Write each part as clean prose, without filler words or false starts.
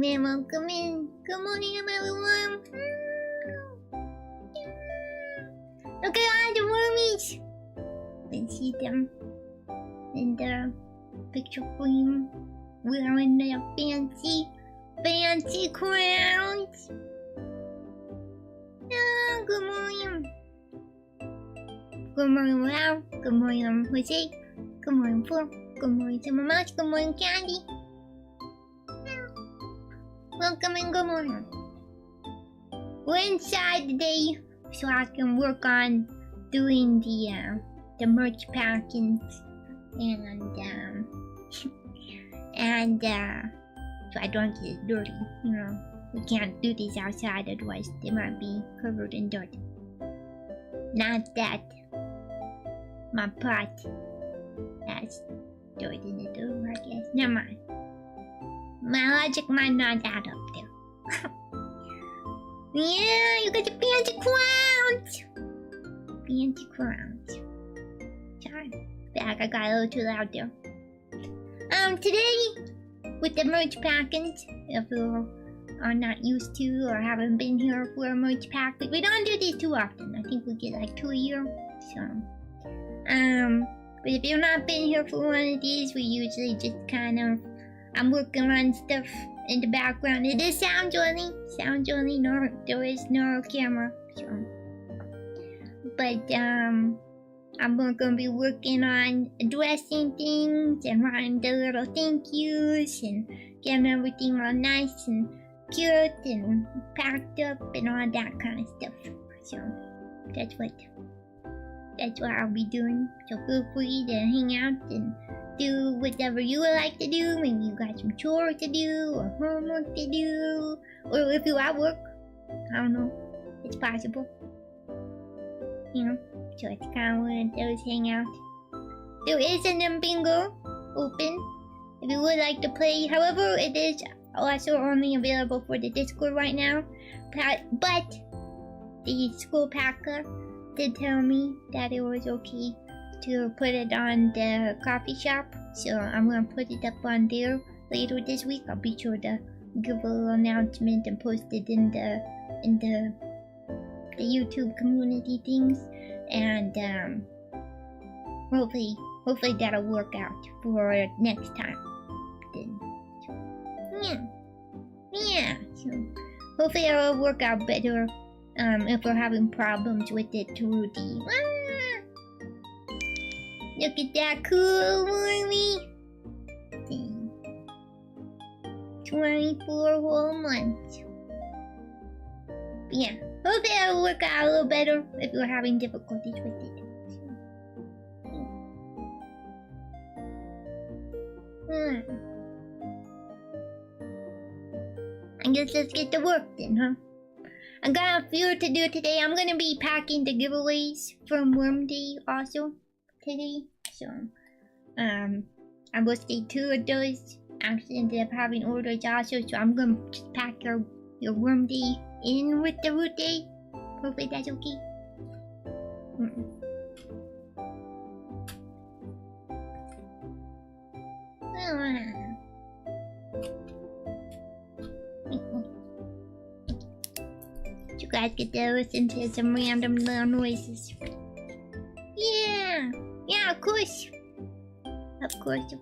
in, welcome in. Good morning, everyone. Look at all the wormies. You can see them in the picture frame wearing their fancy crowns. Oh, good morning. Good morning, Ralph. Good morning, Jose. Good morning, Phil. Good morning, Summer Mouse. Good morning, Candy. Welcome and good morning. We're inside today so I can work on doing the merch packings and so I don't get dirty. You know, we can't do this outside, otherwise they might be covered in dirt. Not that my pot has dirt in the door, I guess. Never mind. My logic might not add up there. Yeah, you got the fancy crowns! Fancy crowns. Sorry. Back, I got a little too loud there. Today, with the merch packings, if you are not used to or haven't been here for a merch pack, we don't do these too often. I think we get like 2 a year. So, but if you've not been here for one of these, we usually just kind of, I'm working on stuff in the background. It is sound only. Sound only. No, there is no camera. So, but I'm gonna be working on addressing things and writing the little thank yous and getting everything all nice and cute and packed up and all that kind of stuff. So that's what I'll be doing. So feel free to hang out and do whatever you would like to do. Maybe you got some chores to do or homework to do, or if you're at work, I don't know. It's possible. You know, so it's kind of one of those hangouts. There is an bingo open if you would like to play. However, it is also only available for the Discord right now. But the school packer did tell me that it was okay to put it on the coffee shop, so I'm gonna put it up on there later this week. I'll be sure to give a little announcement and post it in the YouTube community things, and hopefully that'll work out for next time. Then, yeah. So hopefully it'll work out better. If we're having problems with it through the look at that cool wormy thing. 24 whole months. But yeah, hopefully it'll work out a little better if you're having difficulties with it. I guess let's get to work then, huh? I got a few to do today. I'm gonna be packing the giveaways from Worm Day also today. So, I will stay 2 of those. Actually ended up having orders also, so I'm gonna just pack your Worm Day in with the Root Day. Hopefully that's okay. You guys get to listen to some random little noises. Yeah, of course. Of course.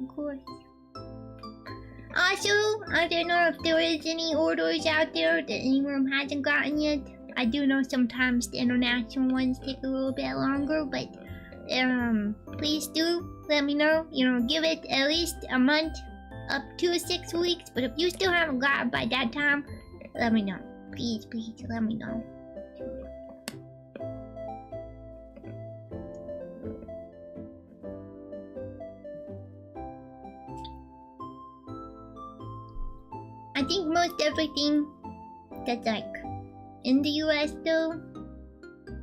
Also, I don't know if there is any orders out there that anyone hasn't gotten yet. I do know sometimes the international ones take a little bit longer, but please do let me know. You know, give it at least a month, up to 6 weeks. But if you still haven't got it by that time, let me know. Please, let me know. I think most everything that's like in the US though,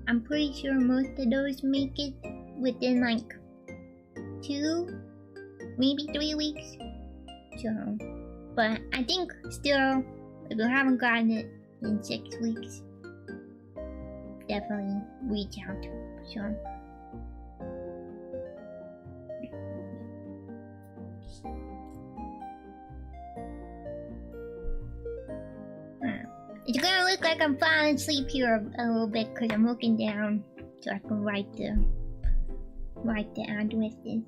I'm pretty sure most of those make it within like 2, maybe 3 weeks. So, but I think still, if you haven't gotten it in 6 weeks, definitely reach out. So, It's gonna look like I'm falling asleep here a little bit because I'm looking down so I can write the addresses.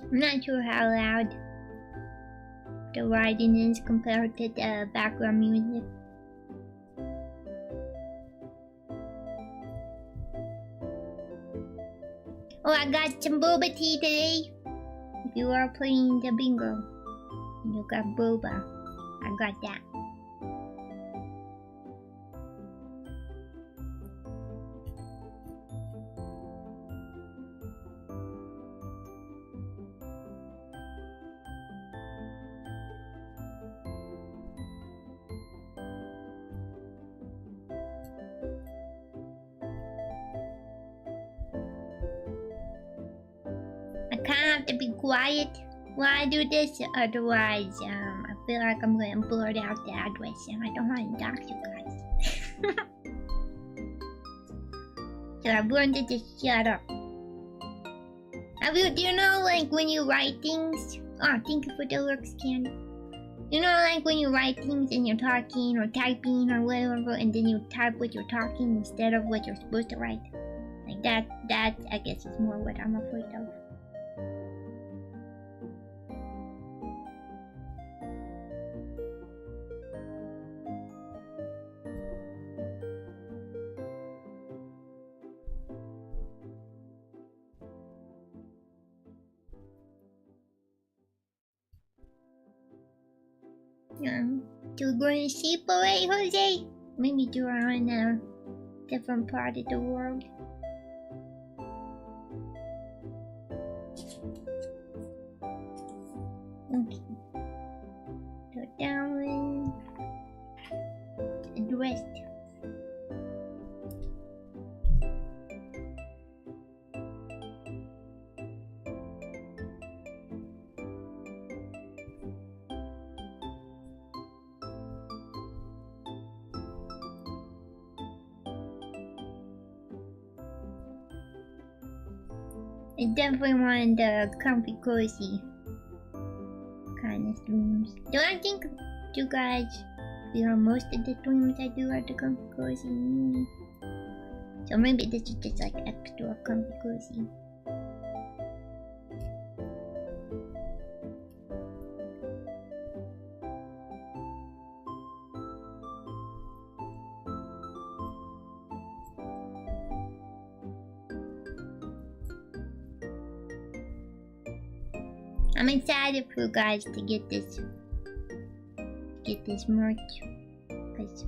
I'm not sure how loud the writing is compared to the background music. Oh, I got some boba tea today. If you are playing the bingo, and you got boba, I got that. I kind of have to be quiet while I do this, otherwise, I feel like I'm gonna blurt out the address and I don't want to talk to you guys. So I've learned to just shut up. Do you know, like, when you write things? Oh, thank you for the lurks, Candy. You know, like, when you write things and you're talking or typing or whatever, and then you type what you're talking instead of what you're supposed to write? Like, that, I guess, is more what I'm afraid of. Do you going to sleep already, Jose? Maybe you are in a different part of the world. Okay. So down and rest. I definitely wanted the comfy cozy kind of streams. Don't I think you guys feel most of the streams I do are the comfy cozy? So maybe this is just like extra comfy cozy. I'm excited for you guys to get this merch, cause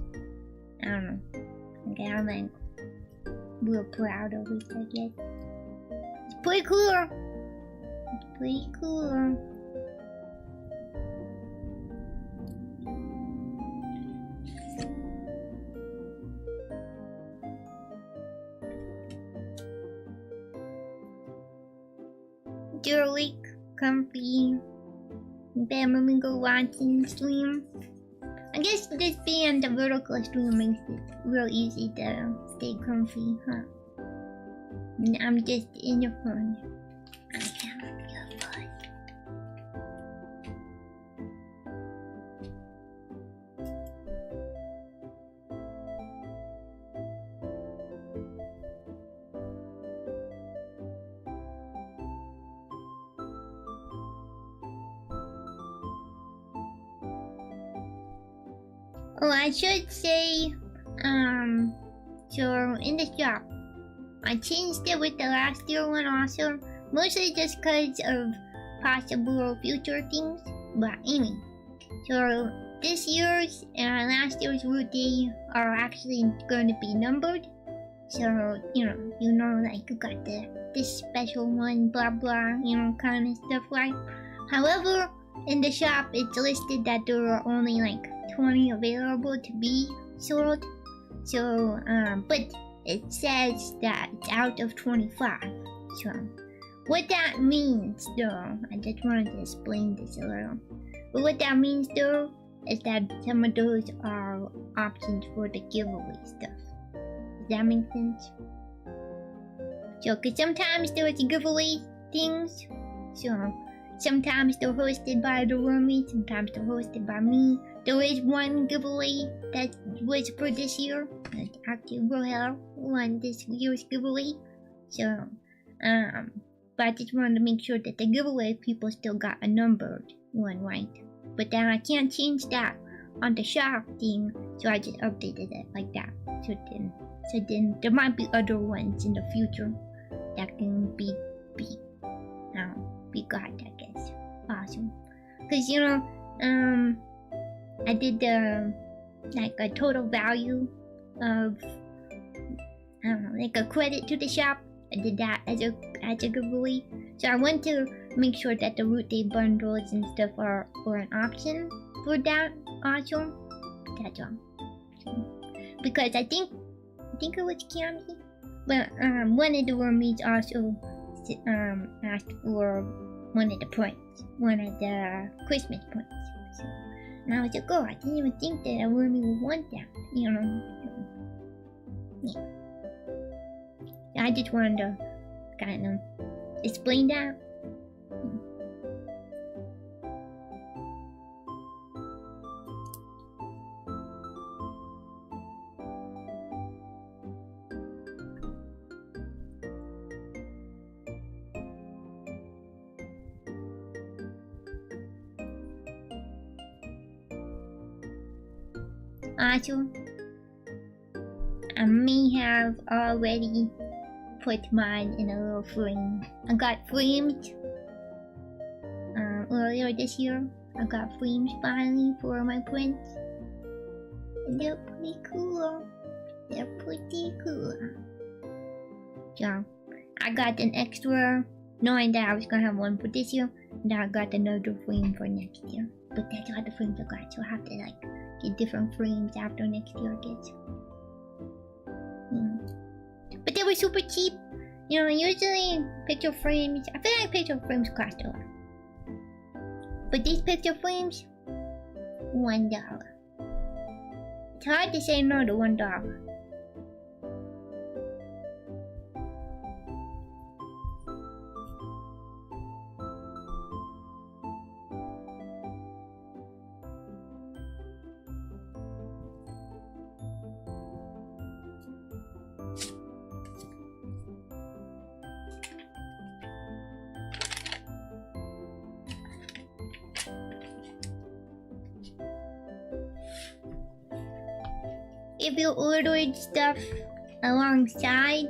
I don't know, okay, I'm like real proud of it, I guess. It's pretty cool. It's pretty cool. You're awake, comfy, then go watching stream. I guess this being the vertical stream makes it real easy to stay comfy, huh? And I'm just in the front. I am your boy. Oh, I should say, so in the shop, I changed it with the last year one also, mostly just because of possible future things. But anyway, so this year's and last year's route are actually going to be numbered. So, you know, like you got this special one, blah blah, you know, kind of stuff, right? However, in the shop, it's listed that there are only like 20 available to be sold. So, but it says that it's out of 25. So, what that means, though, I just wanted to explain this a little. But what that means, though, is that some of those are options for the giveaway stuff. Does that make sense? So, cause sometimes there was giveaway things. So, sometimes they're hosted by the roommate, sometimes they're hosted by me. There is one giveaway that was for this year. Actually, Rohel won this year's giveaway. So, but I just wanted to make sure that the giveaway people still got a numbered one, right? But then I can't change that on the shop thing, so I just updated it like that. So then there might be other ones in the future that can be got, I guess. Awesome. Cause I did like a total value of like a credit to the shop. I did that as a giveaway. So I want to make sure that the root day bundles and stuff are an option for that also. That's all. Because I think it was Kiami, but one of the roommates also asked for one of the points, one of the Christmas points. So, and I was like, oh, I didn't even think that a roommate would want that, Yeah. I just wanted to kind of explain that. Also, I may have already put mine in a little frame. I got frames earlier this year. I got frames finally for my prints. And they're pretty cool. So, I got an extra, knowing that I was gonna have one for this year, and I got another frame for next year. But that's all the frames I got, so I have to like get different frames after next year gets. But they were super cheap. Usually picture frames, I feel like picture frames cost a lot. But these picture frames, $1. It's hard to say no to $1. If you ordered stuff alongside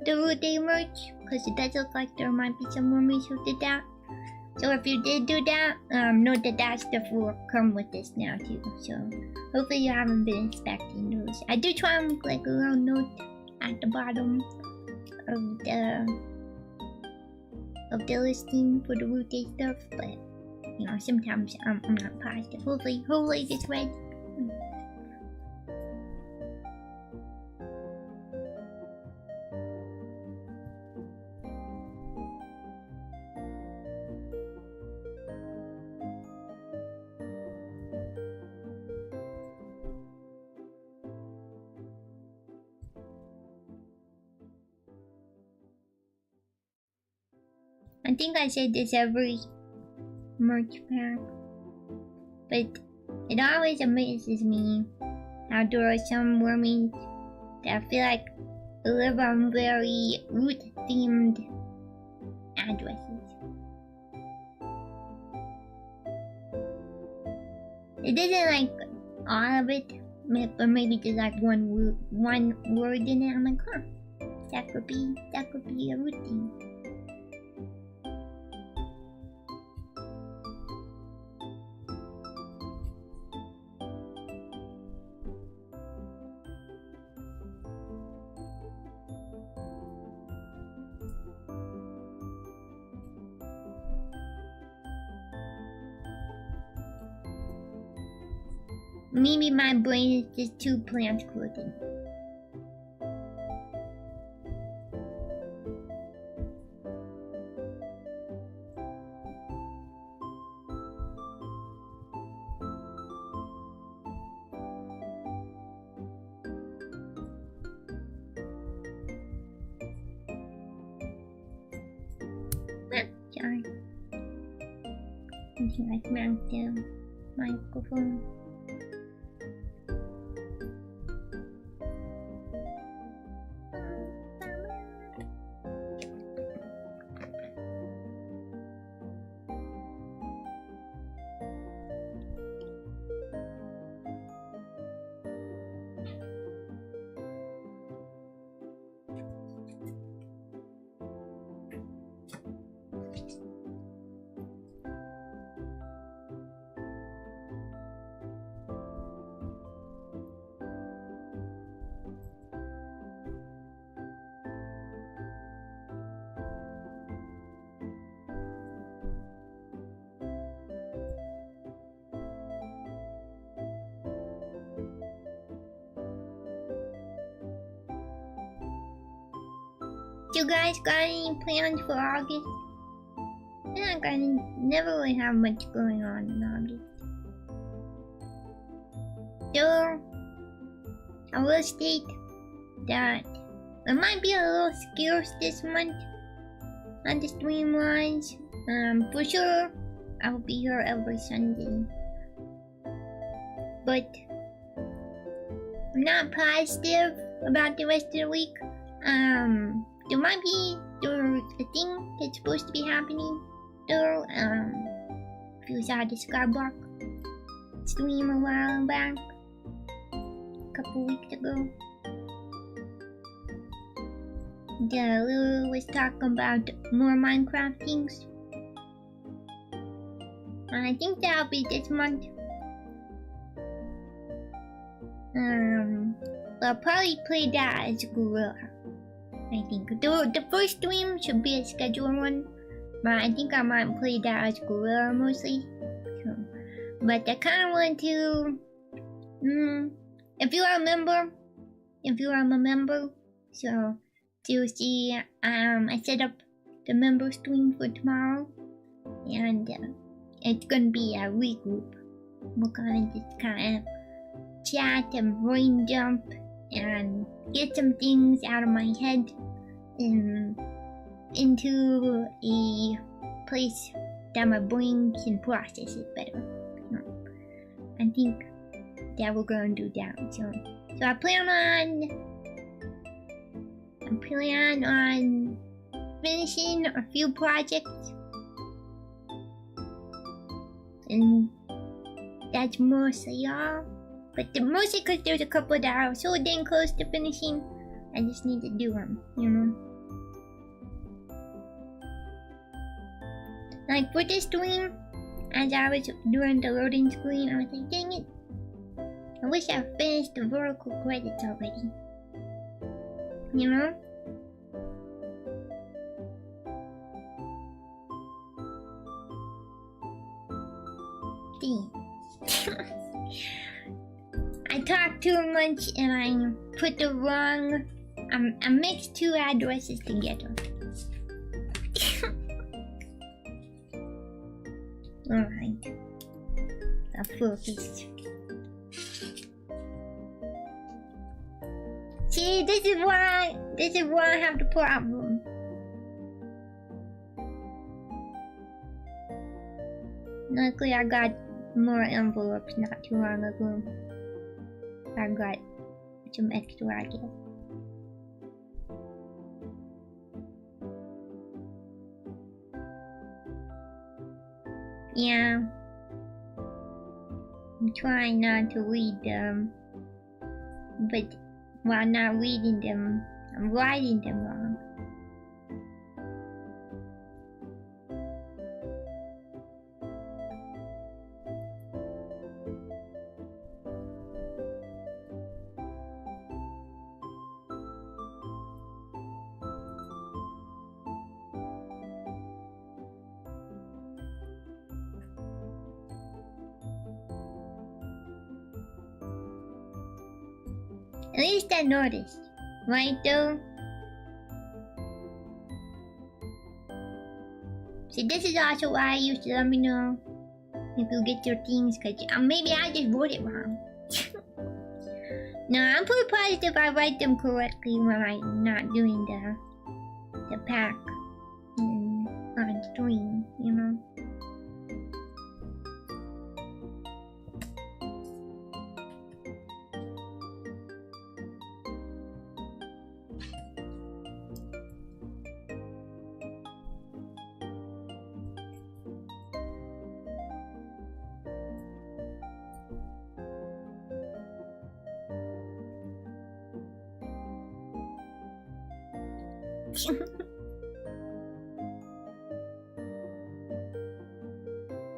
the root day merch, because it does look like there might be some mermaids who did that. So if you did do that, know that stuff will come with this now too. So hopefully you haven't been expecting those. I do try and make like a little note at the bottom of the listing for the root day stuff, but sometimes I'm not positive. Hopefully it's read. I think I said this every merch pack, but it always amazes me how there are some mermaids that I feel like live on very root-themed addresses. It isn't like all of it, but maybe just like one word in it. I'm like, huh, that could be a root theme. Maybe my brain is just too plant coded. Sorry. I think I smacked the microphone. You guys got any plans for August? I never really have much going on in August. So, I will state that it might be a little scarce this month on the stream lines. For sure, I will be here every Sunday. But I'm not positive about the rest of the week. There might be a thing that's supposed to be happening though. If you saw the Skyblock stream a while back, a couple weeks ago, the Lulu was talking about more Minecraft things. And I think that'll be this month. I'll probably play that as Gorilla. I think the first stream should be a scheduled one, but I think I might play that as Gorilla mostly. So, but I kind of want to, if you are a member, so to see, I set up the member stream for tomorrow, and it's gonna be a regroup. We're gonna just kind of chat and brain dump and get some things out of my head into a place that my brain can process it better. I think that we're gonna do that. So I plan on finishing a few projects, and that's mostly all. But mostly because there's a couple that are so dang close to finishing, I just need to do them, you know? Like for this stream, as I was doing the loading screen, I was like, dang it, I wish I finished the vertical credits already. You know? Damn. I talked too much and I put the wrong... I mixed two addresses together. Alright. A focus. See, this is why I have the problem. Luckily I got more envelopes not too long ago. I got some extra, I guess. Yeah. I'm trying not to read them. But while not reading them, I'm writing them wrong. At least I noticed, right though? See, this is also why you should let me know if you get your things, cause maybe I just wrote it wrong. No, I'm pretty positive I write them correctly when I'm not doing the pack on stream.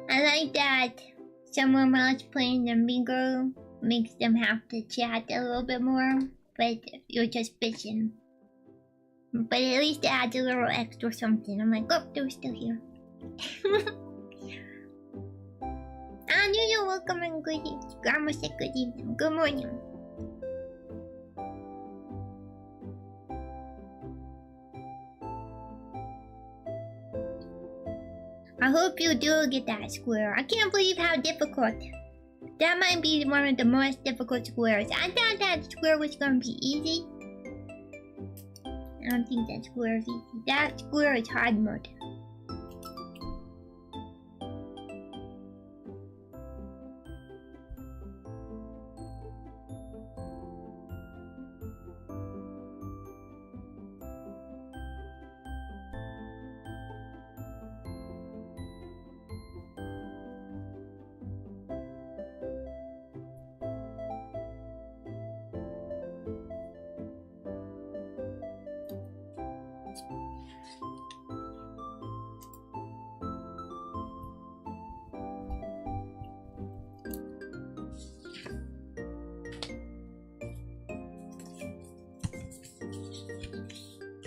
I like that someone else playing the bingo makes them have to chat a little bit more, but you're just fishing. But at least it adds a little extra something. I'm like, oh, they're still here. And you're welcome and good evening. Grandma said good evening. Good morning. I hope you do get that square. I can't believe how difficult. That might be one of the most difficult squares. I thought that square was gonna be easy. I don't think that square is easy. That square is hard mode.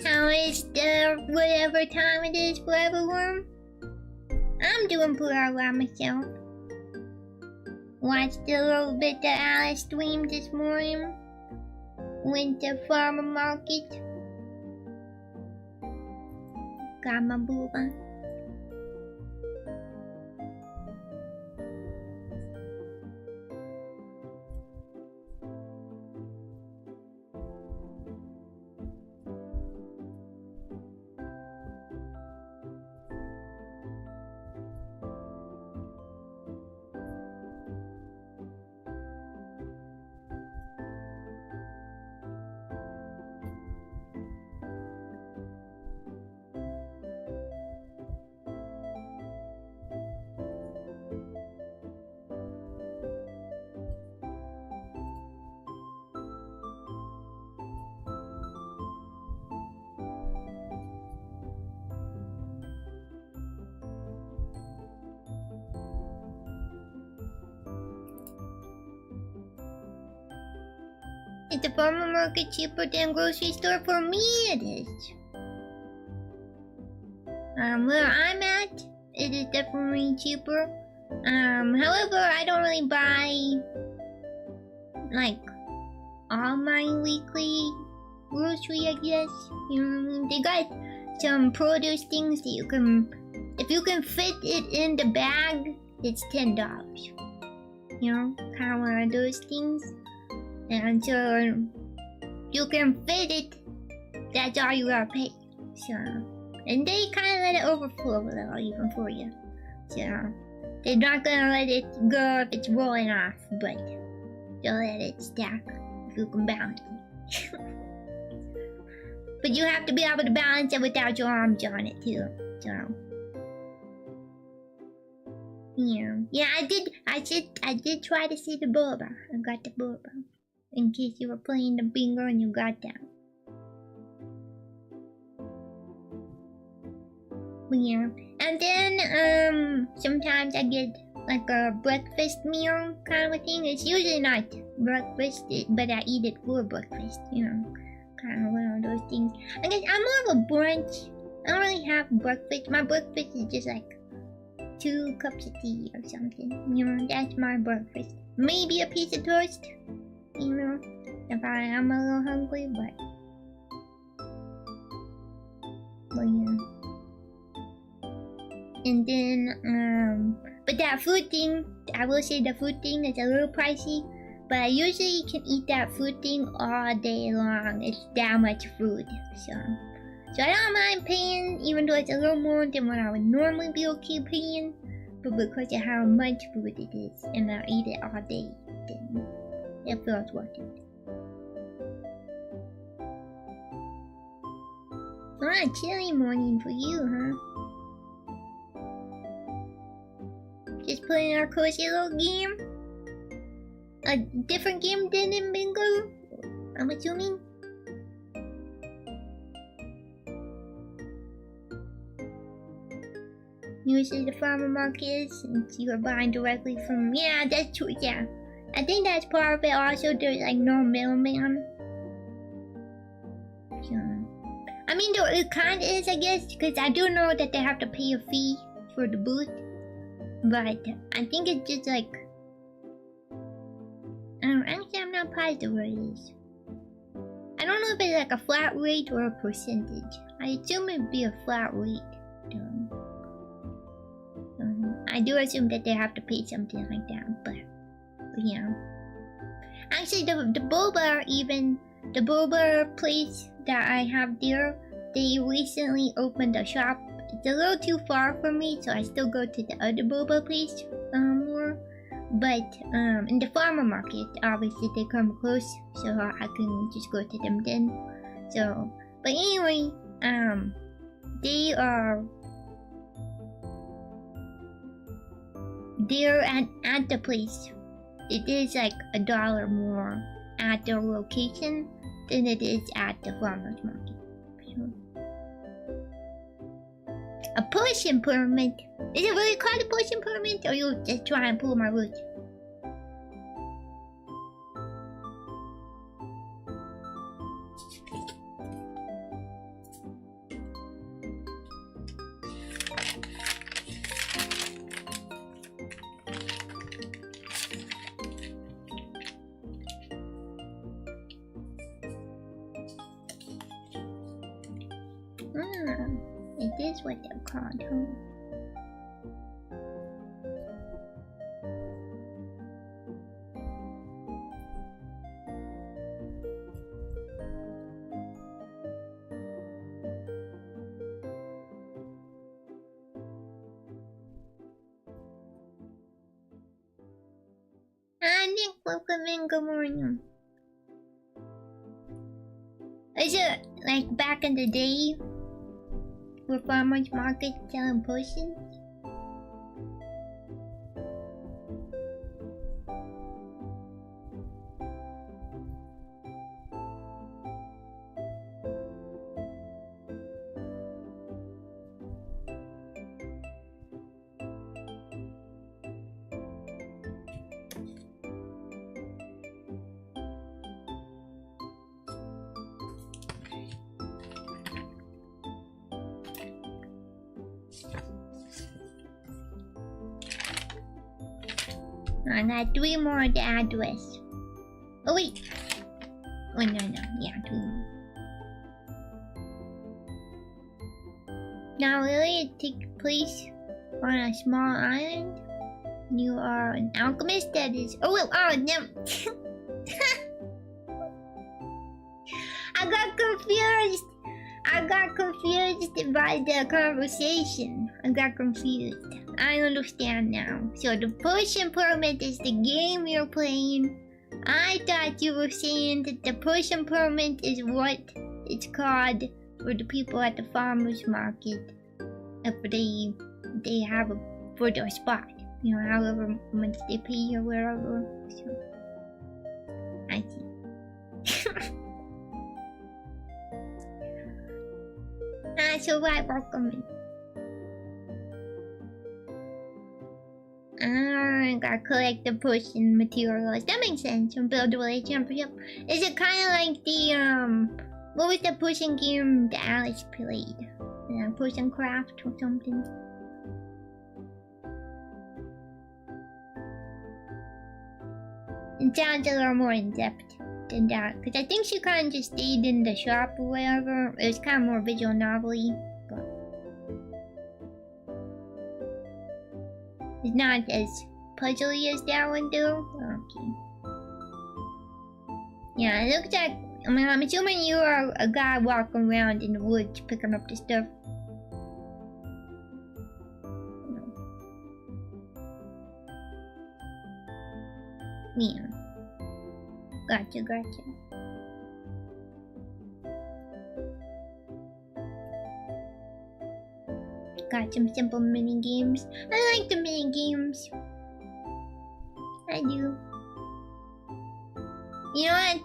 How is the whatever time it is for everyone? I'm doing pretty well myself. Watched a little bit of Alice stream this morning. Went to farmer market. Got my booba. Is the farmer market cheaper than grocery store? For me, it is. Where I'm at, it is definitely cheaper. However, I don't really buy like all my weekly grocery, I guess. You know what I mean? They got some produce things that you can, if you can fit it in the bag, it's $10. You know, kind of one of those things. And so you can fit it, that's all you gotta pay. So, and they kind of let it overflow a little even for you. So, they're not gonna let it go if it's rolling off, but they'll let it stack if you can balance it. But you have to be able to balance it without your arms on it too. So, yeah, I did try to see the boba. I got the boba. In case you were playing the bingo and you got that. But yeah. And then, sometimes I get like a breakfast meal kind of a thing. It's usually not breakfast, but I eat it for breakfast, you know. Kind of one of those things. I guess I'm more of a brunch. I don't really have breakfast. My breakfast is just like 2 cups of tea or something. You know, that's my breakfast. Maybe a piece of toast. You know, if I am a little hungry, but yeah. And then, but that food thing, I will say the food thing is a little pricey, but I usually can eat that food thing all day long. It's that much food, so I don't mind paying, even though it's a little more than what I would normally be okay paying, but because of how much food it is, and I eat it all day, then it feels worth it. Alright, chilly morning for you, huh? Just playing our cozy little game? A different game than in bingo? I'm assuming? usually the farmer market is, since you are buying directly from. Yeah, that's true. Yeah, I think that's part of it. Also, there's like no middleman. So, I mean, it kind of is, I guess, because I do know that they have to pay a fee for the booth, but I think it's just like. Actually, I'm not positive what it is. I don't know if it's like a flat rate or a percentage. I assume it'd be a flat rate. I do assume that they have to pay something like that, but yeah. Actually, the boba, even the boba place that I have there, they recently opened a shop. It's a little too far for me, so I still go to the other boba place more. But in the farmer market, obviously they come close, so I can just go to them then. So, but anyway, they're at the place. It is like $1 more at the location than it is at the farmer's market. So, a pushing permit. Is it really called a pushing permit, or you just try and pull my roots? It is what they're called, huh? Nick, welcome in, good morning. Is it like back in the day where farmers market selling potions? I got 3 more at the address. Oh wait. Oh no, yeah, 3 more. Now really it takes place on a small island. You are an alchemist that is. Oh well, oh no. I got confused by the conversation. I got confused. I understand now. So the potion permit is the game you're playing. I thought you were saying that the potion permit is what it's called for the people at the farmer's market. If they have a for their spot. You know, however much they pay or wherever. So I see. So right, welcome in. I gotta collect the potion materials. That makes sense. And build a relationship. Is it kind of like the what was the potion game that Alice played? Potion craft or something? It sounds a little more in depth than that, because I think she kind of just stayed in the shop or whatever. It was kind of more visual novel-y, but it's not as puzzly as that one though. Okay. Yeah, it looks like, I mean, I'm assuming you are a guy walking around in the woods picking up the stuff. Yeah. Gotcha. Got some simple mini games. I like the mini games. I do. You know what?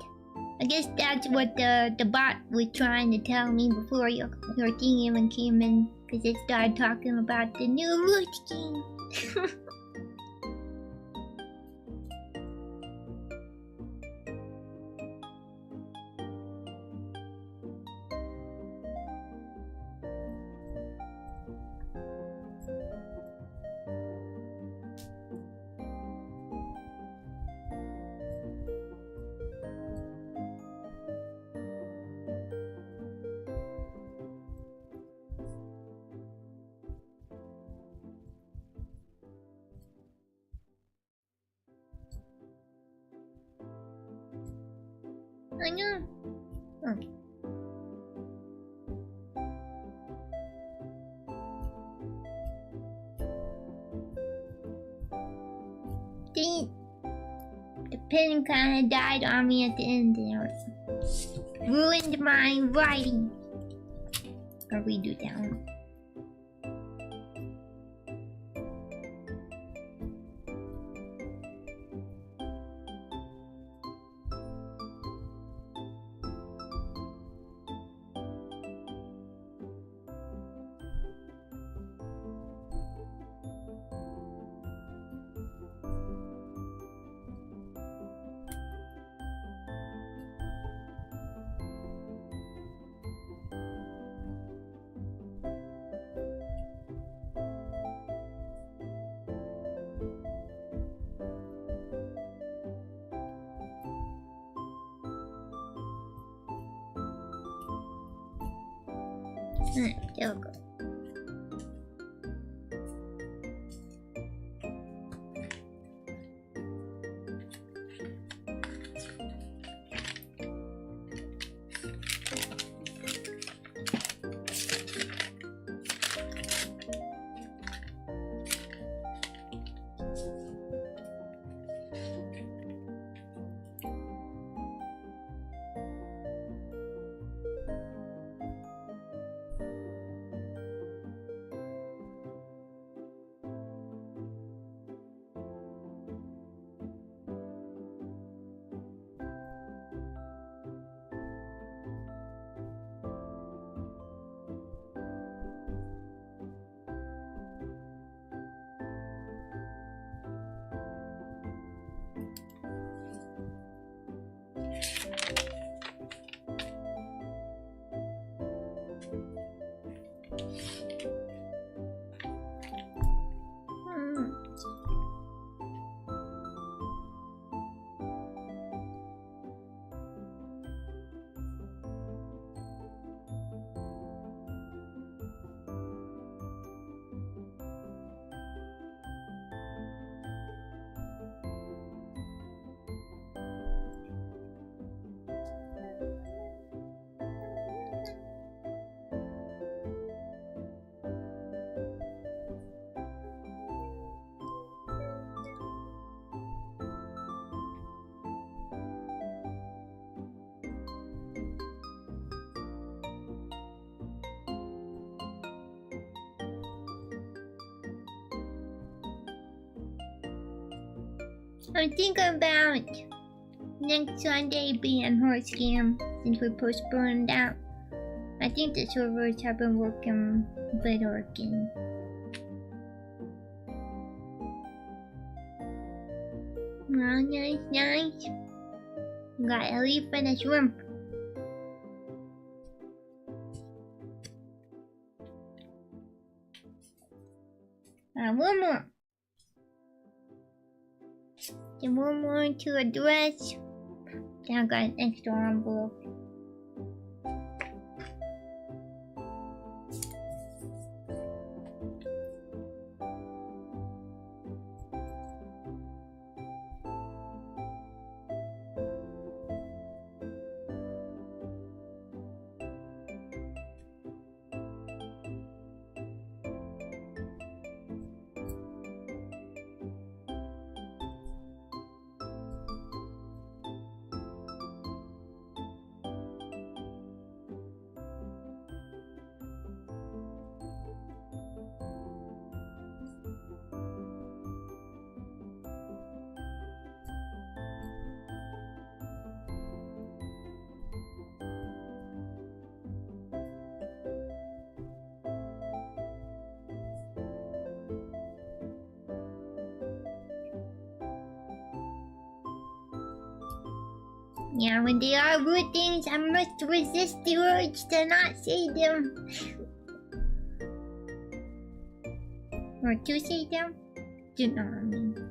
I guess that's what the bot was trying to tell me before your thing even came in. Because it started talking about the new root game. I know. Oh. The pen kind of died on me at the end there. Ruined my writing. I'll redo that one. There we go. I'm thinking about next Sunday being horse scam since we postponed that. I think the servers have been working better again. Oh, nice. Got a leaf and a shrimp. One more. And one more to address. Then I got an extra envelope. Yeah, when they are good things, I must resist the urge to not say them. Or to say them? You know what I mean.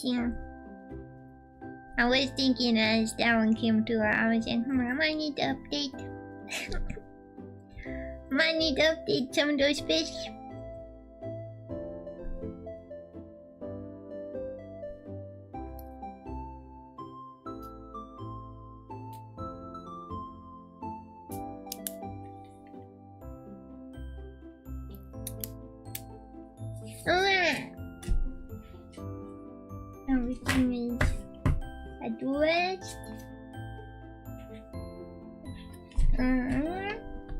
Yeah. I was thinking as that one came to, I was like, I might need to update. Might need to update some of those fish. Everything is addressed. I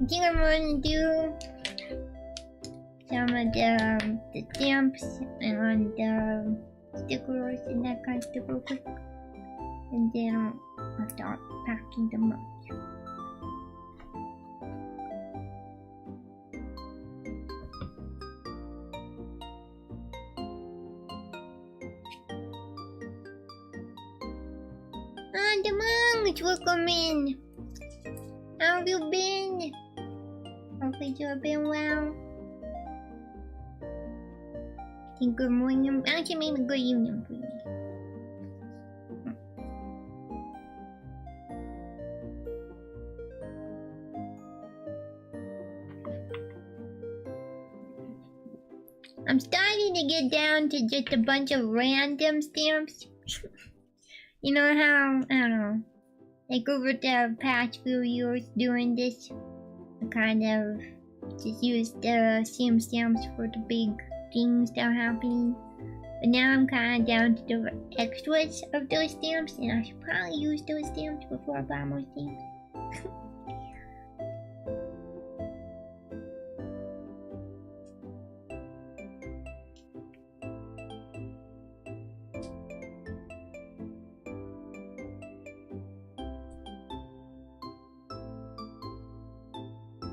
think I'm gonna do some of the stamps and stickers and that kind of stuff real quick, and then I'll start packing them up. The monks, welcome in. How have you been? Hopefully you have been well. I think good morning. Actually, maybe good evening for you. I'm starting to get down to just a bunch of random stamps. You know how, I don't know, like over the past few years doing this, I kind of just use the same stamps for the big things that are happening. But now I'm kind of down to the extras of those stamps, and I should probably use those stamps before I buy more stamps.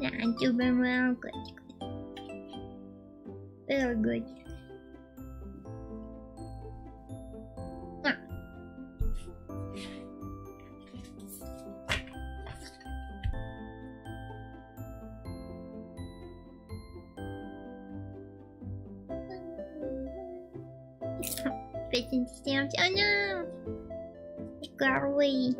Yeah, I'm doing well. Good. Very good. Ah. Fishing stamps. Oh no! It got away.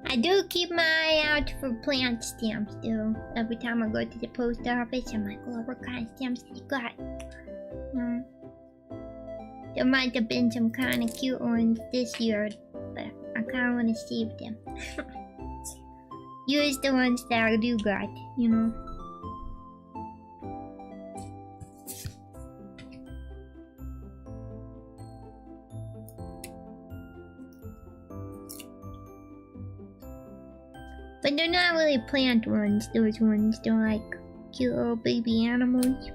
I do keep my eye out for plant stamps though. Every time I go to the post office, I'm like, oh, what kind of stamps you got? There might have been some kind of cute ones this year, but I kind of want to save them. Use the ones that I do got, you know. But they're not really plant ones, those ones. They're like cute little baby animals.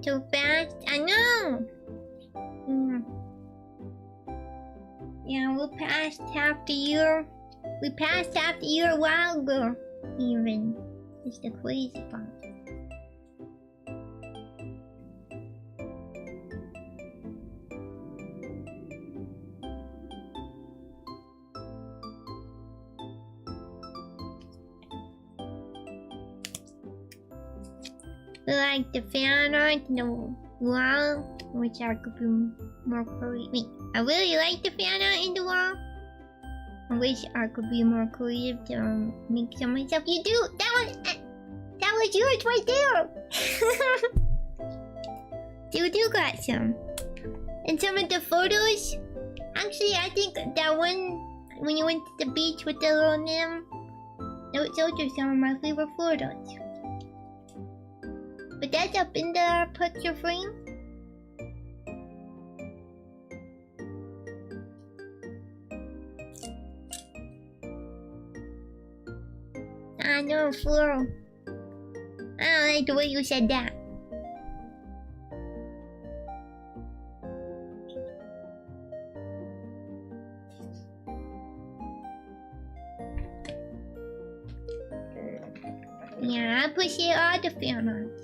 Too fast? I know! Yeah, we passed half the year. We passed half the year a while ago, even. It's the crazy part. Like the fan art in the wall, which I could be more creative. I really like the fan art in the wall. I wish I could be more creative to make some myself. You do. That was yours right there. You do got some. And some of the photos. Actually, I think that one when you went to the beach with the little nymph. Those are some of my favorite photos. But that's up in the picture frame. I know, Floro. I don't like the way you said that. Yeah, I appreciate all the fan art.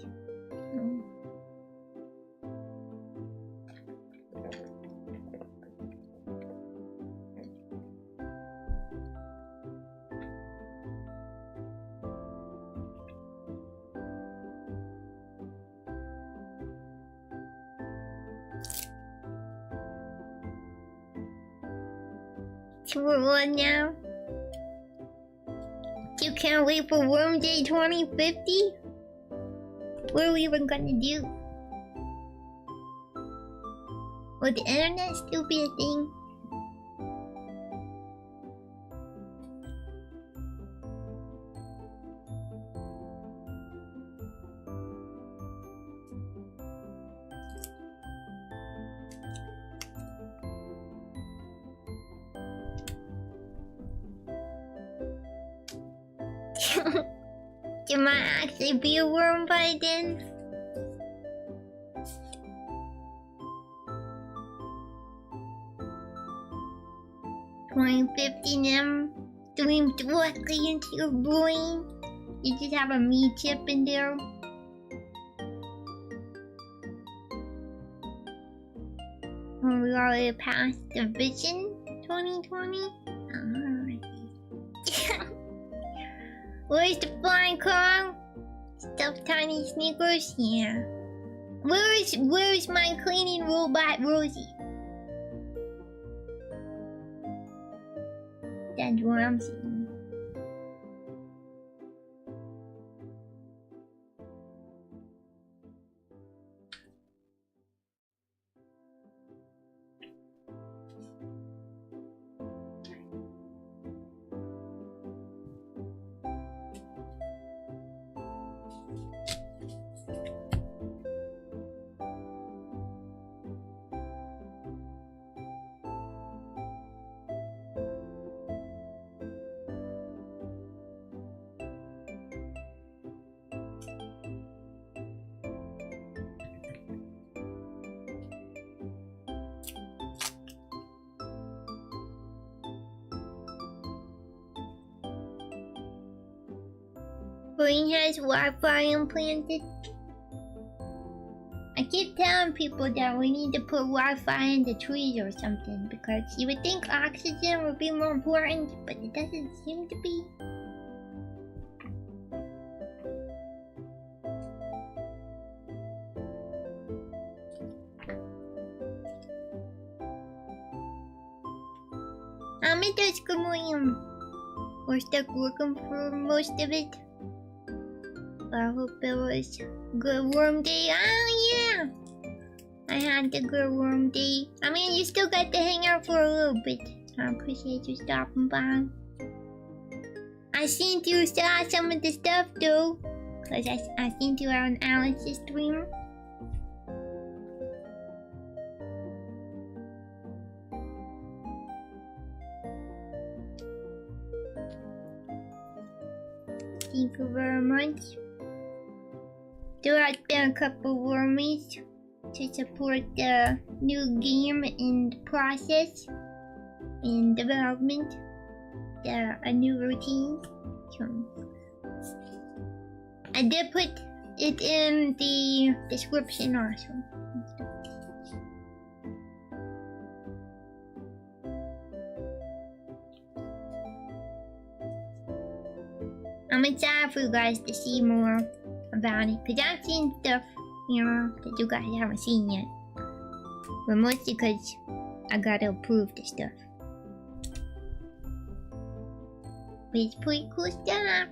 We're on now. You can't wait for Worm Day 2050? What are we even gonna do? Will the internet still be a thing? You might actually be a worm by then. $20.50 stream directly into your brain. You just have a me chip in there. When we already passed the Vision 2020. Where's the flying car? Stuffed tiny sneakers? Yeah. Where's my cleaning robot Rosie? That's what I'm saying. Brain has Wi-Fi implanted. I keep telling people that we need to put Wi-Fi in the trees or something because you would think oxygen would be more important, but it doesn't seem to be. It does good morning. We're stuck working for most of it. I hope it was good worm day. Oh yeah! I had the good worm day. I mean, you still got to hang out for a little bit. I appreciate you stopping by. I seen you saw some of the stuff though. Cause I seen you on Alice's stream. Thank you very much. there has been a couple wormies to support the new game in process in development, a new routine. So I did put it in the description also. I'm excited for you guys to see more about it, because I've seen stuff, that you guys haven't seen yet. But mostly because I gotta approve the stuff. But it's pretty cool stuff.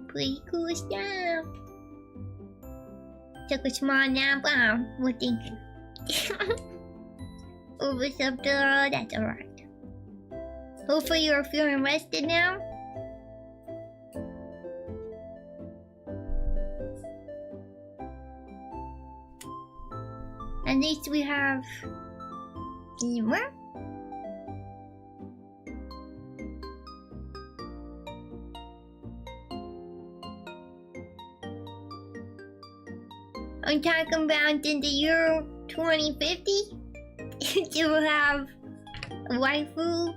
Pretty cool stuff. Took a small nap. We're thinking. Overslept, that's alright. Hopefully you're feeling rested now. At least we have more. I'm talking about in the year 2050, you will have a waifu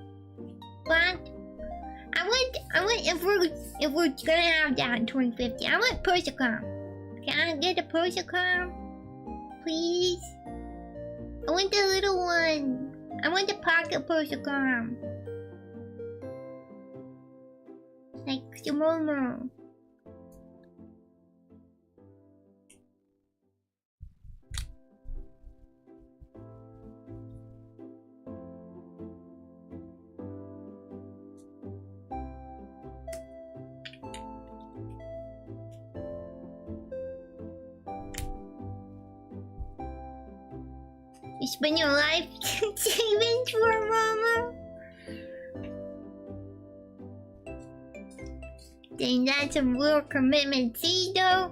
bot. I want if we're gonna have that in 2050. I want Persicom. Can I get a Persicom, please? I want the little one. I want the pocket Persicom. Like Sumomo. You spend your life saving for mama? Then that's a real commitment. See though?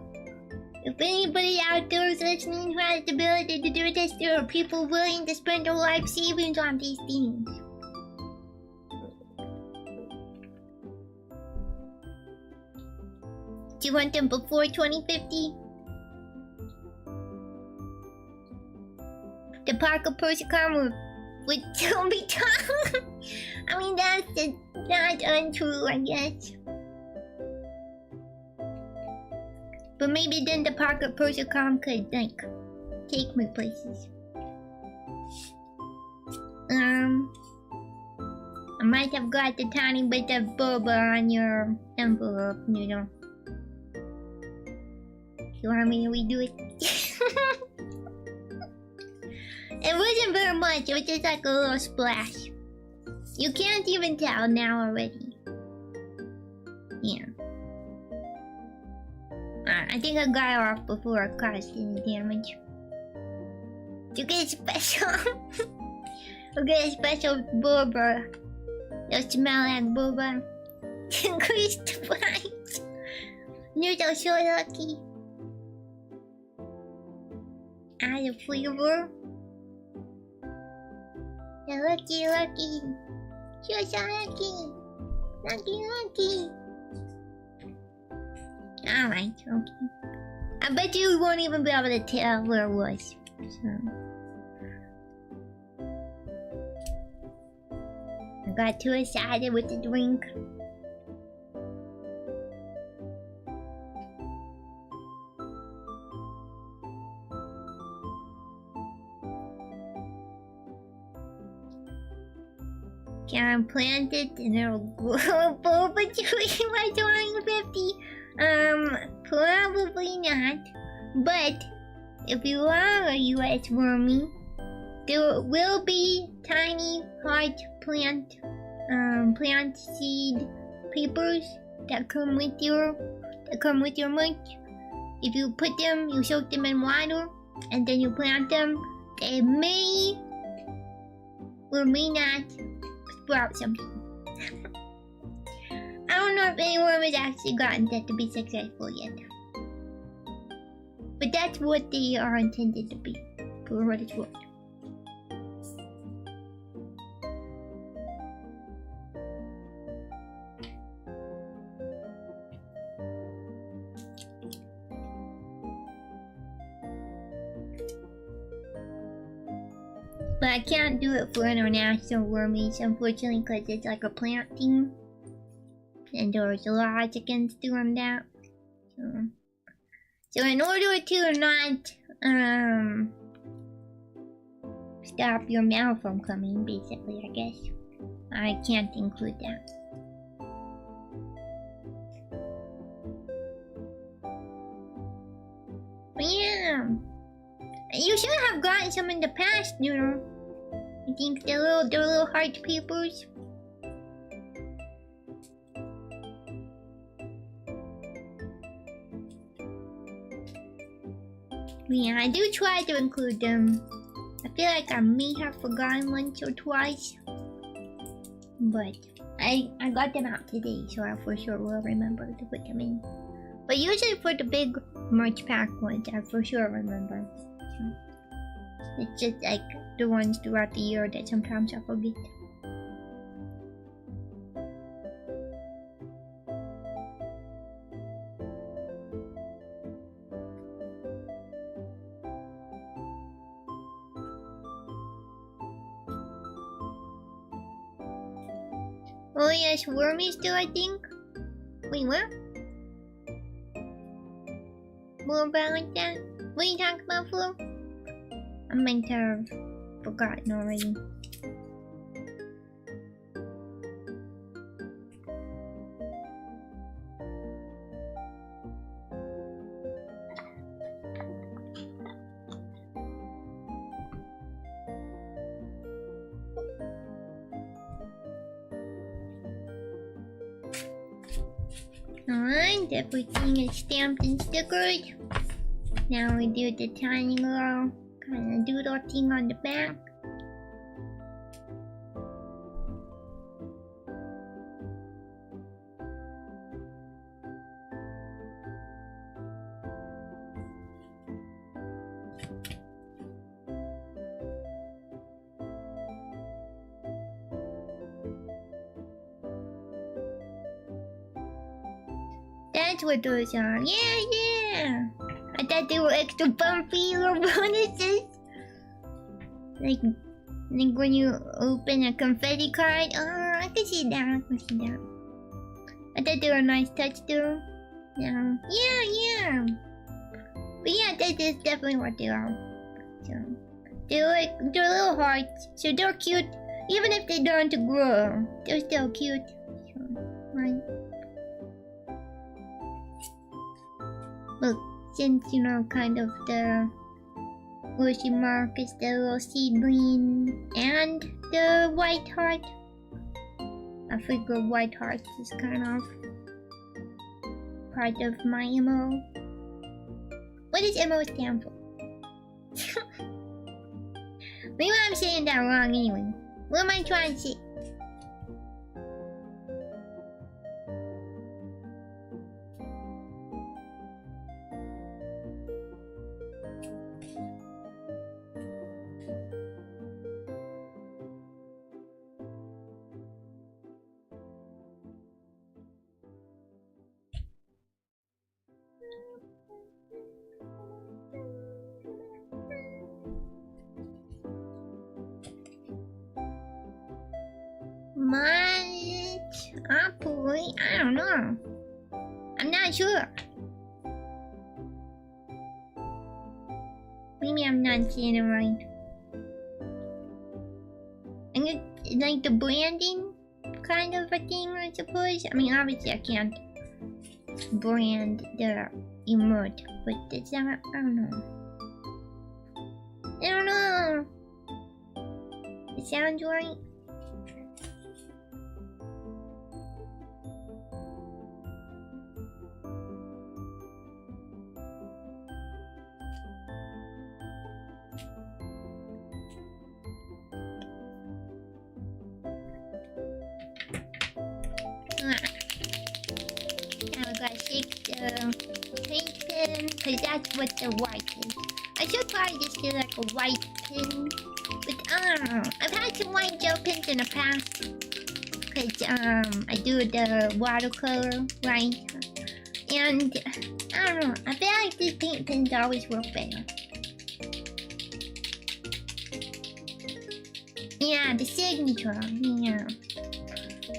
If anybody out there is listening who has the ability to do this, there are people willing to spend their life savings on these things. Do you want them before 2050? The Parker Persicom would still be tongue. I mean, that's not untrue, I guess. But maybe then the Parker Persicom could, like, take me places. I might have got the tiny bit of boba on your envelope, You want me to redo it? It wasn't very much, it was just like a little splash. You can't even tell now already. Yeah. I think I got it off before it caused any damage. You get a special... you get a special boba. It'll smell like boba. Increase the price. You're so lucky. Add a flavor. You're lucky. You're so lucky. Lucky. Alright, okay. I bet you won't even be able to tell where it was. So. I got too excited with the drink. Can I plant it and it'll grow boba tree by 2050? Probably not. But if you are a US wormy, there will be tiny hard plant seed papers that come with your merch. If you put them, you soak them in water, and then you plant them, they may or may not sprout something. I don't know if anyone has actually gotten that to be successful yet. But that's what they are intended to be, for what it's worth. But I can't do it for international wormies, unfortunately, because it's like a plant thing. And there's laws against doing that. So in order to not stop your mail from coming, basically, I guess, I can't include that. But yeah, you should have gotten some in the past, you know. I think they're little heart papers. Yeah, I do try to include them. I feel like I may have forgotten once or twice. But I got them out today, so I for sure will remember to put them in. But usually for the big merch pack ones, I for sure remember. So it's just like the ones throughout the year that sometimes I forget. Oh yes, Wormy still, I think. Wait, what? More about like that? What are you talking about, Flo? I meant to have forgotten already. Alright, everything is stamped and stickered. Now we do the tiny little kind of doodle thing on the back. That's what those are. Yeah! I thought they were extra bumpy little bonuses. Like when you open a confetti card. Oh, I can see that. I thought they were a nice touch though. Yeah. But yeah, that is definitely what they are. So they're little hearts. So they're cute. Even if they don't grow, they're still cute. So, right. Look, since you know, kind of the question mark is the little seedling and the white heart. I figure white heart is kind of part of my MO. What does MO stand for? Maybe I'm saying that wrong anyway. What am I trying to say? I don't know. I'm not sure. Maybe I'm not saying it right. And it's like the branding kind of a thing, I suppose. I mean, obviously I can't brand the emote, but it's not, I don't know. It sounds right. Paint pen, because that's what the white is. I should probably just do like a white pen, but I don't know. I've had some white gel pens in the past, because I do the watercolor, right? And I don't know. I feel like these paint pens always work better. Yeah, the signature. Yeah.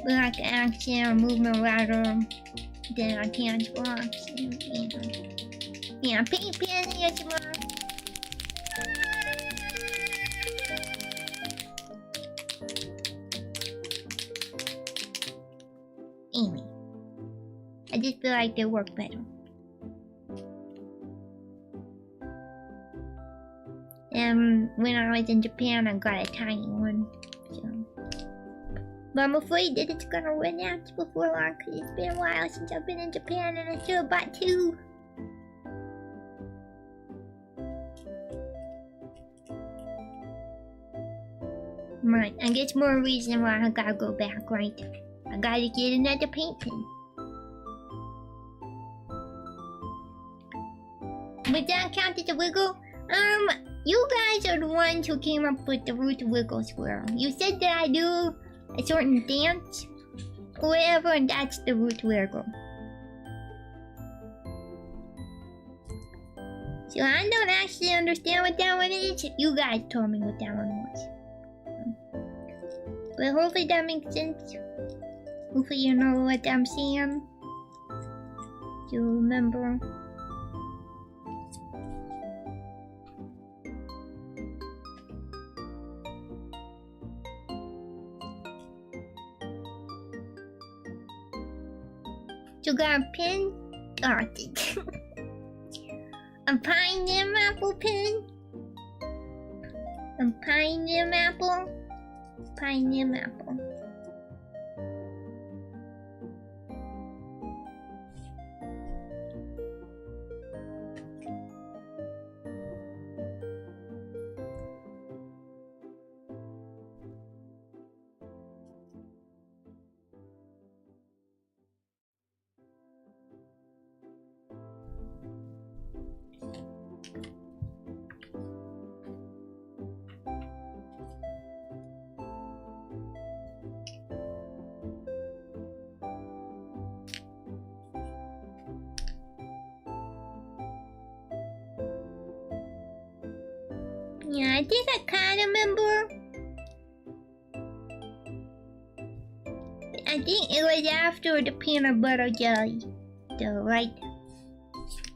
We like action or movement rather than our hands box. Yeah, paint pen ASMR. Anyway, I just feel like they work better. When I was in Japan, I got a tiny one. So. But I'm afraid that it's gonna run out before long because it's been a while since I've been in Japan and I should have bought 2. Right, I guess more reason why I gotta go back, right? I gotta get another paint pen. Would that count as a wiggle? You guys are the ones who came up with the root wiggle swirl. You said that I do a certain dance or whatever, and that's the root wiggle. So I don't actually understand what that one is. You guys told me what that one was. But hopefully that makes sense. Hopefully you know what I'm saying. Do you remember? You got a pen? Oh, a pineapple apple pen? A pineapple? Pineapple. Yeah, I think I kind of remember. I think it was after the peanut butter jelly, though, right?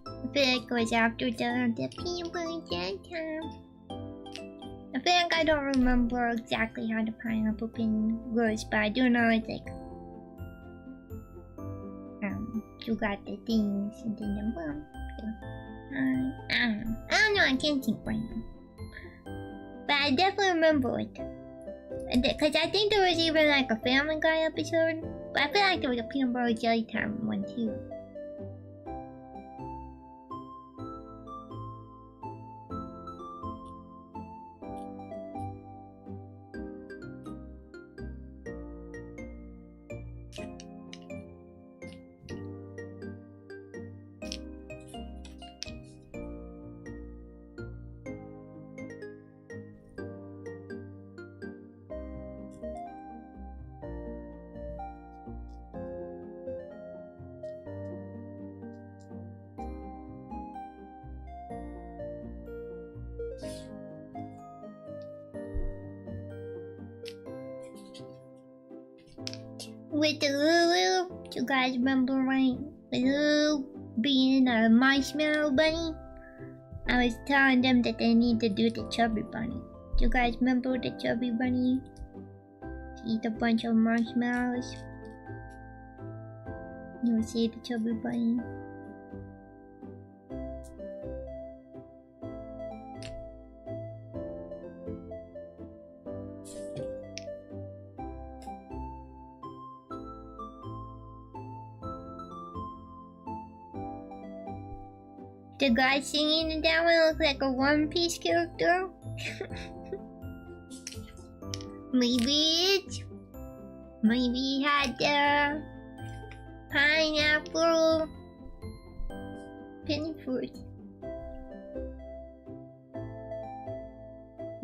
I feel like it was after the peanut butter jelly time. I feel like I don't remember exactly how the pineapple pin goes, but I do know it's like you got the things and then the boom. I don't know. I can't think right now. But I definitely remember it. Because I think there was even like a Family Guy episode. But I feel like there was a peanut butter jelly time one too. With the Lulu, you guys remember right? With Lulu being a marshmallow bunny, I was telling them that they need to do the chubby bunny. Do you guys remember the chubby bunny? Eat a bunch of marshmallows. You'll see the chubby bunny. The guy singing in that one looks like a One Piece character. Maybe he had the pineapple pin fruit.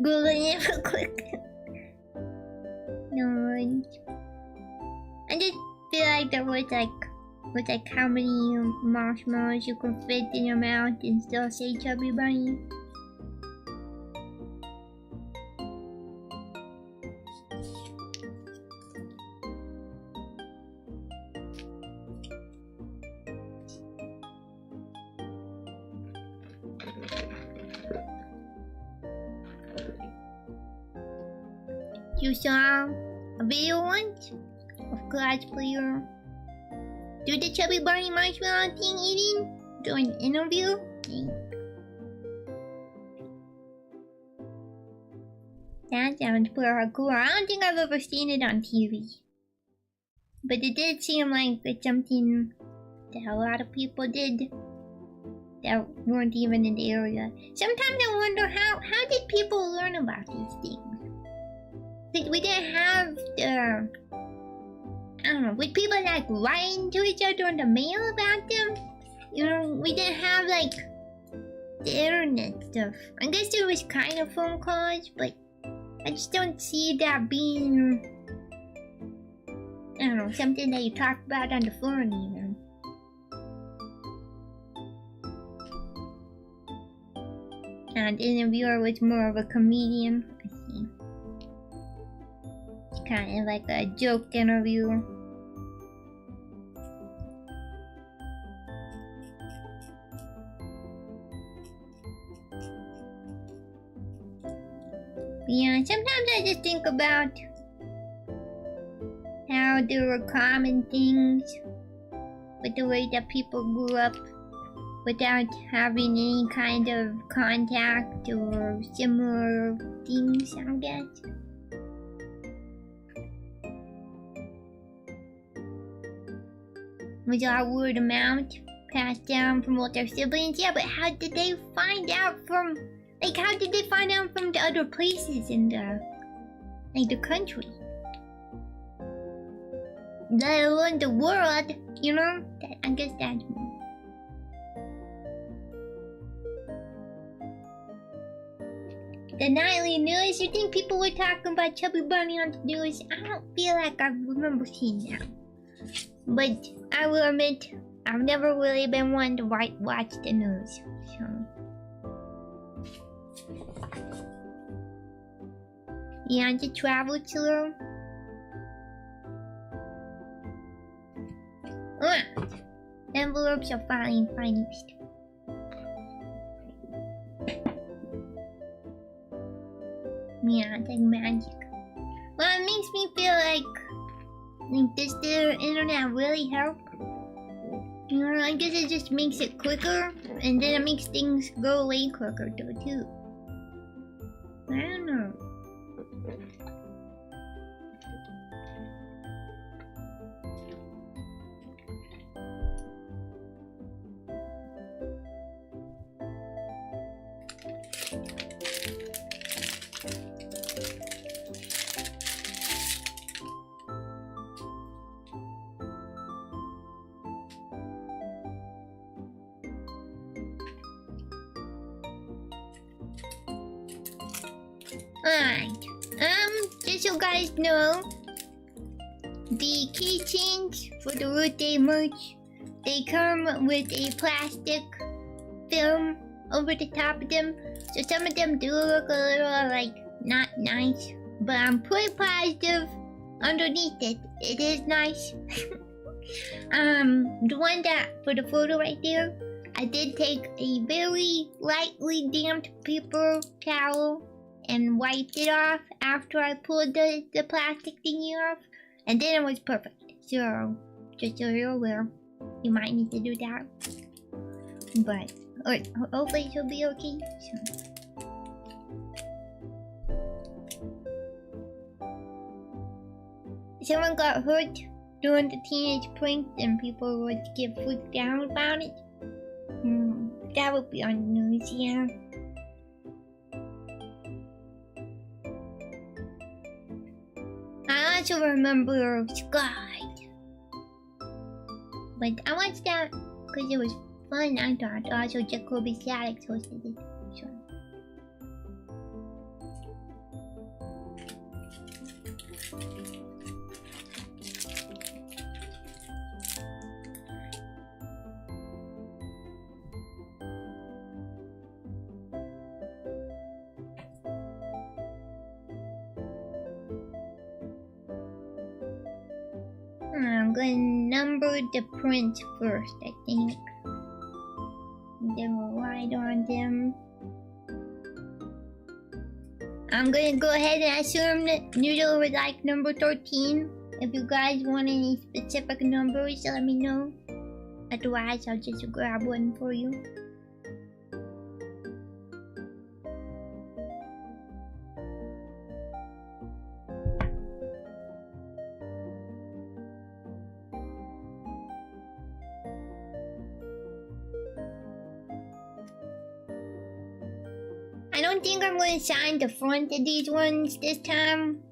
Googling it real quick. No, I just feel like there was like how many marshmallows you can fit in your mouth and still say chubby bunny. You saw a video once of cosplayer do the chubby bunny marshmallow thing eating during an interview. That sounds pretty cool. I don't think I've ever seen it on TV. But it did seem like it's something that a lot of people did that weren't even in the area. Sometimes I wonder how did people learn about these things? Like we didn't have the... I don't know, would people like writing to each other in the mail about them? You know, we didn't have like the internet stuff. I guess there was kind of phone calls, but I just don't see that being, I don't know, something that you talk about on the phone even. And the interviewer was more of a comedian. I see. It's kind of like a joke interview. Yeah, sometimes I just think about how there were common things with the way that people grew up without having any kind of contact or similar things, I guess. Was all word of mouth passed down from all their siblings? Yeah, but how did they find out from... Like, how did they find out from the other places in the... like, the country? Let alone the world, you know? I guess that's... The nightly news? You think people were talking about Chubby Bunny on the news? I don't feel like I remember seeing that. But I will admit, I've never really been one to watch the news, so... You want to travel to? Envelopes are finally finished. Yeah, it's like magic. Well, it makes me feel like does the internet really help? You know, I guess it just makes it quicker, and then it makes things go away quicker too. I don't know. Alright, just so you guys know, the keychains for the Root Day merch, they come with a plastic film over the top of them. So some of them do look a little like not nice, but I'm pretty positive underneath it, it is nice. The one that, for the photo right there, I did take a very lightly damped paper towel and wiped it off after I pulled the plastic thingy off, and then it was perfect. So, just so you're aware, you might need to do that. But, hopefully she'll be okay. So. Someone got hurt during the teenage prank and people would get freaked out about it. That would be on the news, yeah. I also remember Sky. But I watched that because it was fun, I thought. Also, Jacoby Sadix hosted it. So. I'm gonna number the prints first, I think. Then we'll write on them. I'm gonna go ahead and assume that Noodle would like number 13. If you guys want any specific numbers, let me know. Otherwise, I'll just grab one for you. I don't think I'm going to sign the front of these ones this time.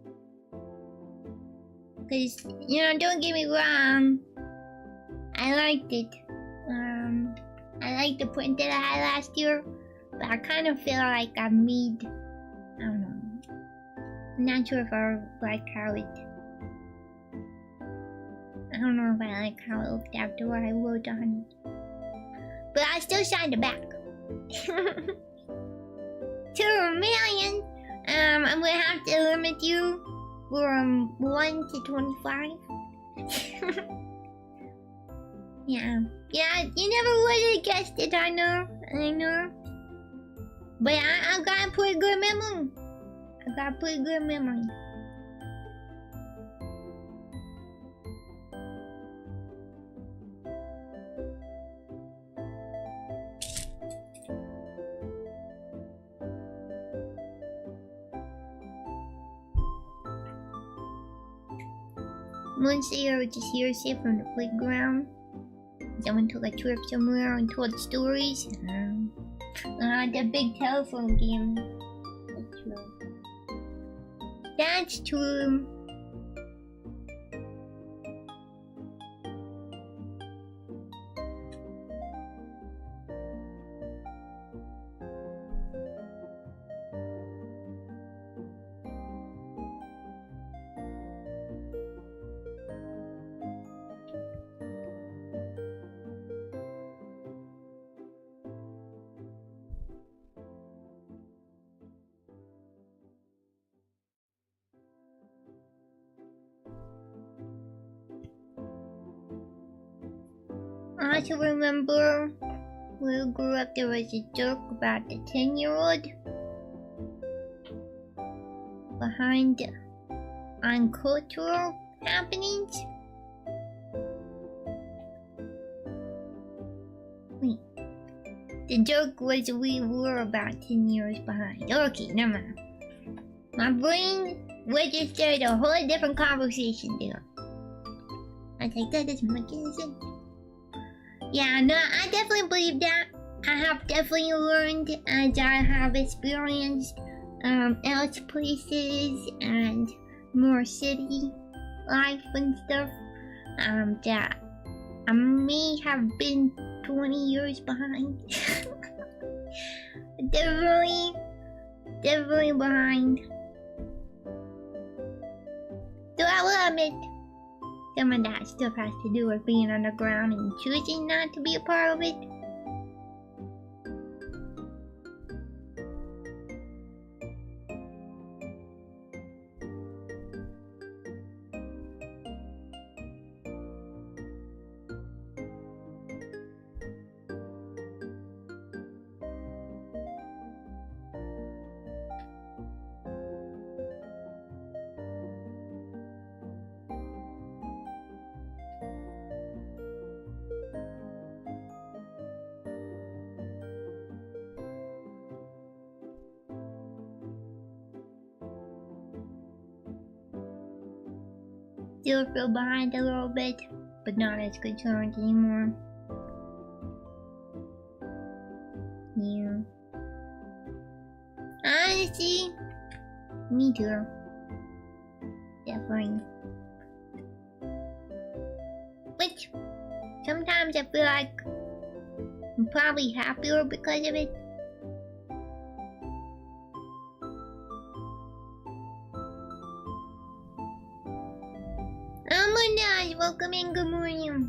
Because, you know, don't get me wrong. I liked it. I liked the print that I had last year. But I kind of feel like I made... I don't know. I'm not sure if I like how it... I don't know if I like how it looked after I wrote on it. But I still signed the back. 2 million! I'm gonna have to limit you from 1 to 25. Yeah, you never would have guessed it, I know. But I got a pretty good memory. Once they are just here safe from the playground. Someone took a trip somewhere and told stories. The big telephone game. That's true. I also remember when we grew up there was a joke about the 10-year-old behind uncultural happenings. Wait. The joke was we were about 10 years behind. Okay, never mind. My brain registered a whole different conversation there. I was like, that doesn't make any sense. Yeah, no, I definitely believe that. I have definitely learned as I have experienced else places and more city life and stuff, that I may have been 20 years behind. definitely behind. So I will admit, some of that stuff has to do with being underground and choosing not to be a part of it. Still feel behind a little bit, but not as concerned anymore. Yeah. Honestly, me too. Definitely. Which, sometimes I feel like I'm probably happier because of it. Guys, welcome in, good morning.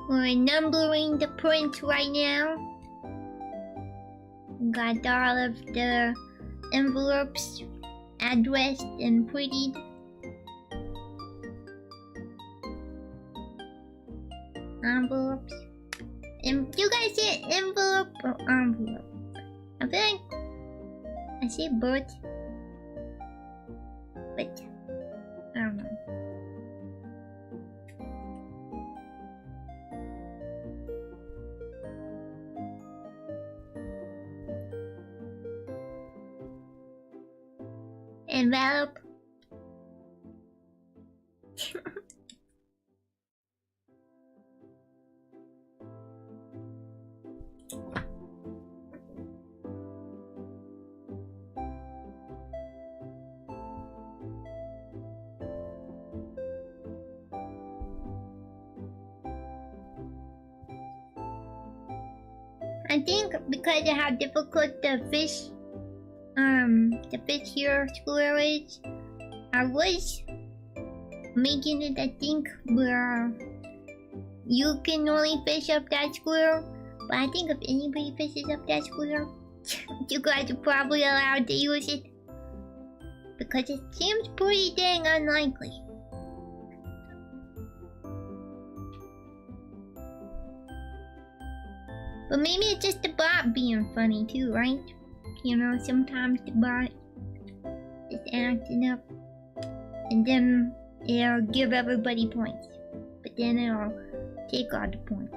We're numbering the prints right now. Got all of the envelopes addressed and prettied. Envelopes. You guys say envelope or envelope? I feel like I say both, but I don't know. Envelope. I think because of how difficult the fish here square is, I was making it, I think, where you can only fish up that square. But I think if anybody fishes up that square, you guys are probably allowed to use it. Because it seems pretty dang unlikely. But maybe it's just the bot being funny too, right? You know, sometimes the bot is acting up. And then it'll give everybody points. But then it'll take all the points.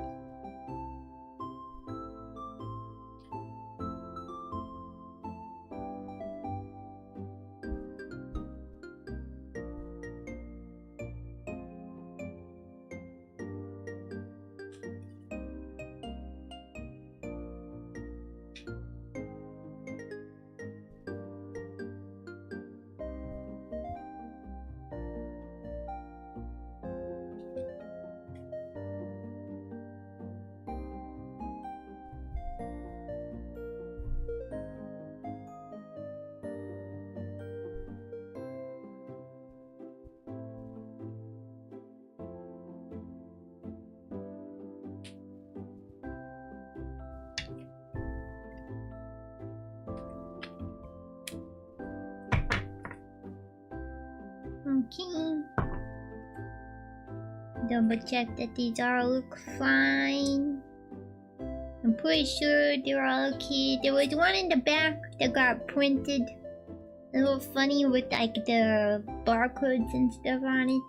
Okay. Double check that these all look fine. I'm pretty sure they're all okay. There was one in the back that got printed a little funny with like the barcodes and stuff on it.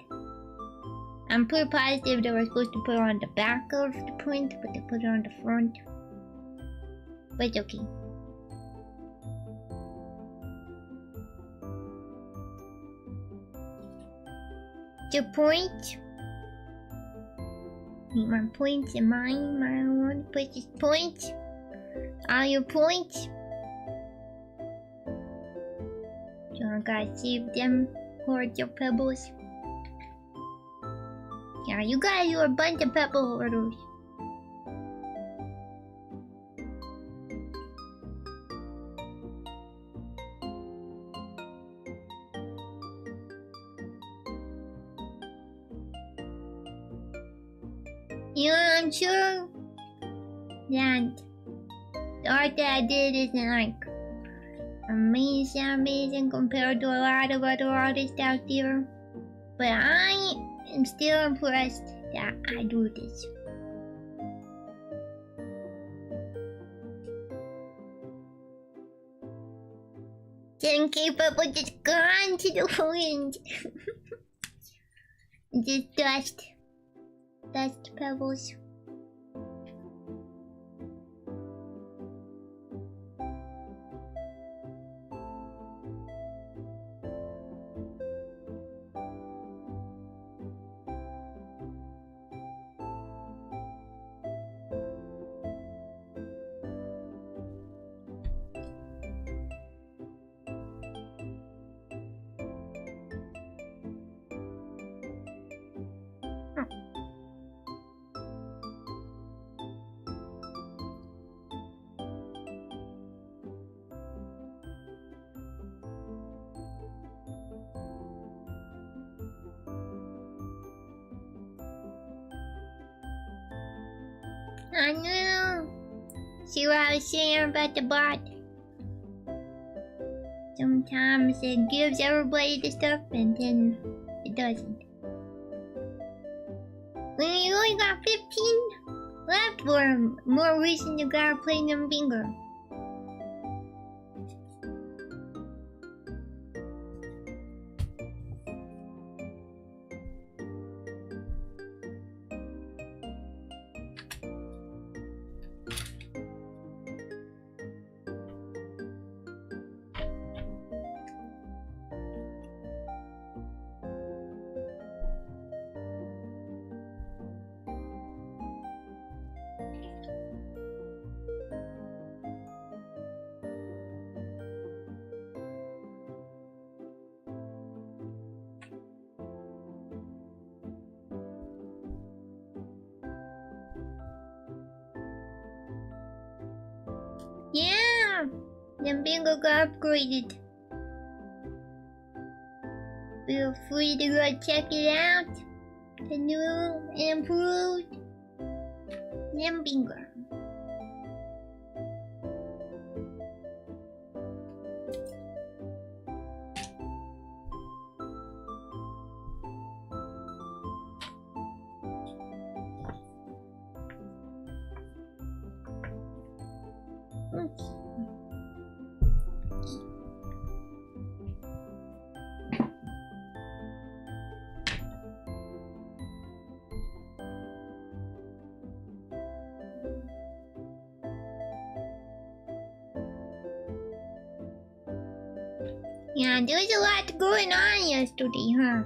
I'm pretty positive they were supposed to put it on the back of the print, but they put it on the front. But it's okay. Your point. Need my points in mine. My one precious points. All your points. So I gotta save them. Hoard your pebbles. Yeah, you guys are a bunch of pebble hoarders. You know, I'm sure that the art that I did isn't like amazing compared to a lot of other artists out there. But I am still impressed that I do this. Didn't keep up with just gone to the wind. Just dust. Dust pebbles. I know. See what I was saying about the bot? Sometimes it gives everybody the stuff and then it doesn't. When you only got 15 left, for more reason you gotta play them bingo. Yeah, then bingo got upgraded. Feel free to go check it out. The new and improved Nim bingo. Yeah, there was a lot going on yesterday, huh?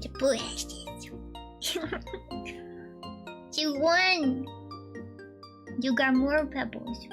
The bullshit. You won. You got more pebbles.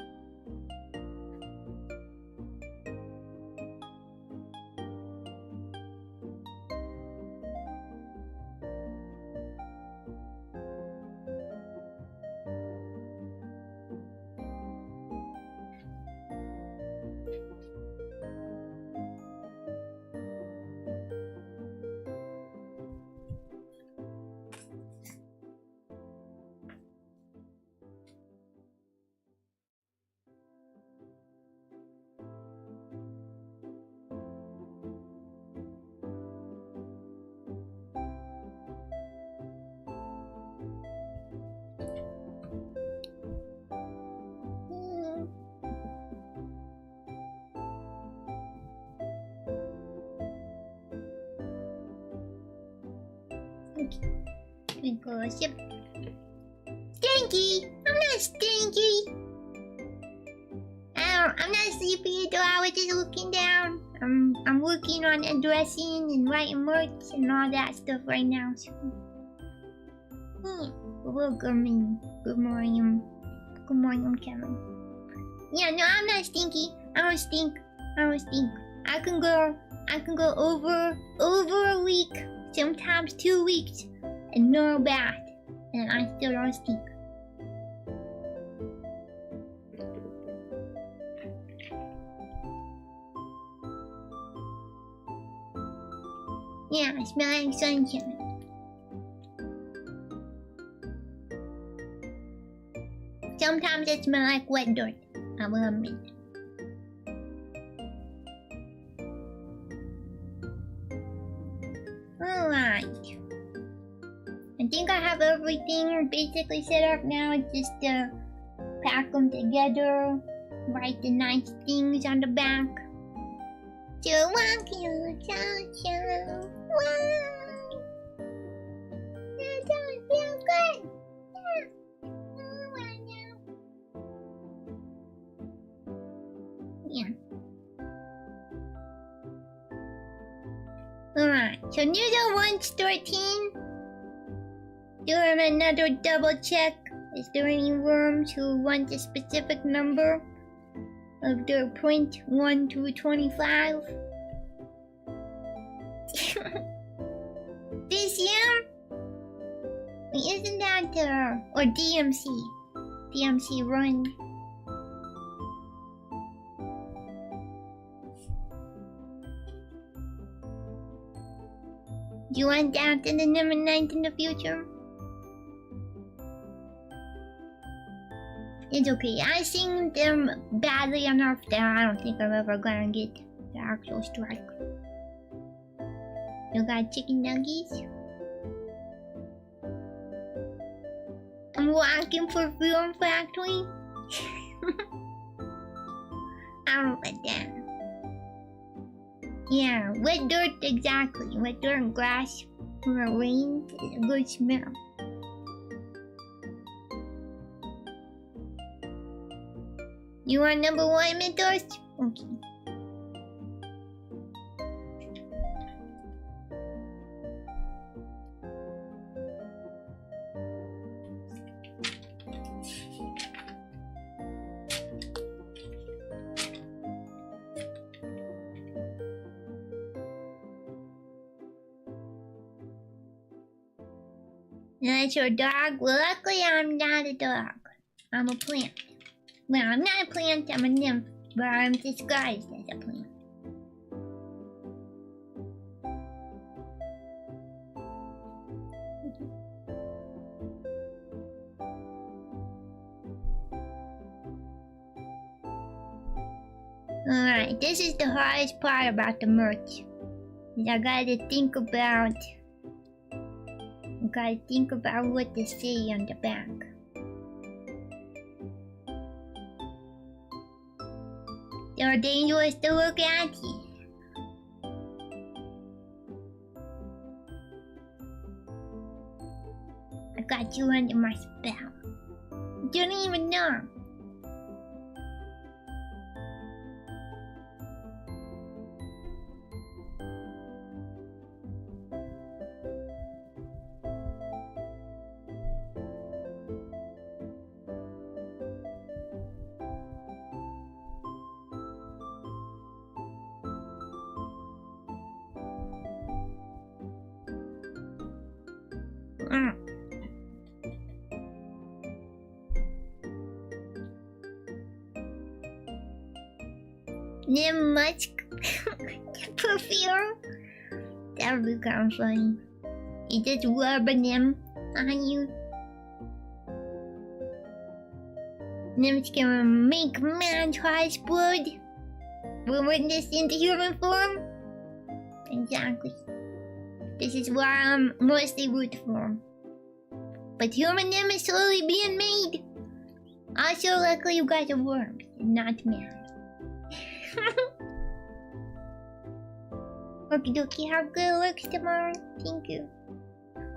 Sip. Stinky! I'm not stinky! I'm not sleepy though, I was just looking down. I'm working on addressing and writing merch and all that stuff right now. So. Welcome. Good morning. Good morning, Kevin. Yeah, no, I'm not stinky. I don't stink. I can go over a week, sometimes 2 weeks, and no bath, and I still don't stink. Yeah, I smell like sunshine. Sometimes it smells like wet dirt, I will admit. Alright. I think I have everything basically set up now. It's just pack them together, write the nice things on the back. To walk you, so wow. That don't feel good. Yeah. Alright, so Noodle wants 13. Doing another double check. Is there any worms who want a specific number of their print 1 to 25? This year? Isn't that or DMC? DMC run. Do you want that in the number 9 in the future? It's okay. I sing them badly enough that I don't think I'm ever gonna get the actual strike. You got chicken nuggets? I'm working for Film Factory. I don't like that. Yeah, wet dirt exactly. Wet dirt and grass from a rain is a good smell. You want number 1, Mentos? Okay. That's your dog? Well, luckily I'm not a dog. I'm a plant. Well, I'm not a plant, I'm a nymph, but I'm disguised as a plant. Alright, this is the hardest part about the merch. I gotta think about what to say on the back. They're dangerous to look at. I got you under my spell. You don't even know. Nim much perfume? That would be kind of funny. You just rub a Nim on you. Nim's gonna make man's heart explode. We'll win this into human form. Exactly. This is why I'm mostly root form. But human Nim is slowly being made. Also, luckily you guys are worms and not man. Okie dokie, how good it looks tomorrow. Thank you.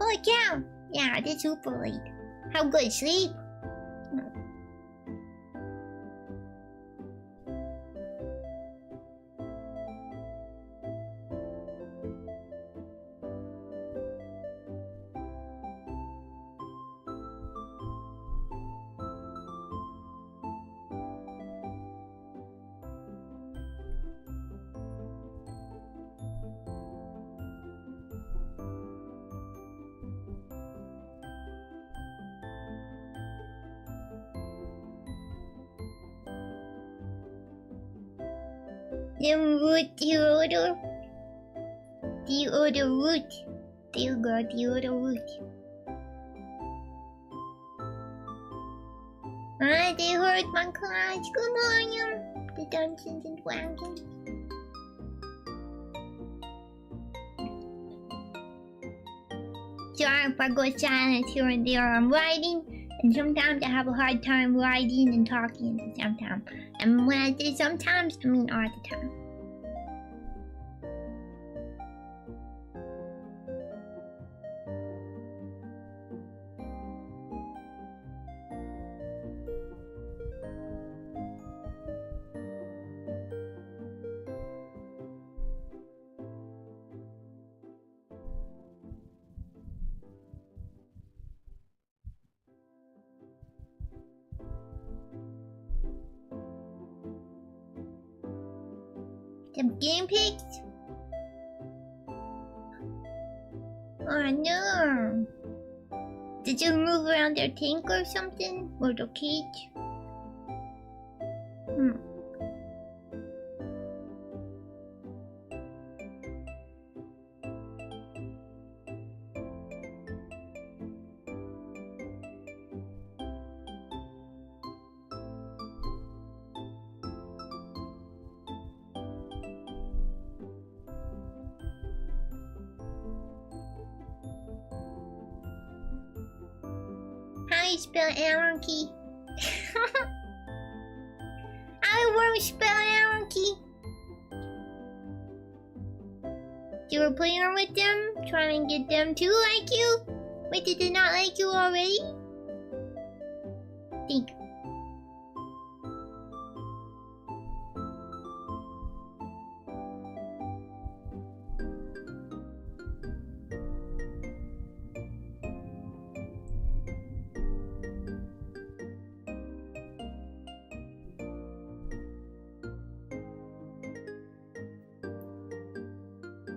Holy cow! Yeah, it's super late. How good sleep? Nymroot, do you order? Do you order root? There you go, do you order root? Ah, they heard my class. Good morning, the Dungeons and Dragons. Sorry if I go silent here and there. I'm writing, and sometimes I have a hard time writing and talking at the same time. And when I say sometimes, I mean all the time. Some game pigs? Oh no! Did you move around their tank or something? Or the cage? you spell anarchy. I won't spell anarchy. You were playing with them, trying to get them to like you? Wait, did they not like you already? Think.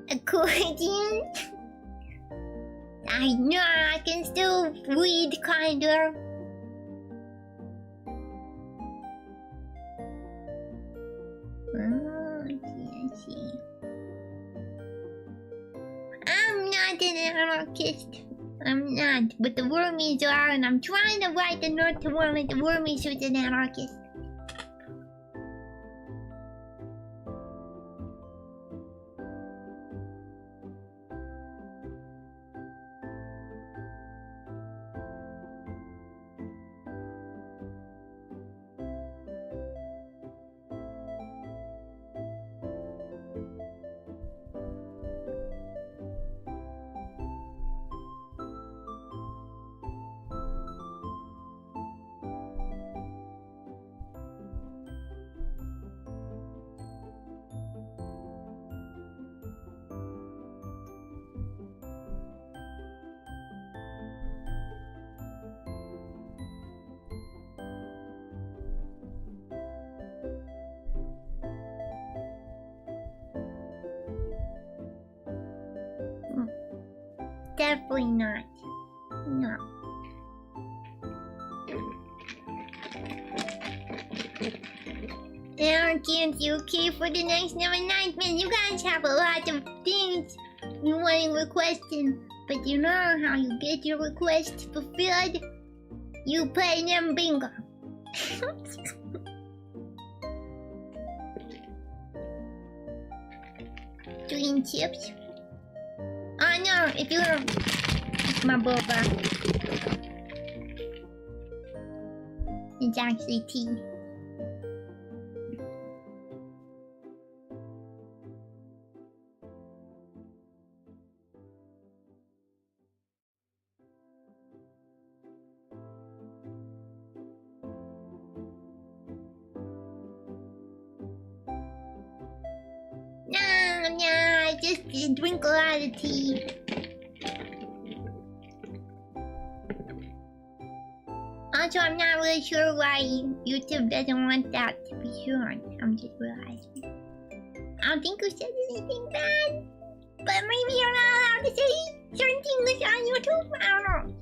Accordion? I know I can still read, kinda. Oh, I see. I'm not an anarchist. I'm not, but the wormies are, and I'm trying to write the note to one of the wormies who's an anarchist. Definitely not. No. Can't you okay for the next announcement? You guys have a lot of things you want to request in, but you know how you get your requests fulfilled? You play them bingo. Doing chips? Oh no, if you're my boba. It's actually tea. No, I just drink a lot of tea. Also, I'm not really sure why YouTube doesn't want that to be shown. I'm just realizing. I don't think we said anything bad, but maybe you're not allowed to say certain things on YouTube. I don't know.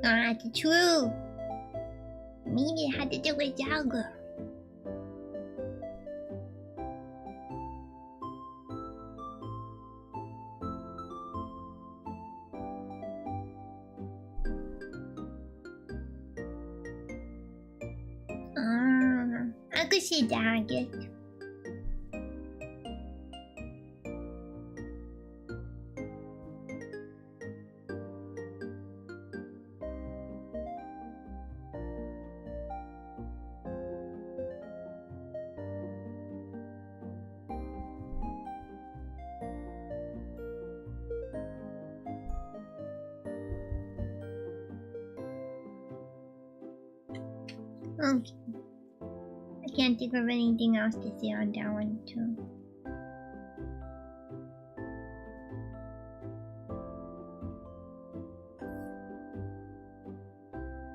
That's true. Maybe it had to do with Jagger. I could see that, I guess. Okay. I can't think of anything else to say on that one too.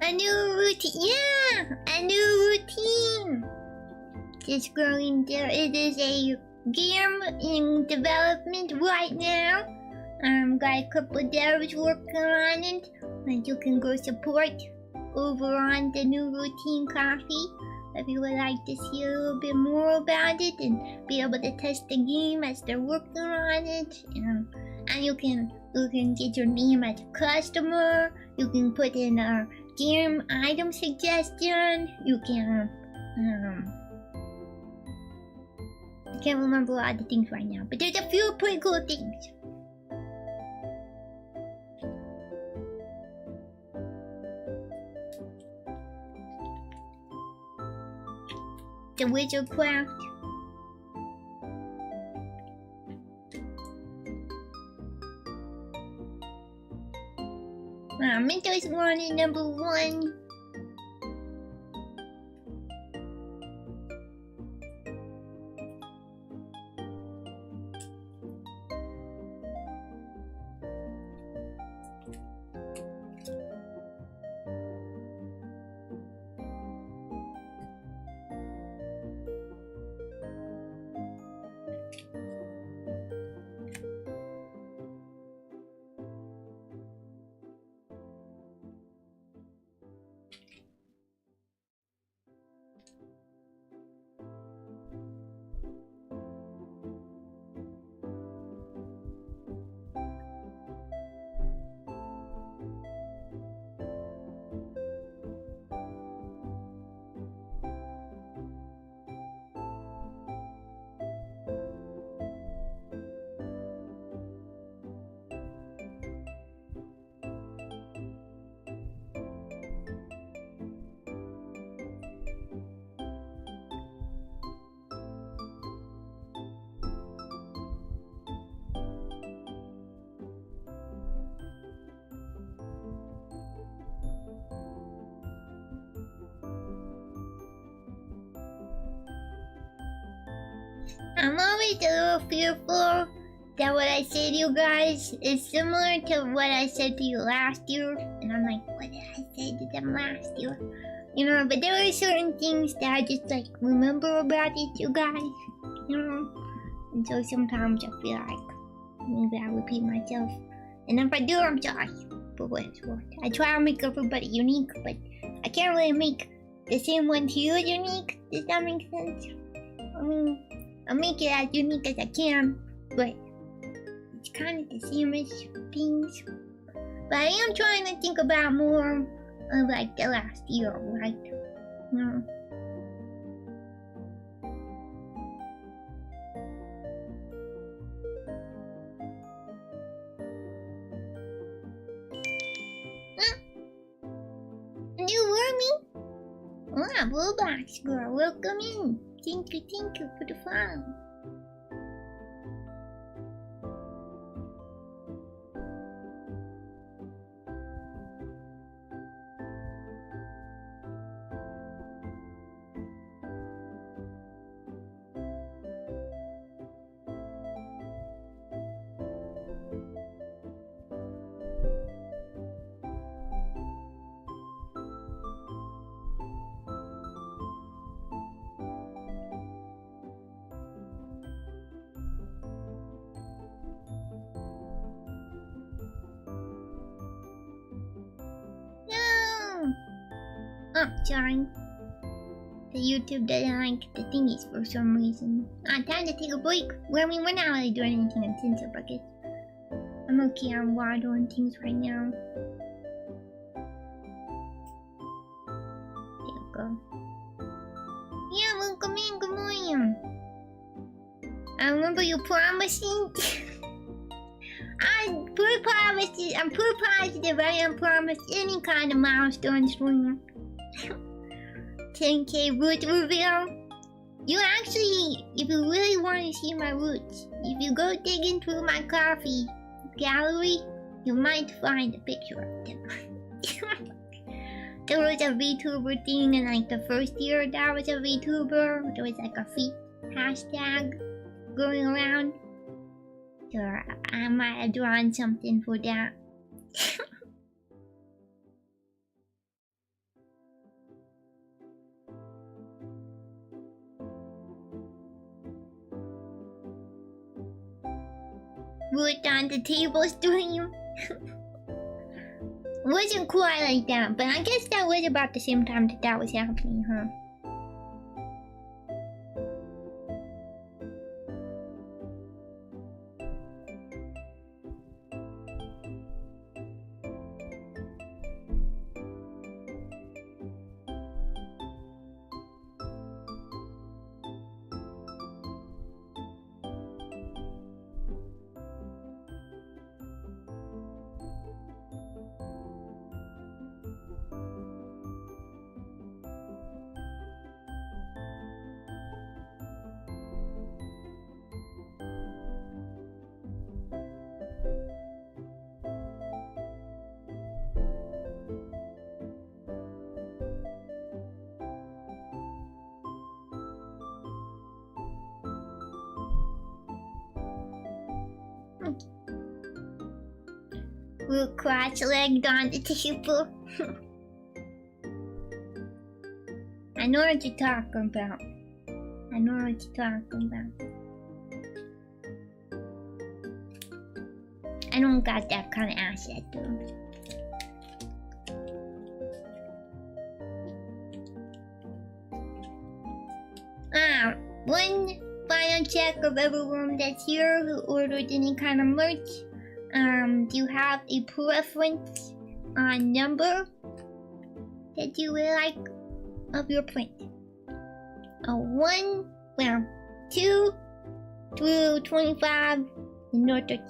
A new routine, yeah! A new routine! Just going there. It is a game in development right now. Got a couple of devs working on it, and you can go support over on the new routine coffee. if you would like to see a little bit more about it and be able to test the game as they're working on it. And you can get your name as a customer. You can put in a game item suggestion. You can I can't remember a lot of the things right now, but there's a few pretty cool things. The Wizardcraft. Mentos wanted number 1. I'm always a little fearful that what I say to you guys is similar to what I said to you last year. And I'm like, what did I say to them last year? You know, but there are certain things that I just like remember about it, you guys. You know? And so sometimes I feel like maybe I repeat myself. And if I do, I'm sorry for what it's worth. I try to make everybody unique, but I can't really make the same one to you unique. Does that make sense? I mean, I'll make it as unique as I can, but it's kind of the same-ish things. But I am trying to think about more of like the last year, right? No. New Wormy? Ah, Roblox girl, welcome in. Thank you for the fun. Oh, sorry. The YouTube doesn't like the thingies for some reason. Time to take a break. Well, I mean, we're not really doing anything intensive, I guess. I'm okay on water and things right now. There you go. Yeah, welcome in, good morning. I remember you promising. I'm pretty positive I am promised any kind of milestone swinger. 10k root reveal. You actually, if you really want to see my roots, if you go digging through my coffee gallery, you might find a picture of them. There was a VTuber thing, and like the first year that I was a VTuber, there was like a feet hashtag going around. So I might have drawn something for that. Root on the table stream. Wasn't quite like that, but I guess that was about the same time that was happening, huh? We're cross-legged on the table. I know what you're talking about. I know what you're talking about. I don't got that kind of asset though. One final check of everyone that's here who ordered any kind of merch. Do you have a preference on number that you would like of your print? A 1, well, 2 through 25 and no 13.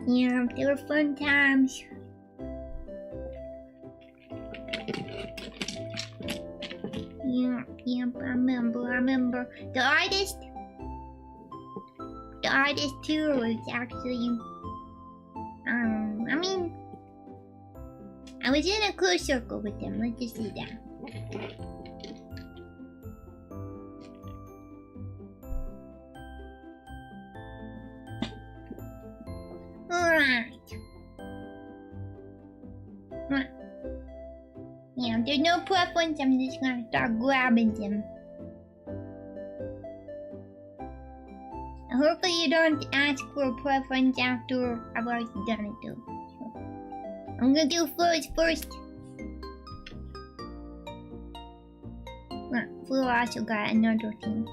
Yeah, they were fun times. Yeah, I remember. The artist too was actually, I mean, I was in a close circle with them, let's just say that. Alright. Yeah, there's no preference, I'm just gonna start grabbing them. Hopefully you don't ask for a preference after I've already done it though. So, I'm gonna do first. Flo also got another thing.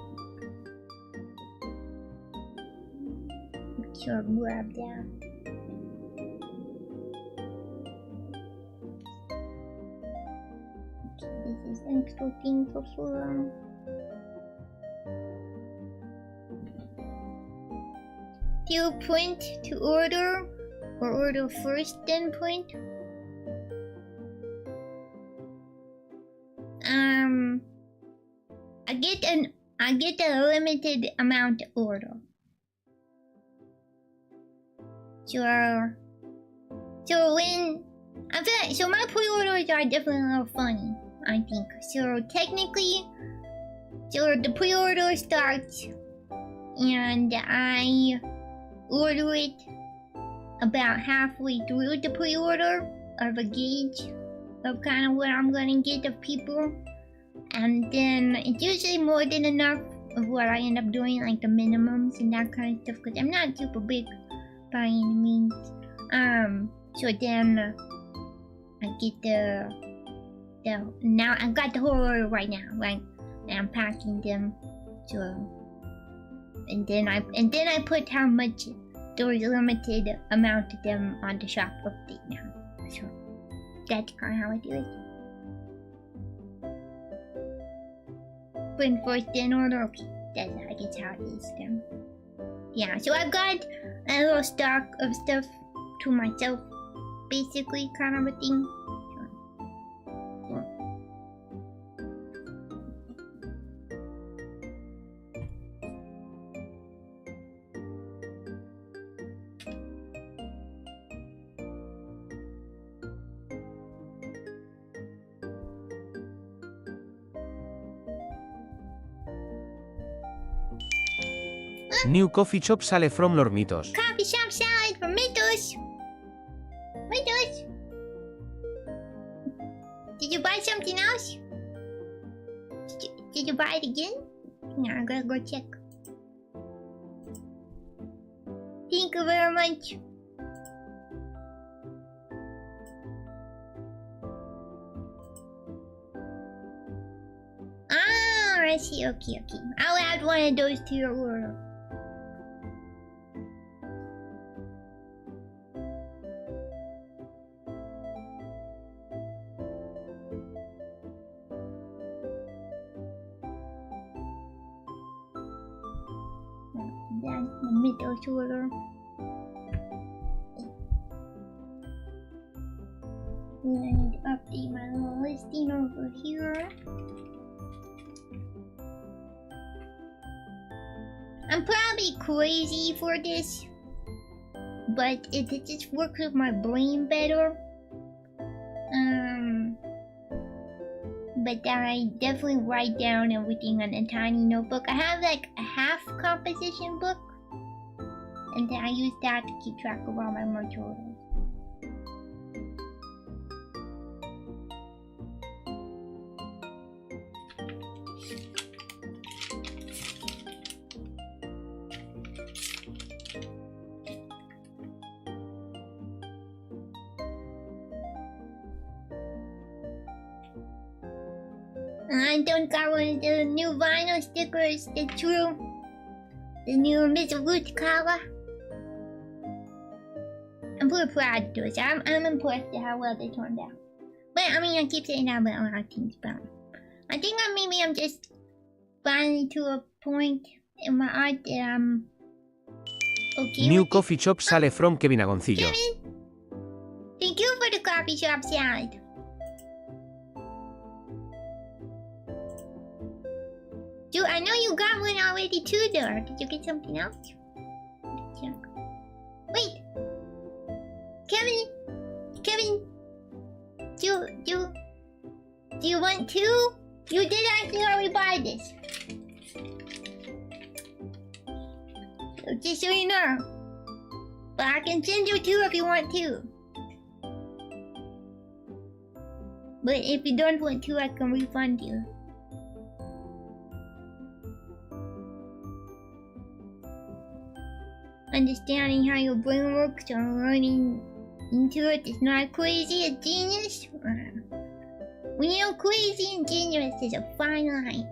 Sure, grab that. This is extra thing for Flo. Do you print to order or order first then print? I get a limited amount to order. Sure. So when I feel like, so my pre-orders are definitely a little funny, I think. So technically, so the pre-order starts and I order it about halfway through the pre-order of a gauge of kind of what I'm gonna get of people, and then it's usually more than enough of what I end up doing, like the minimums and that kind of stuff, because I'm not super big by any means. So then I get the now I got the whole order right now, right? And I'm packing them, so and then I put how much there was a limited amount of them on the shop update now. So that's kind of how I do it. Print first, then order. Okay, that's I guess how it is then. Yeah, so I've got a little stock of stuff to myself, basically, kind of a thing. New coffee shop sale from Lormitos. Coffee shop salad from Mitos. Mitos. Did you buy something else? Did you buy it again? Yeah, I gotta go check. Thank you very much. Ah, I see. Okay. I'll add one of those to your order. That's the middle order. And I need to update my little listing over here. I'm probably crazy for this, but it just works with my brain better. but I definitely write down everything on a tiny notebook. I have like a half composition book, and then I use that to keep track of all my merch orders. I don't got one of the new vinyl stickers, the true. The new nymroot color. I'm pretty proud of those. I'm impressed at how well they turned out. But I mean, I keep saying that about a lot of things, but I think I'm just finally to a point in my art that I'm okay. New coffee shop sale from Kevin Agoncillo. Kevin, thank you for the coffee shop salad. Dude, I know you got one already too, though. Did you get something else? Check. Wait, Kevin, do you want two? You did actually already buy this. So just so you know, but I can send you two if you want two. But if you don't want two, I can refund you. Understanding how your brain works or learning into it is not crazy, a genius. When you're crazy and genius is a fine line.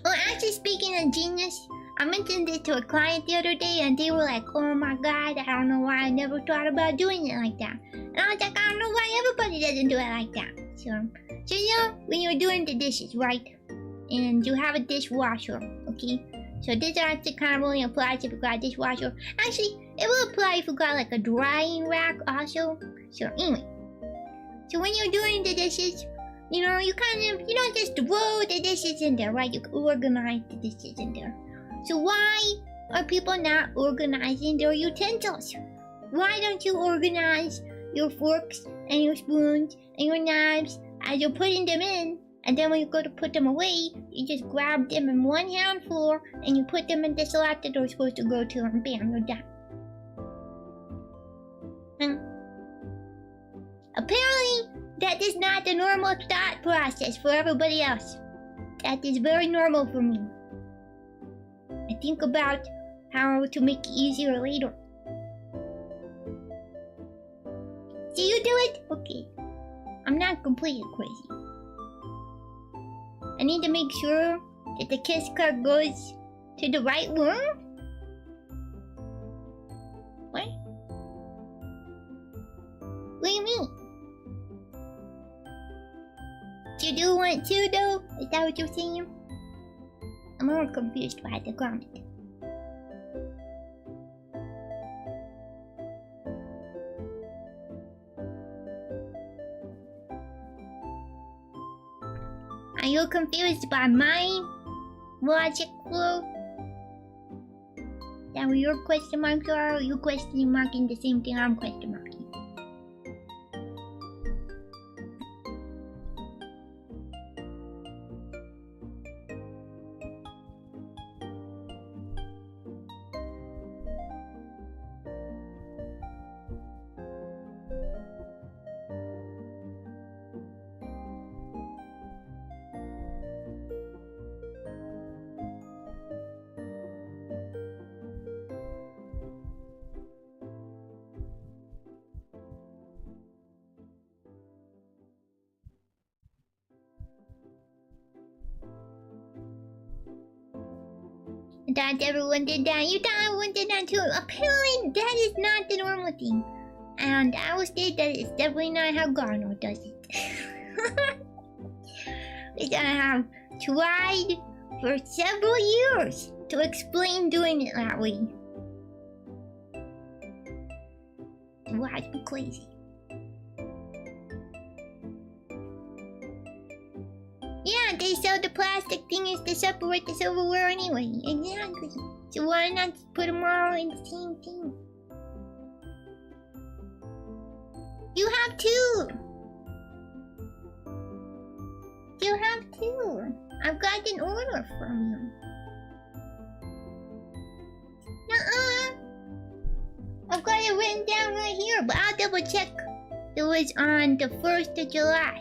Oh, actually, speaking of genius, I mentioned this to a client the other day, and they were like, "Oh my god, I don't know why I never thought about doing it like that." And I was like, "I don't know why everybody doesn't do it like that." So you know, when you're doing the dishes, right? And you have a dishwasher, okay? So this actually kind of only applies if you got a dishwasher. Actually, it will apply if you got like a drying rack also. So anyway, so when you're doing the dishes, you know, you don't just throw the dishes in there, right? You organize the dishes in there. So why are people not organizing their utensils? Why don't you organize your forks and your spoons and your knives as you're putting them in? And then when you go to put them away, you just grab them in one handful and you put them in the slot that they're supposed to go to, and bam, you're done. Apparently, that is not the normal thought process for everybody else. That is very normal for me. I think about how to make it easier later. Do you do it? Okay. I'm not completely crazy. I need to make sure that the kiss card goes to the right room. What? What do you mean? You do want to, though? Is that what you're saying? I'm more confused by the comment. Are you confused by my logic flow? That what your question marks are, or are you question marking the same thing I'm question marking? I thought everyone did that. You thought everyone did that too. Apparently, that is not the normal thing. And I will state that it's definitely not how Garno does it. Which I have tried for several years to explain doing it that way. It drives me crazy. Yeah, they sell the plastic things to separate the silverware anyway. Exactly. So why not put them all in the same thing? You have two! got an order from you. Nuh-uh. I've got it written down right here, but I'll double check. It was on the 1st of July.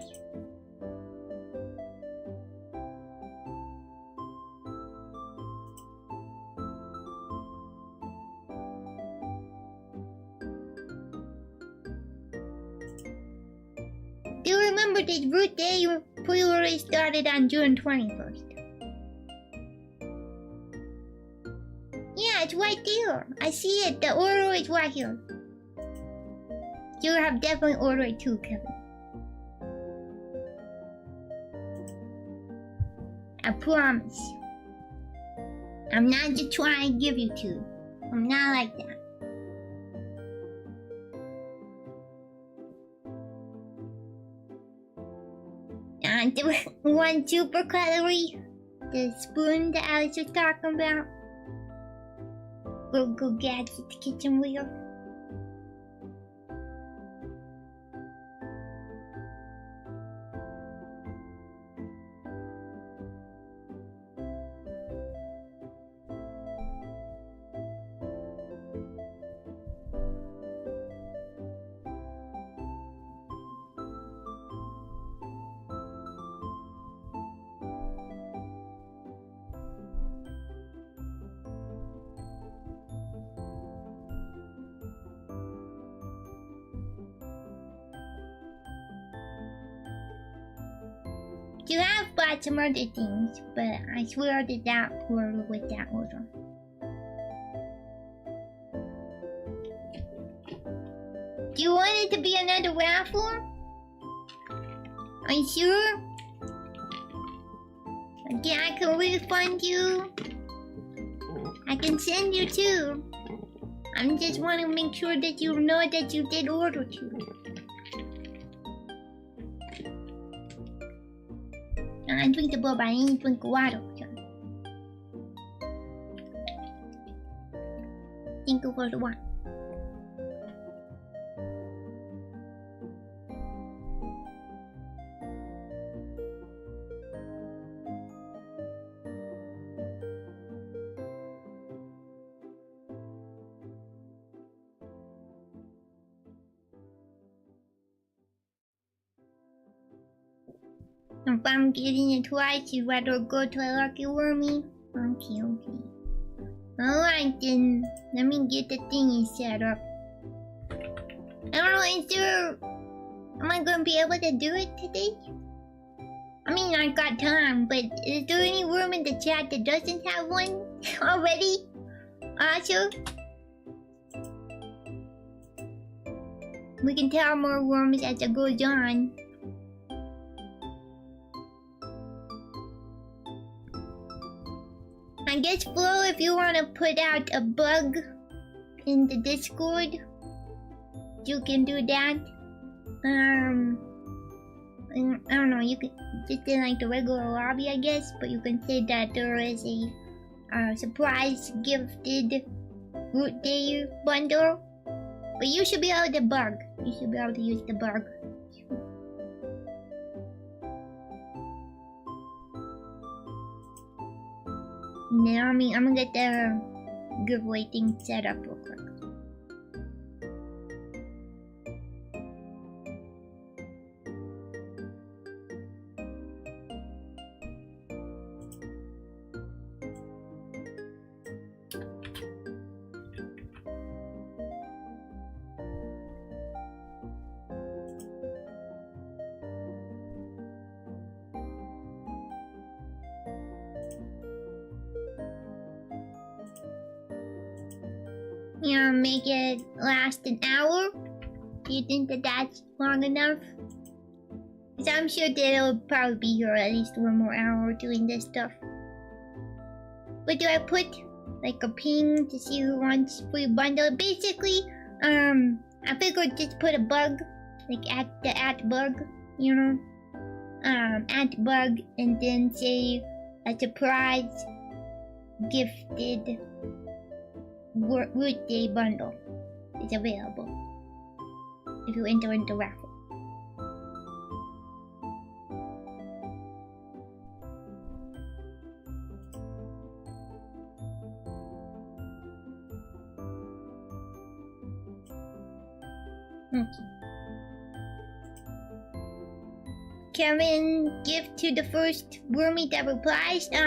Do you remember this root day pre-order started on June 21st? Yeah, it's right there. I see it. The order is right here. You have definitely ordered too, Kevin. I promise. I'm not just trying to give you two. I'm not like that. And the one super cutlery, the spoon that I was just talking about. Go gadget kitchen wheel. You have bought some other things, but I swear that that order with that order. Do you want it to be another raffle? Are you sure? Yeah, I can refund you. I can send you two. I just want to make sure that you know that you did order two. I drink the boba, I didn't drink water. Thank you for the one. If I'm getting it twice, you'd rather go to a Lucky Wormy? Okay. Alright then, let me get the thingy set up. I don't know, am I gonna be able to do it today? I mean, I got time, but is there any room in the chat that doesn't have one already? Also, we can tell more worms as it goes on. I guess, Flo, if you want to put out a bug in the Discord, you can do that. I don't know, you can just in like the regular lobby, I guess, but you can say that there is a surprise gifted Root Day bundle. But you should be able to bug. You should be able to use the bug. Now, I'm gonna get the giveaway thing set up real quick. Make it last an hour? Do you think that that's long enough? Because I'm sure that it'll probably be here at least one more hour doing this stuff. But do I put like a ping to see who wants free bundle? Basically, I figured just put a bug, like at bug, you know? At bug, and then say a surprise gifted Root Day bundle is available if you enter into raffle. Okay. Kevin, gift to the first wormy that replies. No,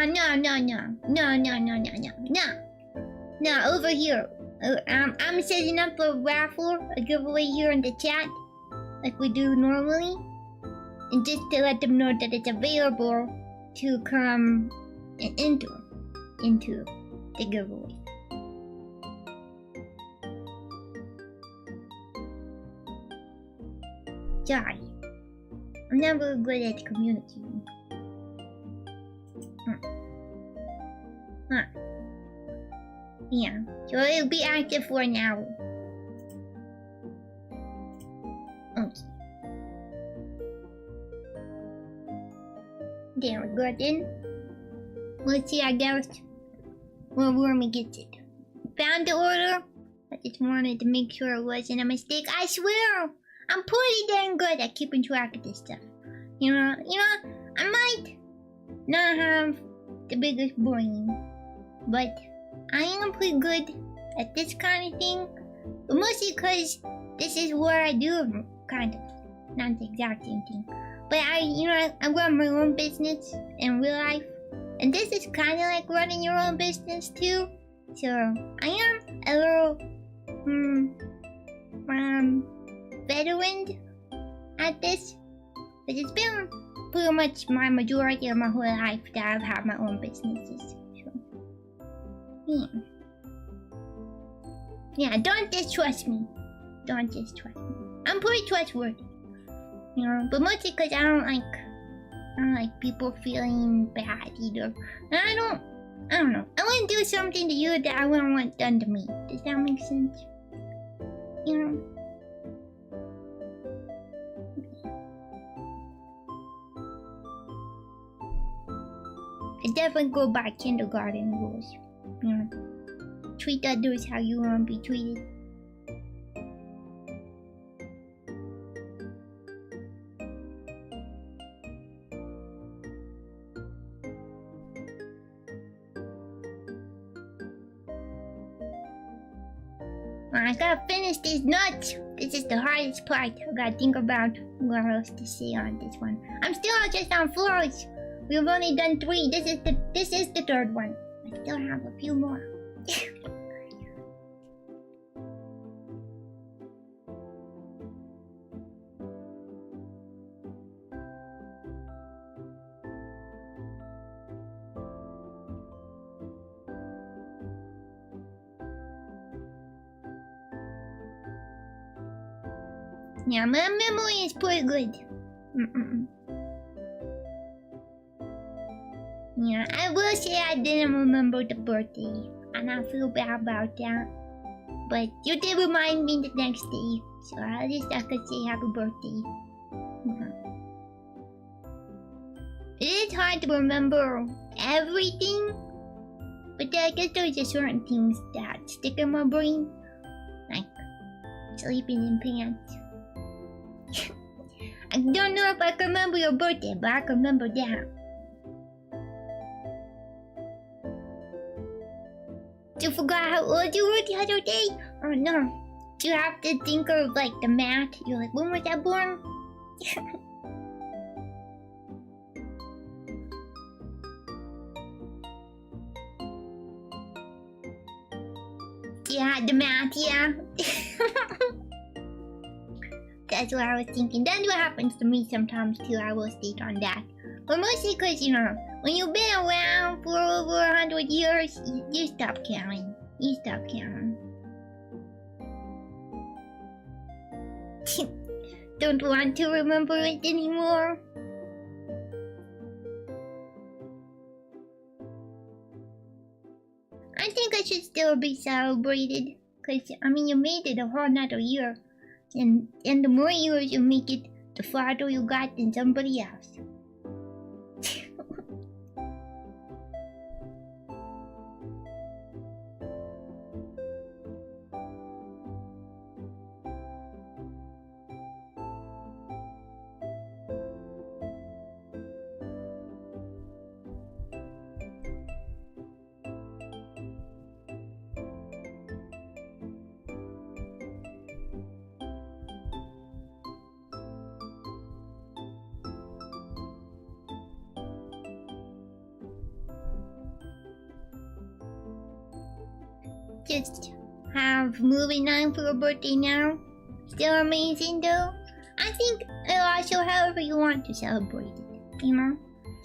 over here. I'm setting up a raffle, a giveaway here in the chat, like we do normally. And just to let them know that it's available to come and enter into the giveaway. Sorry. I'm never good at communicating. Yeah, so it'll be active for an hour. Okay. There we go then. Let's see, I guess, what Wormy gets it. Found the order. I just wanted to make sure it wasn't a mistake. I swear, I'm pretty dang good at keeping track of this stuff. You know, I might not have the biggest brain, but I am pretty good at this kind of thing. But mostly because this is what I do, kind of. Not the exact same thing. But I run my own business in real life. And this is kind of like running your own business too. So I am a little, veteran at this. But it's been pretty much my majority of my whole life that I've had my own businesses. So, yeah, don't distrust me. Don't distrust me. I'm pretty trustworthy. You know, but mostly because I don't like people feeling bad either. And I don't know. I wouldn't do something to you that I wouldn't want done to me. Does that make sense? You know? I definitely go by kindergarten rules. You know? Treat others how you want to be treated. I gotta finish these nuts. This is the hardest part. I gotta think about what else to say on this one. I'm still just on floors. We've only done 3. This is the 3rd one. I still have a few more. Yeah, my memory is pretty good. Yeah, I will say I didn't remember the birthday, and I feel bad about that. But you did remind me the next day, so at least I could say happy birthday. It is hard to remember everything, but I guess there's just certain things that stick in my brain, like sleeping in pants. I don't know if I can remember your birthday, but I can remember that. You forgot how old you were the other day? Oh no. You have to think of like the math. You're like, when was I born? Yeah, the math, yeah. That's what I was thinking. That's what happens to me sometimes too. I will state on that. But mostly because, you know, when you've been around for over 100 years, you stop counting. You stop counting. Don't want to remember it anymore. I think I should still be celebrated. Because, I mean, you made it a whole nother year. And the more years you make it, the farther you got than somebody else. just have moving on for a birthday now. Still amazing though. I think also however you want to celebrate it, you know?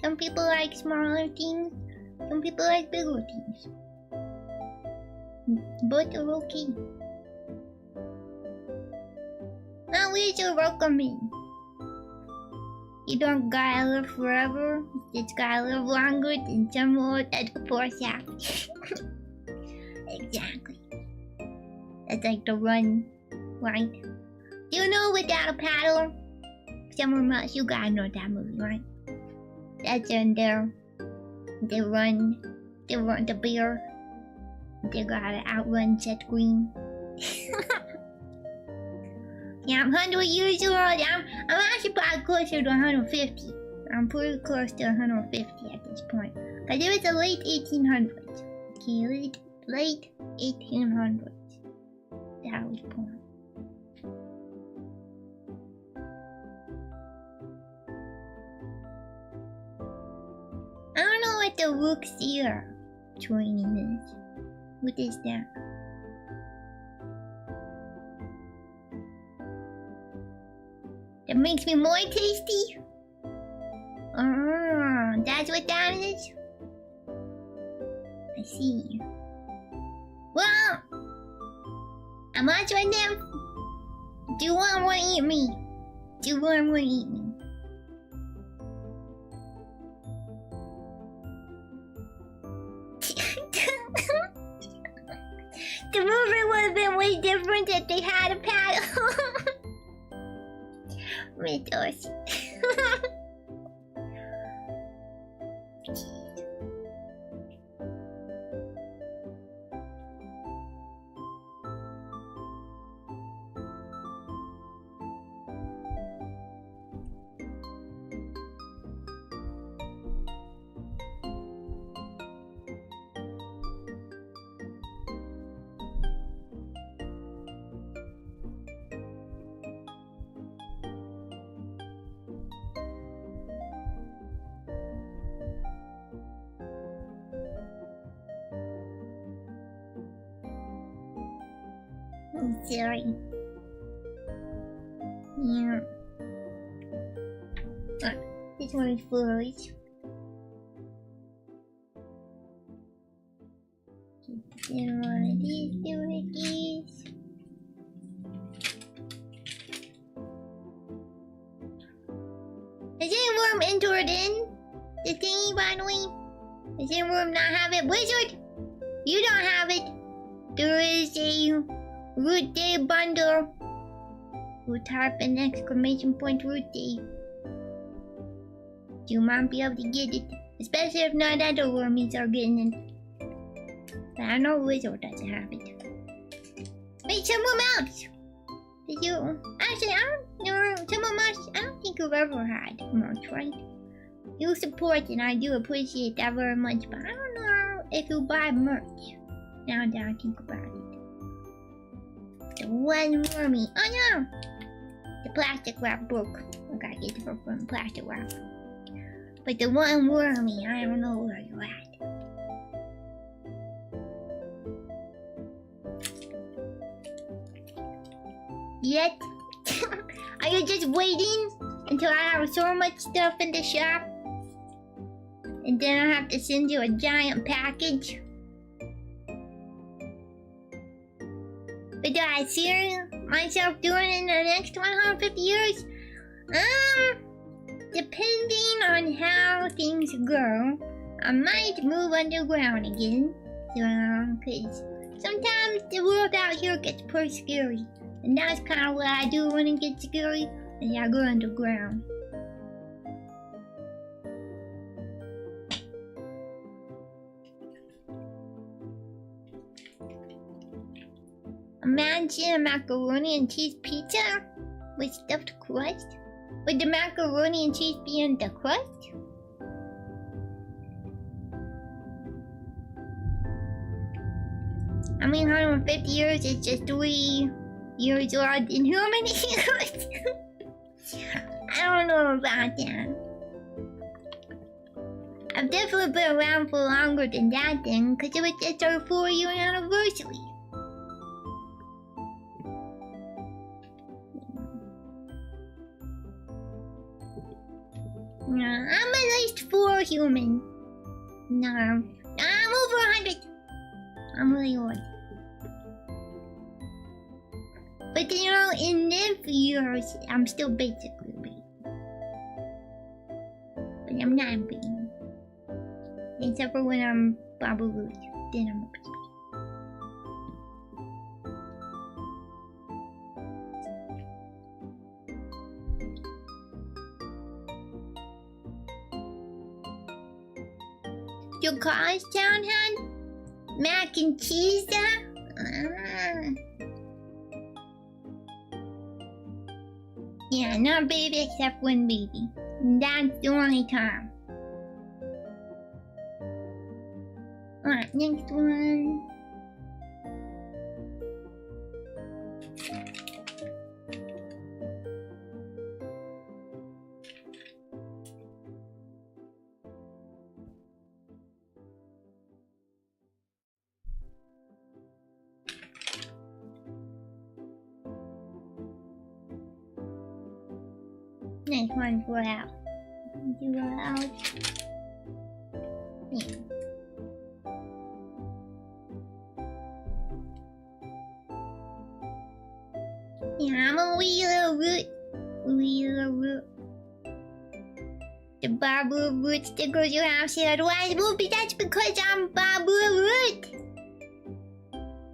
Some people like smaller things, some people like bigger things. Both are okay. Now where's your welcome in? You don't gotta live forever, you just gotta live longer than some more that force out. Exactly. That's like the run, right? Do you know Without a Paddle? Summer Months, you gotta know that movie, right? That's in there. They run the bear. They gotta outrun Seth Green. Yeah, I'm 100 years old. I'm actually probably closer to 150. I'm pretty close to 150 at this point. Cause it was the late 1800s. Okay, late 1800s. That was born. I don't know what the Rook's ear training is. What is that? That makes me more tasty? Oh, that's what that is? I see. Well, I'm watching them. Do one want to eat me? Do one want to eat me? The movie would have been way different if they had a paddle. With us. I'm sorry. Yeah. This one is fluid. Then one of these doohickeys. Is any room entered in the thingy, by the way? Does any room not have it? Wizard! You don't have it! There is a Root Day bundle. We'll type an exclamation point Root Day. You might be able to get it. Especially if not other wormies are getting it. But I know Wizard doesn't have it. Wait, someone else! Did you... Actually, I don't know. Someone else... I don't think you've ever had merch, right? You support and I do appreciate that very much, but I don't know if you buy merch. Now that I think about it. The one wormy. Oh no! The plastic wrap broke. I gotta get it from plastic wrap. But the one wormy, I don't know where you're at. Yet? Are you just waiting until I have so much stuff in the shop? And then I have to send you a giant package? But do I see myself doing it in the next 150 years? Depending on how things go, I might move underground again. So, cause sometimes the world out here gets pretty scary. And that's kind of what I do when it gets scary, is I go underground. Imagine a macaroni and cheese pizza with stuffed crust. Would the macaroni and cheese be in the crust? I mean, 150 years is just 3 years old in human years. I don't know about that. I've definitely been around for longer than that thing, because it was just our 4-year anniversary. No, I'm at least 4 human. No, I'm over 100. I'm really old. But you know, in live years, I'm still basically a baby. But I'm not a baby. Except for when I'm Babu Root, then I'm a baby. Your college town had mac and cheese there? Yeah, not baby except one baby. And that's the only time. Alright, next one. Next one, go out. Do out. Yeah. Yeah, I'm a wee little root. Wee little root. The Babu Root stickers you have said otherwise will be that's because I'm Babu Root.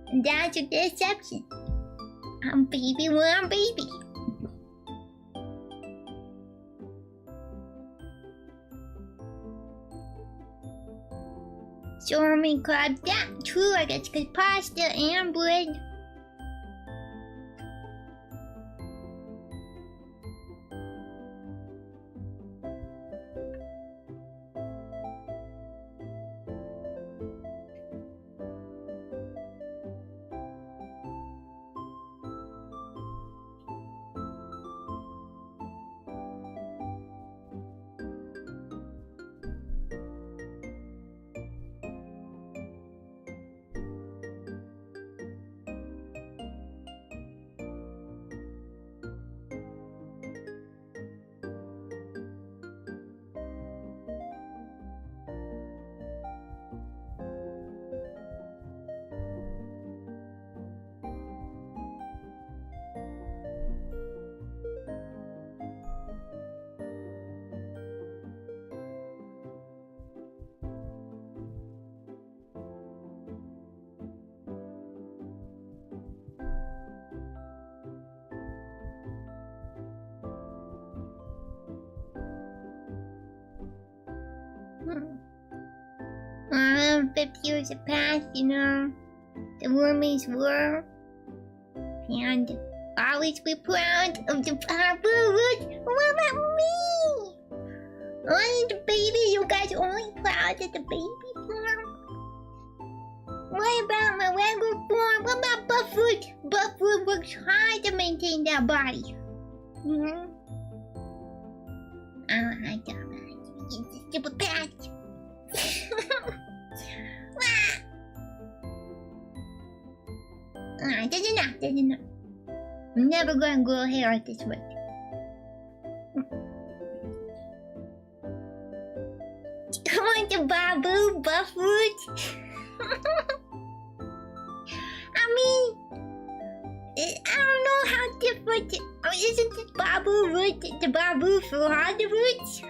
And that's a deception. I'm baby when I'm baby. Stormy Club, that's true, I guess, because pasta and bread. Well, 50 years have passed, you know. The wormies were. And always be proud of the Babu Root. What about me? Only the baby, you guys are only proud of the baby form? What about my regular form? What about Buffroot? Buffroot works hard to maintain that body. Mm-hmm. I don't like that. It's a stupid patch. Alright, that's enough, that's enough. I'm never gonna grow hair at this rate. I want the Babu Buffroot. I mean, I don't know how different. Isn't the Babu Root the Babu for all the roots?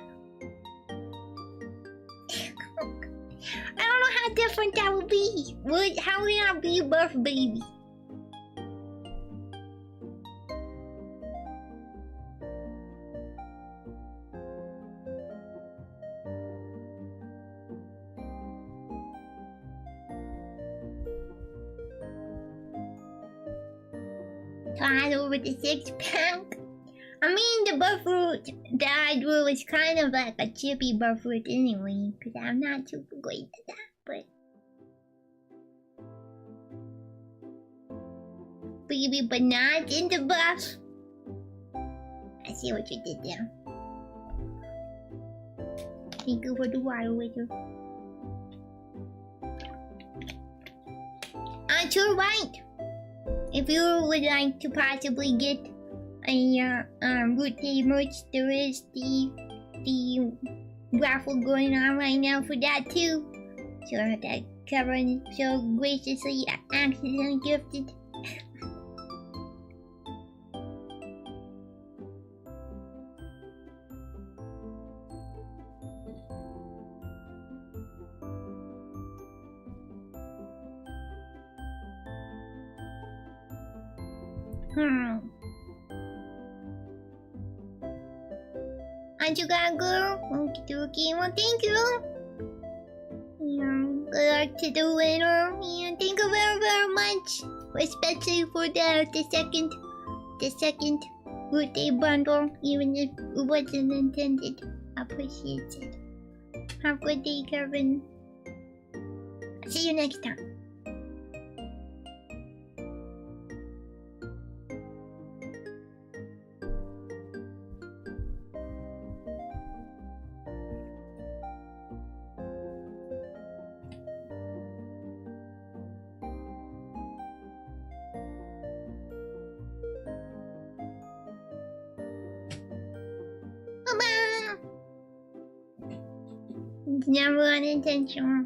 I don't know how different that would be. How would I be a buff baby? Tried over the 6-pack. I mean, the Buffroot that I drew is kind of like a chippy Buffroot anyway, because I'm not super great at that, but... Baby but not in the buff. I see what you did there. Thank you for the water with you. Aren't you right? If you would like to possibly get a root day merch, there is the the raffle going on right now for that too. So that Kevin so graciously accidentally gifted. Aren't you got a girl? Okie dokie. Well, thank you. Good luck to the winner. Thank you very, very much. Especially for the second birthday bundle, even if it wasn't intended. I appreciate it. Have a good day, Kevin. See you next time. It's never unintentional.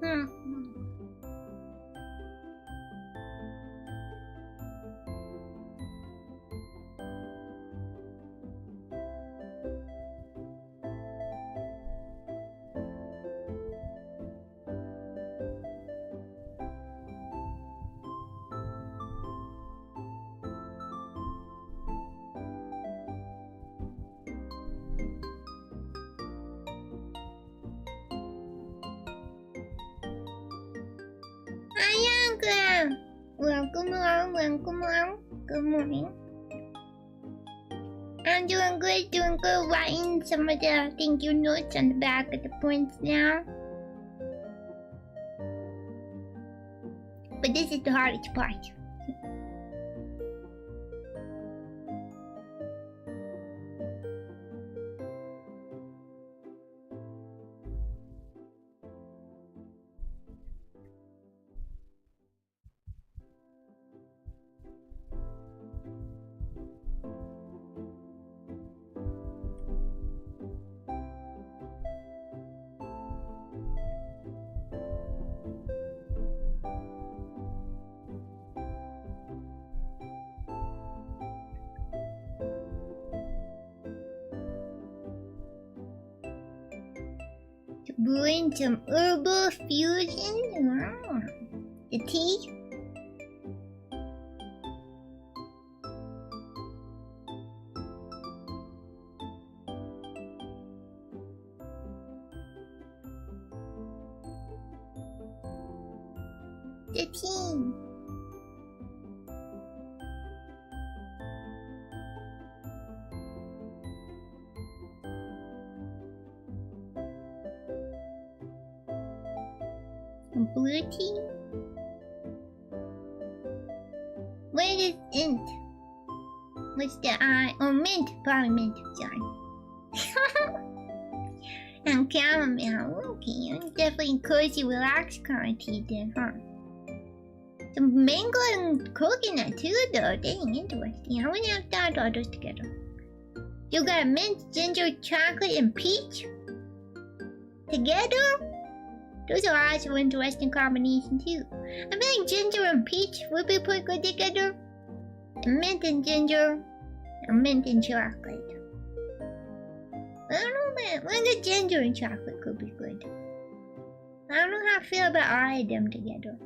Okay. Hi, welcome along. Good morning. I'm doing good, writing some of the thank you notes on the back of the points now. But this is the hardest part. Brewing some herbal fusion. Wow. The tea. The tea. Blue tea? Where is int? What's the I? Oh, mint. Probably mint. Sorry. And chamomile. Okay, definitely cozy, relaxed kind of tea then, huh? Some mango and coconut too, though. Dang, interesting. I wouldn't have thought all those together. You got mint, ginger, chocolate, and peach? Together? Those are also interesting combination too. I feel like ginger and peach would be put good together. And mint and ginger, and mint and chocolate. I don't know, man. I think ginger and chocolate could be good. I don't know how I feel about all of them together.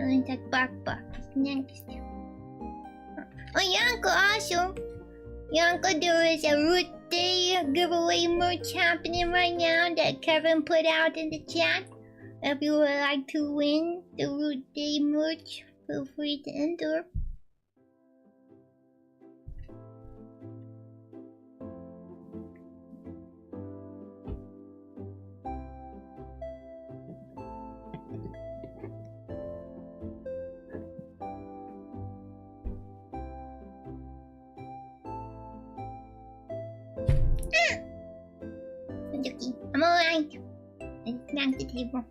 Let's check box next. Oh, Yanko also. Yanko, there is a Root Day giveaway merch happening right now that Kevin put out in the chat. If you would like to win the Root Day merch, feel free to enter. I'm alright. I smacked the table.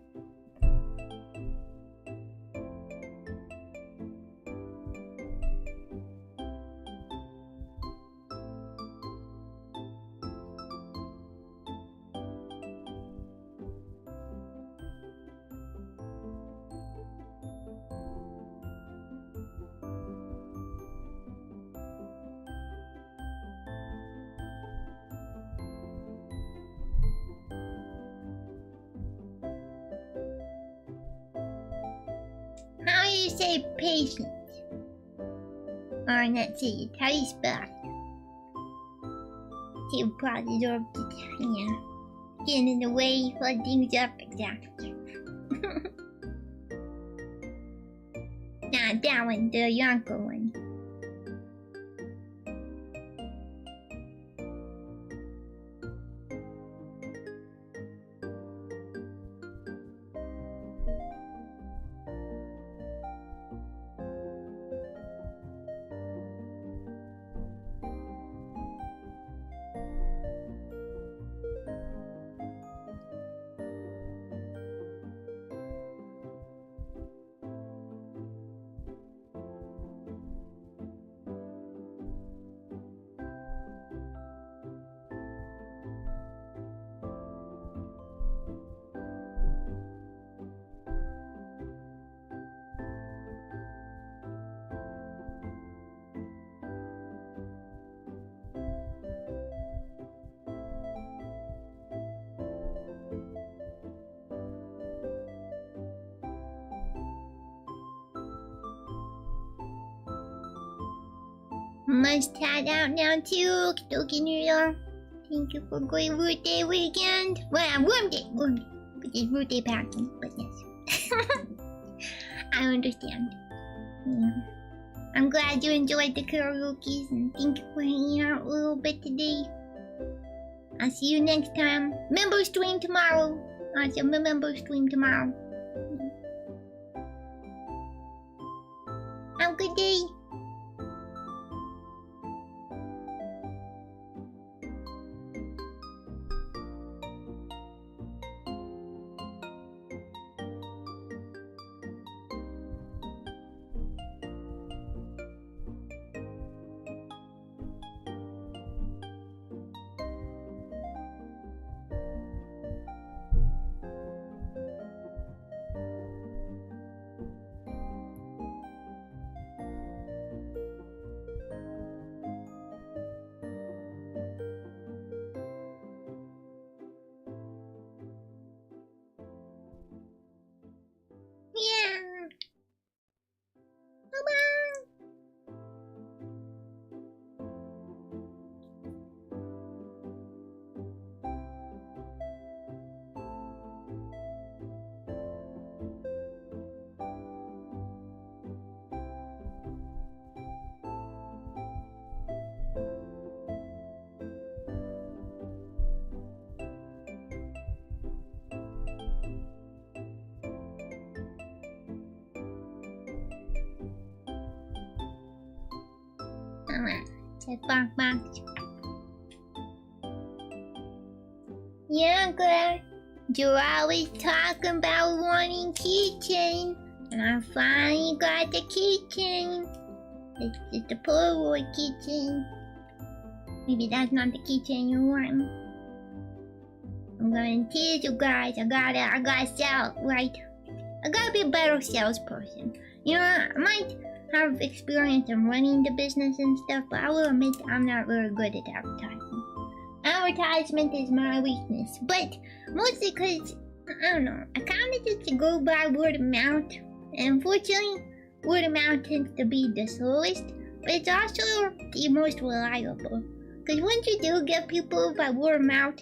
How do you say patient? Or not say it. How do you spell it? You probably don't, getting in the way, fuck things up exactly. Not that one, the younger one. Must head out now too. Okie noodle. Thank you for going Root Day weekend. Well, Worm Day. It's Root Day packing, but yes. I understand. Yeah. I'm glad you enjoyed the karaoke and thank you for hanging out a little bit today. I'll see you next time. Member stream tomorrow. Awesome, member stream tomorrow. Have a good day. Yeah. Bye-bye. Alright, check box. Yeah, good. You're always talking about wanting keychain, and I finally got the keychain. It's the Polaroid keychain. Maybe that's not the keychain you want. I'm gonna tease you guys. I gotta sell it, right? I gotta be a better salesperson. You know, I might have experience in running the business and stuff, but I will admit I'm not very good at advertising. Advertisement is my weakness, but mostly because I don't know. I kind of just go by word of mouth. And unfortunately, word of mouth tends to be the slowest, but it's also the most reliable. Because once you do get people by word of mouth,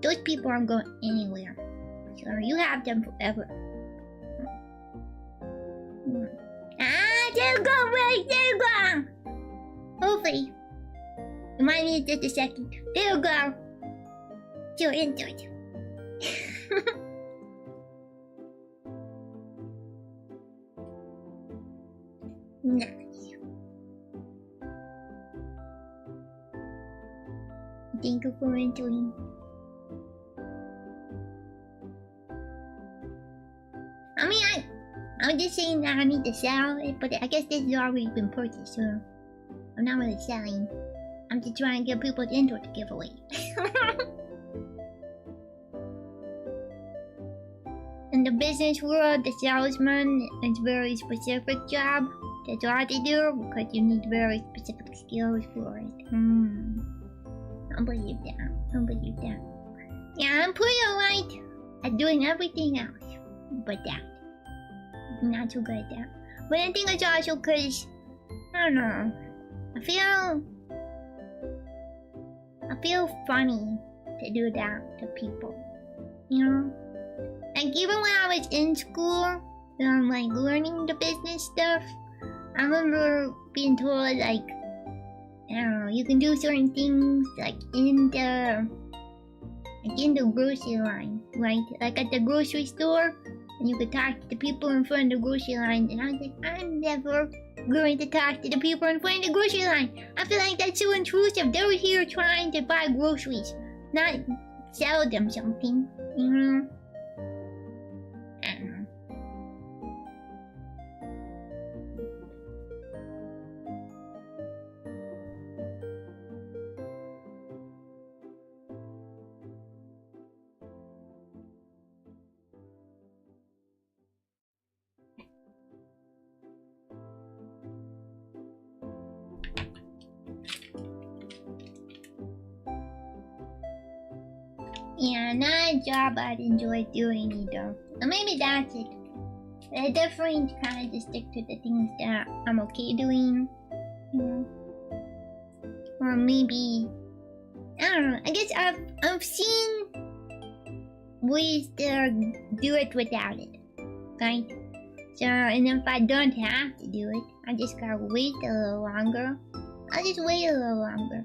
those people aren't going anywhere. So you have them forever. There you go, Ray! There you go! Hopefully. You might need just a second. There you go! You're into it. Nice. Thank you for entering. I mean, I'm just saying that I need to sell it, but I guess this has already been purchased, so I'm not really selling. I'm just trying to get people to enter the giveaway. In the business world, the salesman is a very specific job. That's hard to do because you need very specific skills for it. I believe that. I believe that. Yeah, I'm pretty alright at doing everything else but that. I'm not too good at that. But I think it's also because, I don't know, I feel funny to do that to people. You know? Like, even when I was in school, like, learning the business stuff, I remember being told, like, I don't know, you can do certain things, like, in the grocery line, right? Like, at the grocery store, and you could talk to the people in front of the grocery line, and I was like, I'm never going to talk to the people in front of the grocery line. I feel like that's so intrusive. They're here trying to buy groceries, not sell them something, you know? I don't know. Yeah, not a job I'd enjoy doing either. Or maybe that's it. I definitely kind of just stick to the things that I'm okay doing. You know? Or maybe, I don't know. I guess I've seen ways to do it without it, right? So, and if I don't have to do it, I just gotta wait a little longer. I'll just wait a little longer.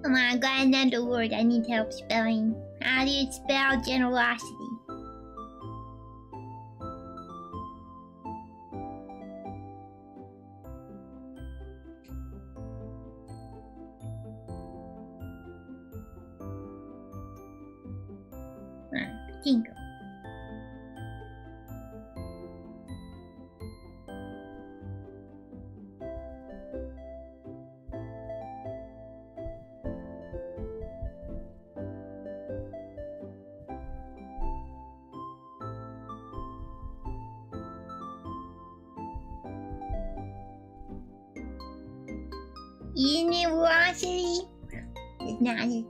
Come on, I got another word I need help spelling. How do you spell generosity? Tinker. University? It's not it.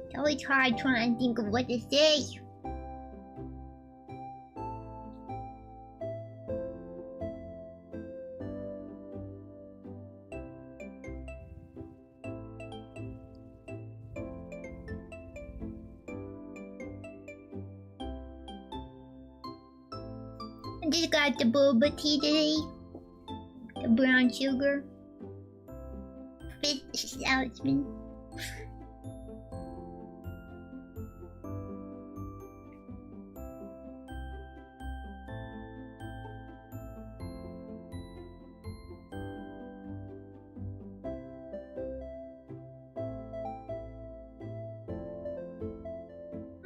It's always hard trying to think of what to say. I just got the boba tea today. The brown sugar. Fish salesman.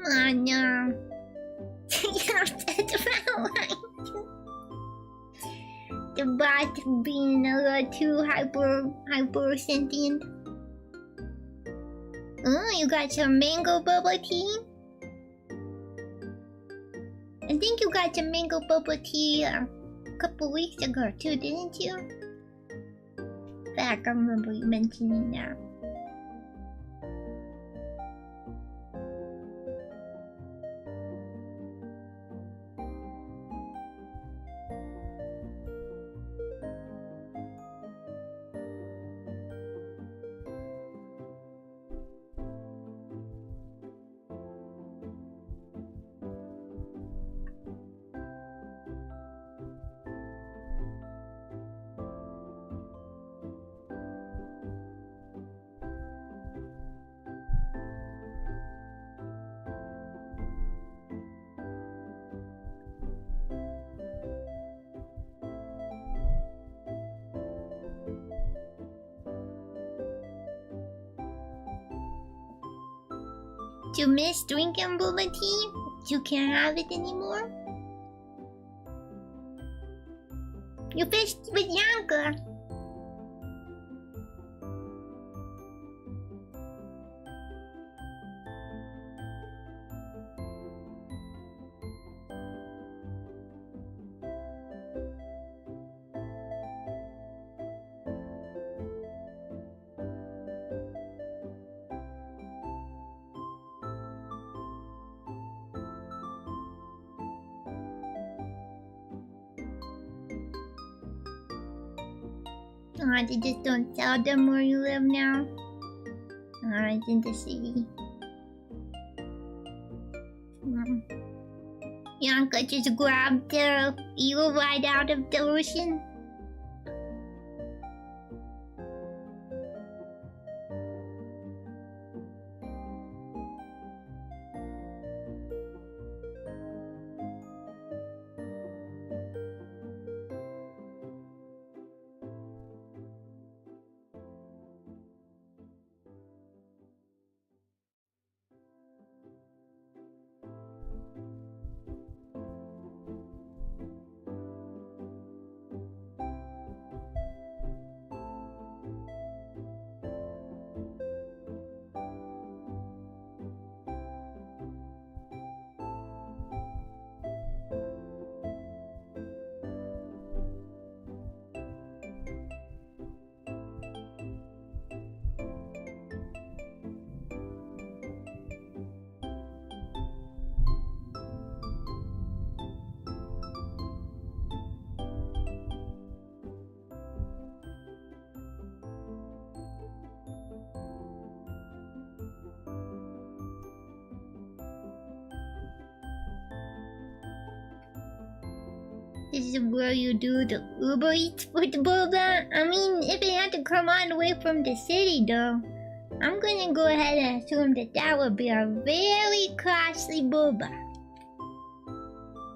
Oh no. The bot being a little too hyper sentient. Oh, you got some mango bubble tea? I think you got some mango bubble tea a couple weeks ago too, didn't you? In fact, I remember you mentioning that. Do you miss drinking boba tea? You can't have it anymore? You fished with Yanka. Oh, they just don't sell them where you live now? Oh, it's in the city. Yanka just grabbed the eel right out of the ocean. This is where you do the Uber Eats with the boba. I mean, if it had to come all the way from the city, though, I'm gonna go ahead and assume that that would be a very costly boba.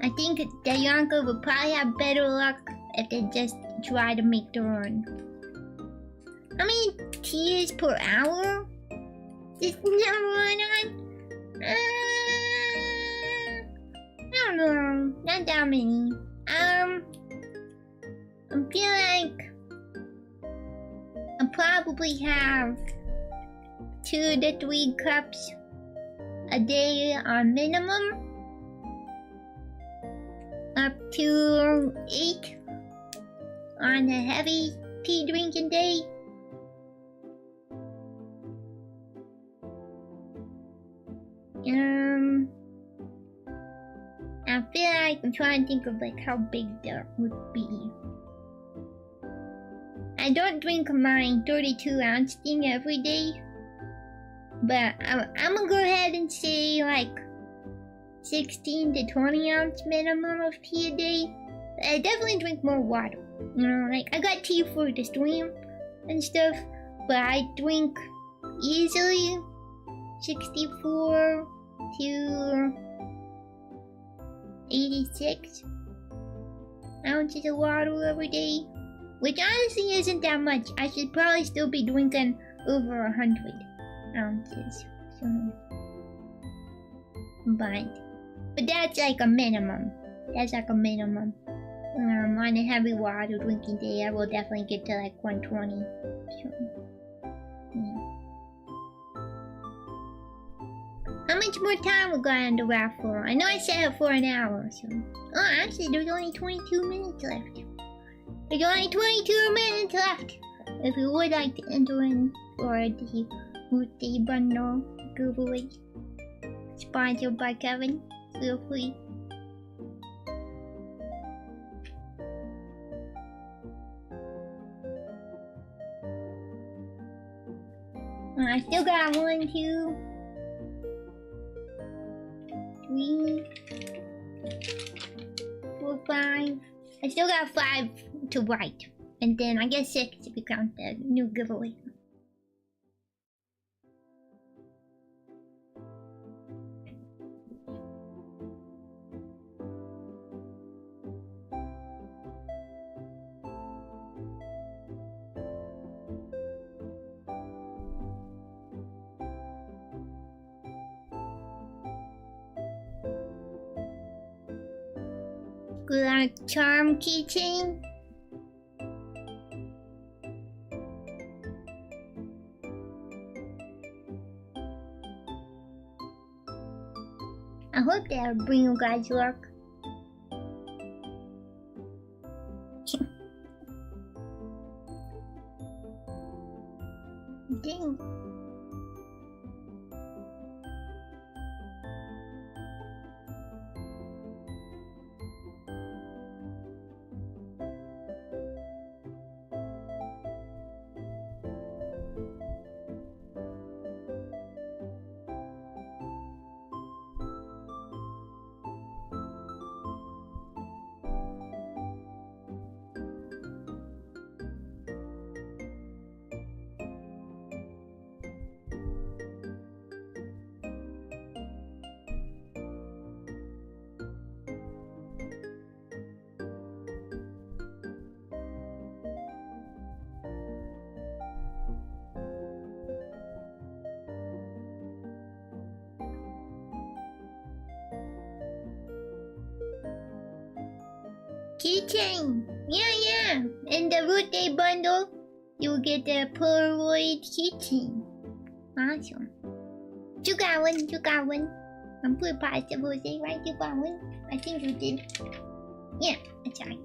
I think that Yonka would probably have better luck if they just try to make their own. How many tiers per hour? This number on? I don't know. Not that many. I feel like I'll probably have 2 to 3 cups a day on minimum. Up to 8 on a heavy tea drinking day. I feel like I'm trying to think of like how big that would be. I don't drink my 32-ounce thing every day, but I'm gonna go ahead and say like 16 to 20 ounce minimum of tea a day. I definitely drink more water. You know, like I got tea for the stream and stuff, but I drink easily 64 to 86 ounces of water every day, which honestly isn't that much. I should probably still be drinking over 100 ounces. So, but that's like a minimum. That's like a minimum. On a heavy water drinking day, I will definitely get to like 120. So, yeah. How much more time we got on the raft for? I know I set it for an hour, so... Oh, actually, there's only 22 minutes left. There's only 22 minutes left! If you would like to enter in for the birthday bundle giveaway, sponsored by Kevin, feel free. I still got 1, 2, 3, 4, 5. I still got 5 to write. And then I guess 6 if you count the new giveaway. Good luck, charm keychain. I hope that'll bring you guys luck. Dang. Keychain! Yeah! In the birthday bundle, you'll get the Polaroid keychain. Awesome. You got one. I'm pretty positive, Jose, right? You got one? I think you did. Yeah, that's right.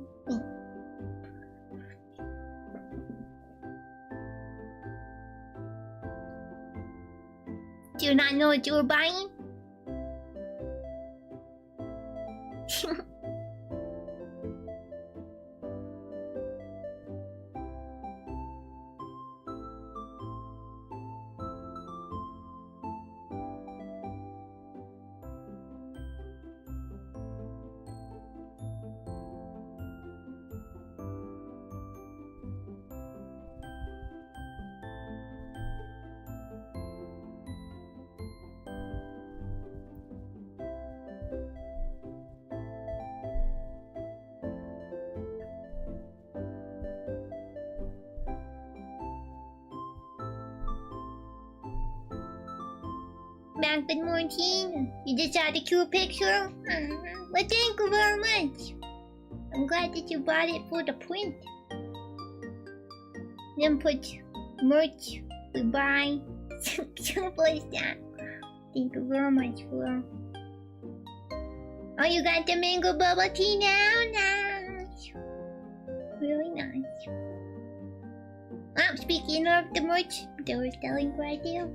Do you not know what you were buying? back with Martine. You decided to a picture? Well, thank you very much. I'm glad that you bought it for the print. Then put merch we buy. Simple as that. Thank you very much, Fleur. Oh, you got the mango bubble tea now? Nice. Really nice. Oh, speaking of the merch, they were selling right there.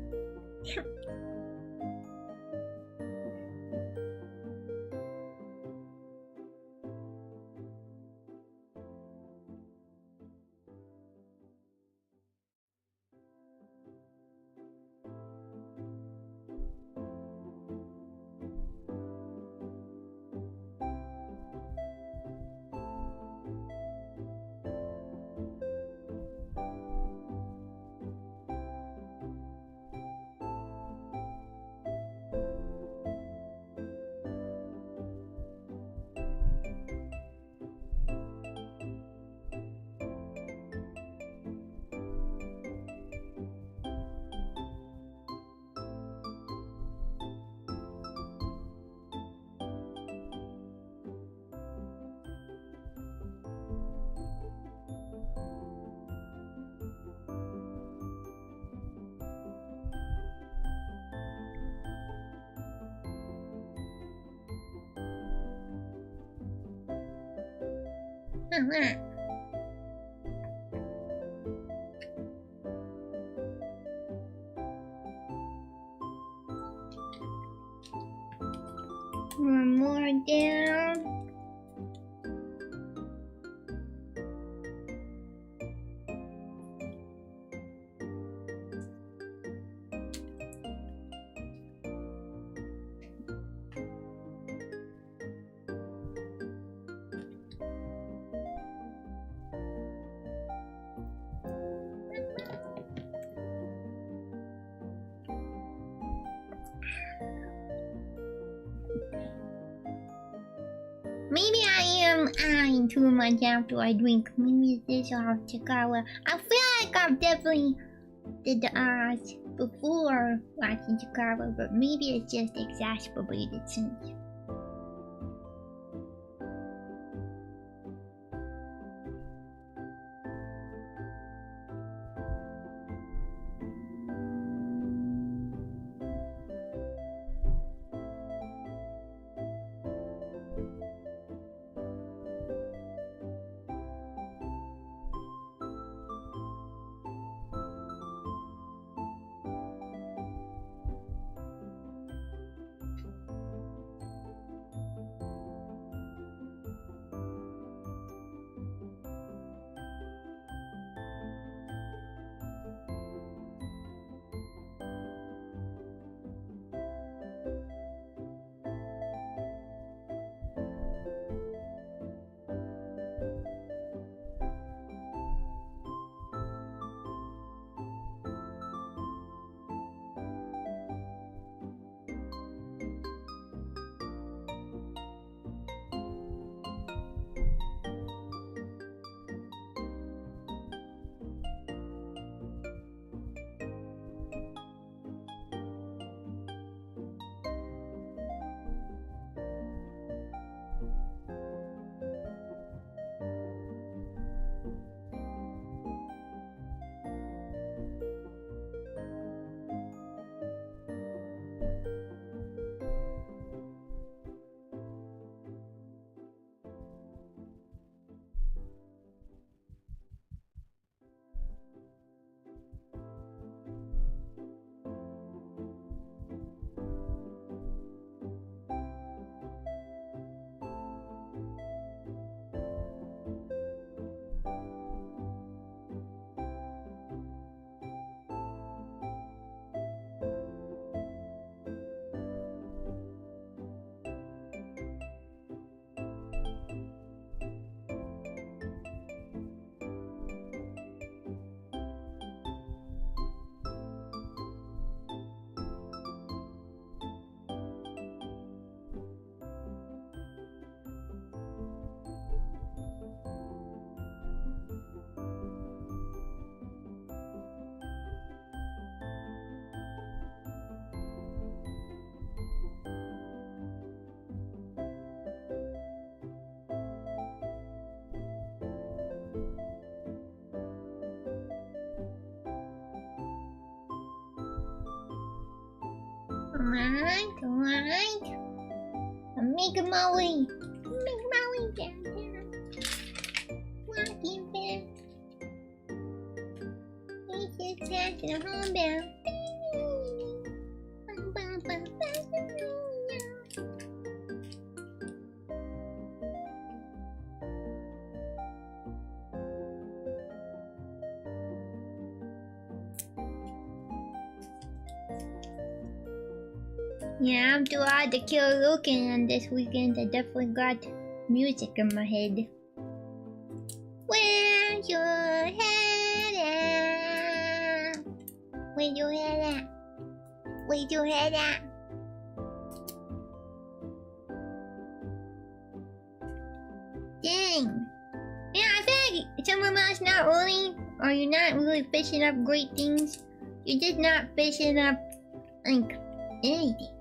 One more down. Maybe I am eyeing too much after I drink. Maybe this will have to go. I feel like I've definitely did the odds before watching Chicago, but maybe it's just exacerbated since. Alright. I'm making my way. Down there. Walking back. This is passing homebound. Yeah, I'm too hard to kill looking on this weekend. I definitely got music in my head. Where's your head at? Where's your head at? Where's your head at? Dang. Yeah, I feel like some of us not really, or you're not really fishing up great things. You're just not fishing up, like, anything.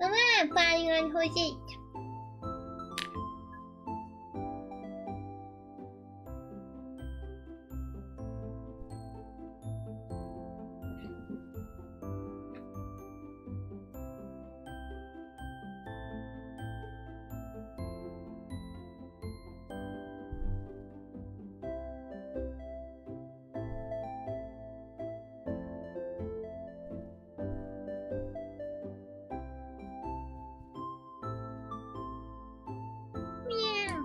Come on, fighting on horses. Yeah.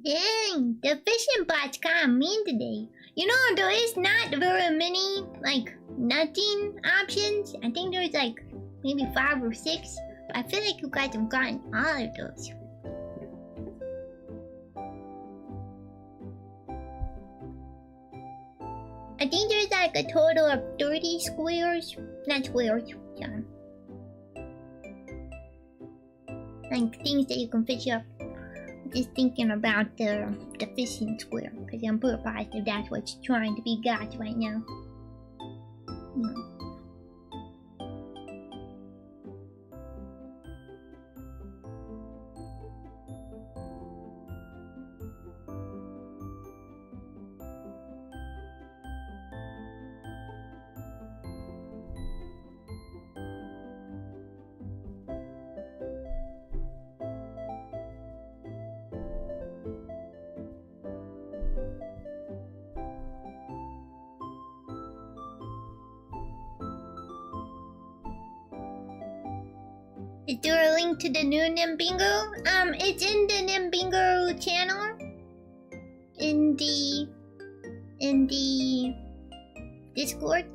Dang, the fishing bot's kinda mean today. You know, there is not very many, like, nutting options. I think there's, like, maybe 5 or 6. But I feel like you guys have gotten all of those. I think there's, like, a total of 30 squares. Not squares, yeah. Like, things that you can fish up. Just thinking about the fishing square, because I'm pretty positive that's what's trying to be got right now. Yeah. Is there a link to the new Nimbingo? It's in the Nimbingo channel. In the Discord.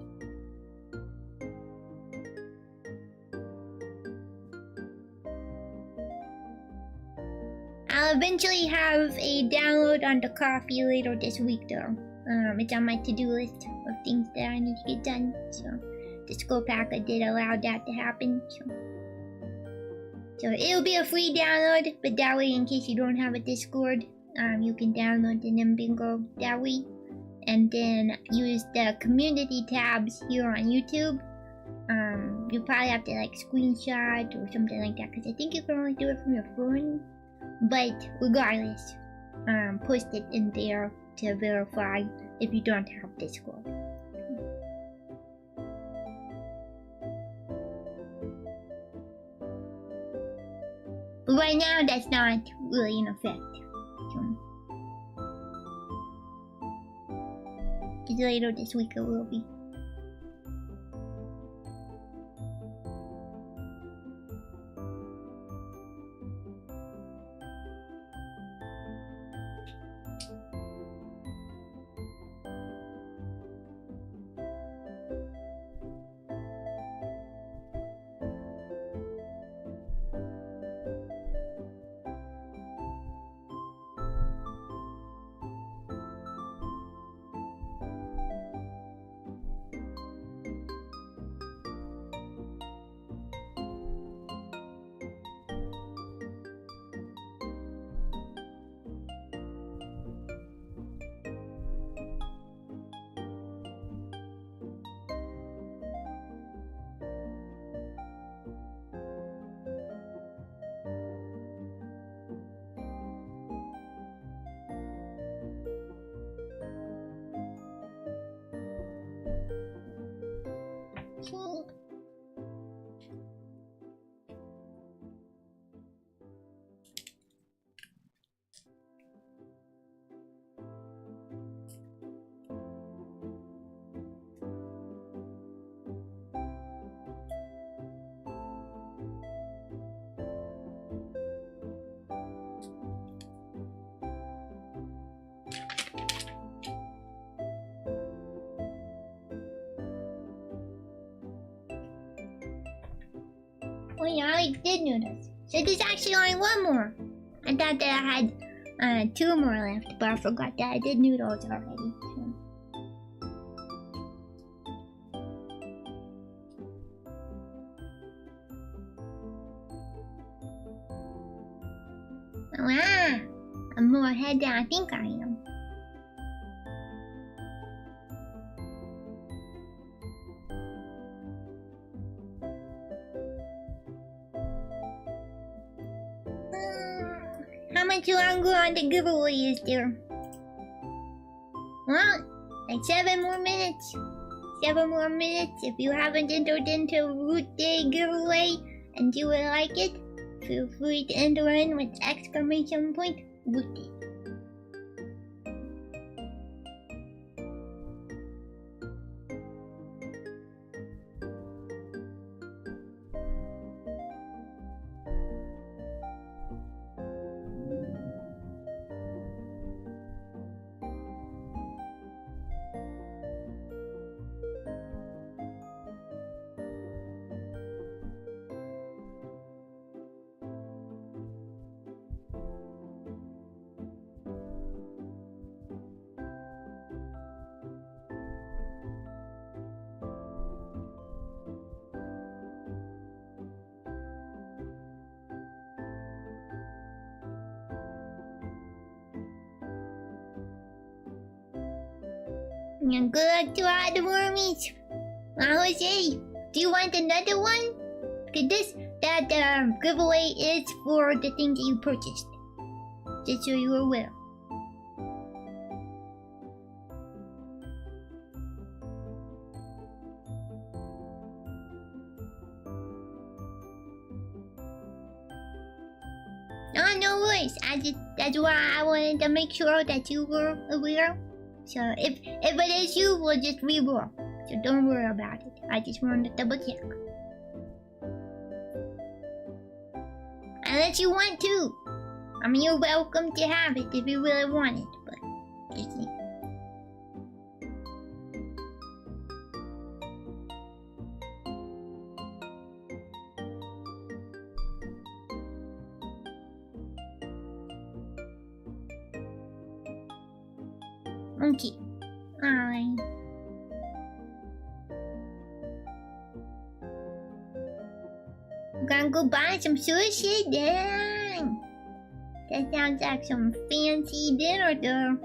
I'll eventually have a download on the coffee later this week though. It's on my to-do list of things that I need to get done. So the Skull Packer did allow that to happen. So it'll be a free download, but that way, in case you don't have a Discord, you can download the Nimbingo that way, and then use the community tabs here on YouTube. You probably have to like screenshot or something like that, because I think you can only do it from your phone. But regardless, post it in there to verify if you don't have Discord. But right now, that's not really in effect. So, just later this week it will be. cheap. Oh yeah, I did notice. So there's actually only one more. I thought that I had 2 more left, but I forgot that I did noodles already. So. Wow, I'm more ahead than I think I am. How much longer on the giveaway is there? Well, like 7 more minutes. 7 more minutes. If you haven't entered into Root Day giveaway and you would like it, feel free to enter in with exclamation point Root Day. And good luck to all the wormies. Jose, do you want another one? Cause that giveaway is for the things that you purchased. Just so you're aware. Oh, no worries. That's why I wanted to make sure that you were aware. So if it is you, we'll just reroll. So don't worry about it. I just wanted to double check. Unless you want to. I mean, you're welcome to have it if you really want it, but just see. Okay. Alright. I'm gonna go buy some sushi then. That sounds like some fancy dinner though.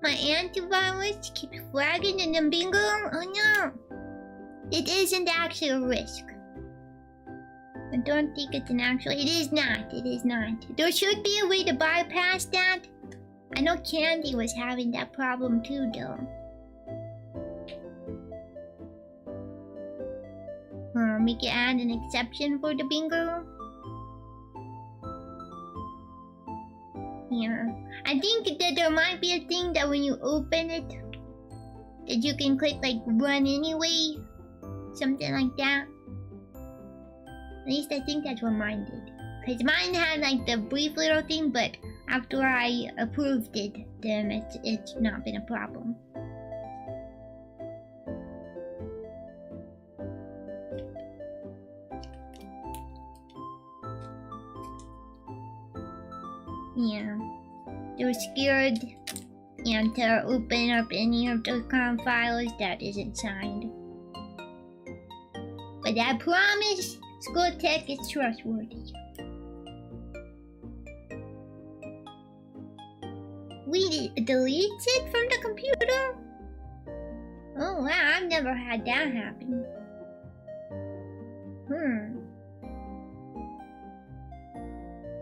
My antivirus keeps flagging in the bingo. Oh no! It isn't actually a risk. I don't think it's an actual. It is not. It is not. There should be a way to bypass that. I know Candy was having that problem too, though. Make it add an exception for the bingo. Yeah. I think that there might be a thing that when you open it, that you can click like run anyway. Something like that. At least I think that's what mine did. Because mine had like the brief little thing, but after I approved it, then it's not been a problem. Yeah. They were scared and to open up any of those kind of files that isn't signed. But I promise School Tech is trustworthy. We deletes it from the computer? Oh wow, I've never had that happen.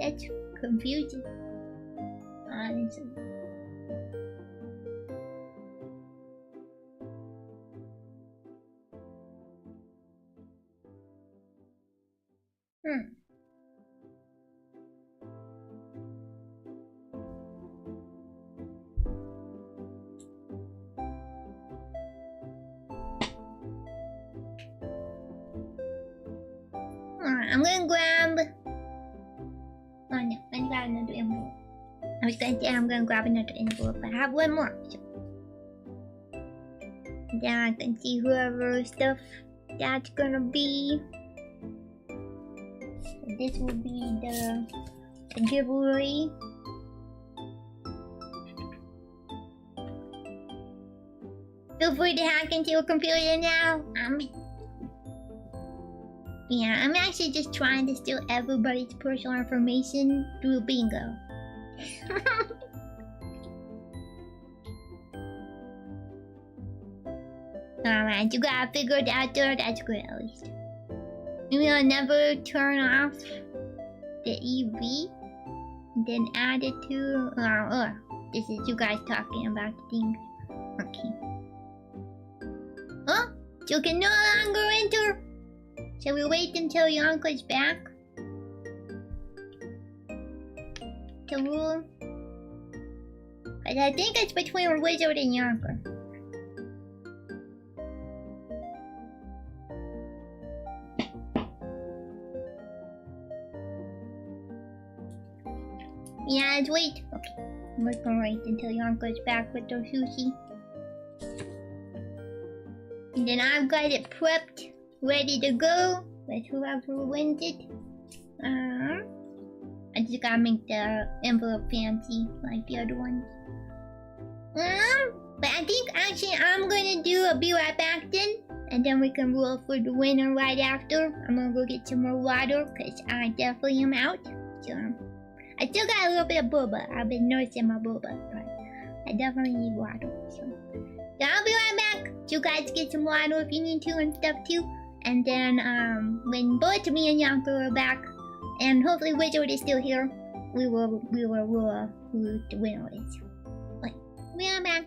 That's confusing, honestly. I'm gonna grab... Oh no, I'm gonna grab another envelope. I was gonna say I'm gonna grab another envelope, but I have one more. So. Then I can see whoever stuff that's gonna be. So this will be the giveaway. Feel free to hack into your computer now. Yeah, I'm actually just trying to steal everybody's personal information through bingo. Alright, you got it figured out there. That's good at least. Maybe I'll never turn off the EV. Then add it to... this is you guys talking about the things. Okay. Oh, you can no longer enter. Shall we wait until your uncle's back? To rule? But I think it's between Wizard and Yonker. Yeah, let's wait. Okay, we're gonna wait until Yonker's back with their sushi. And then I've got it prepped, ready to go with whoever wins it. I just gotta make the envelope fancy like the other ones. But I think actually I'm gonna do a be right back then, and then we can roll for the winner right after. I'm gonna go get some more water because I definitely am out. So I still got a little bit of boba. I've been nursing my boba, but I definitely need water. So I'll be right back. You guys get some water if you need to and stuff too. And then when both me and Yonker are back, and hopefully Wizard is still here, we will rule who the winner is. But we are back.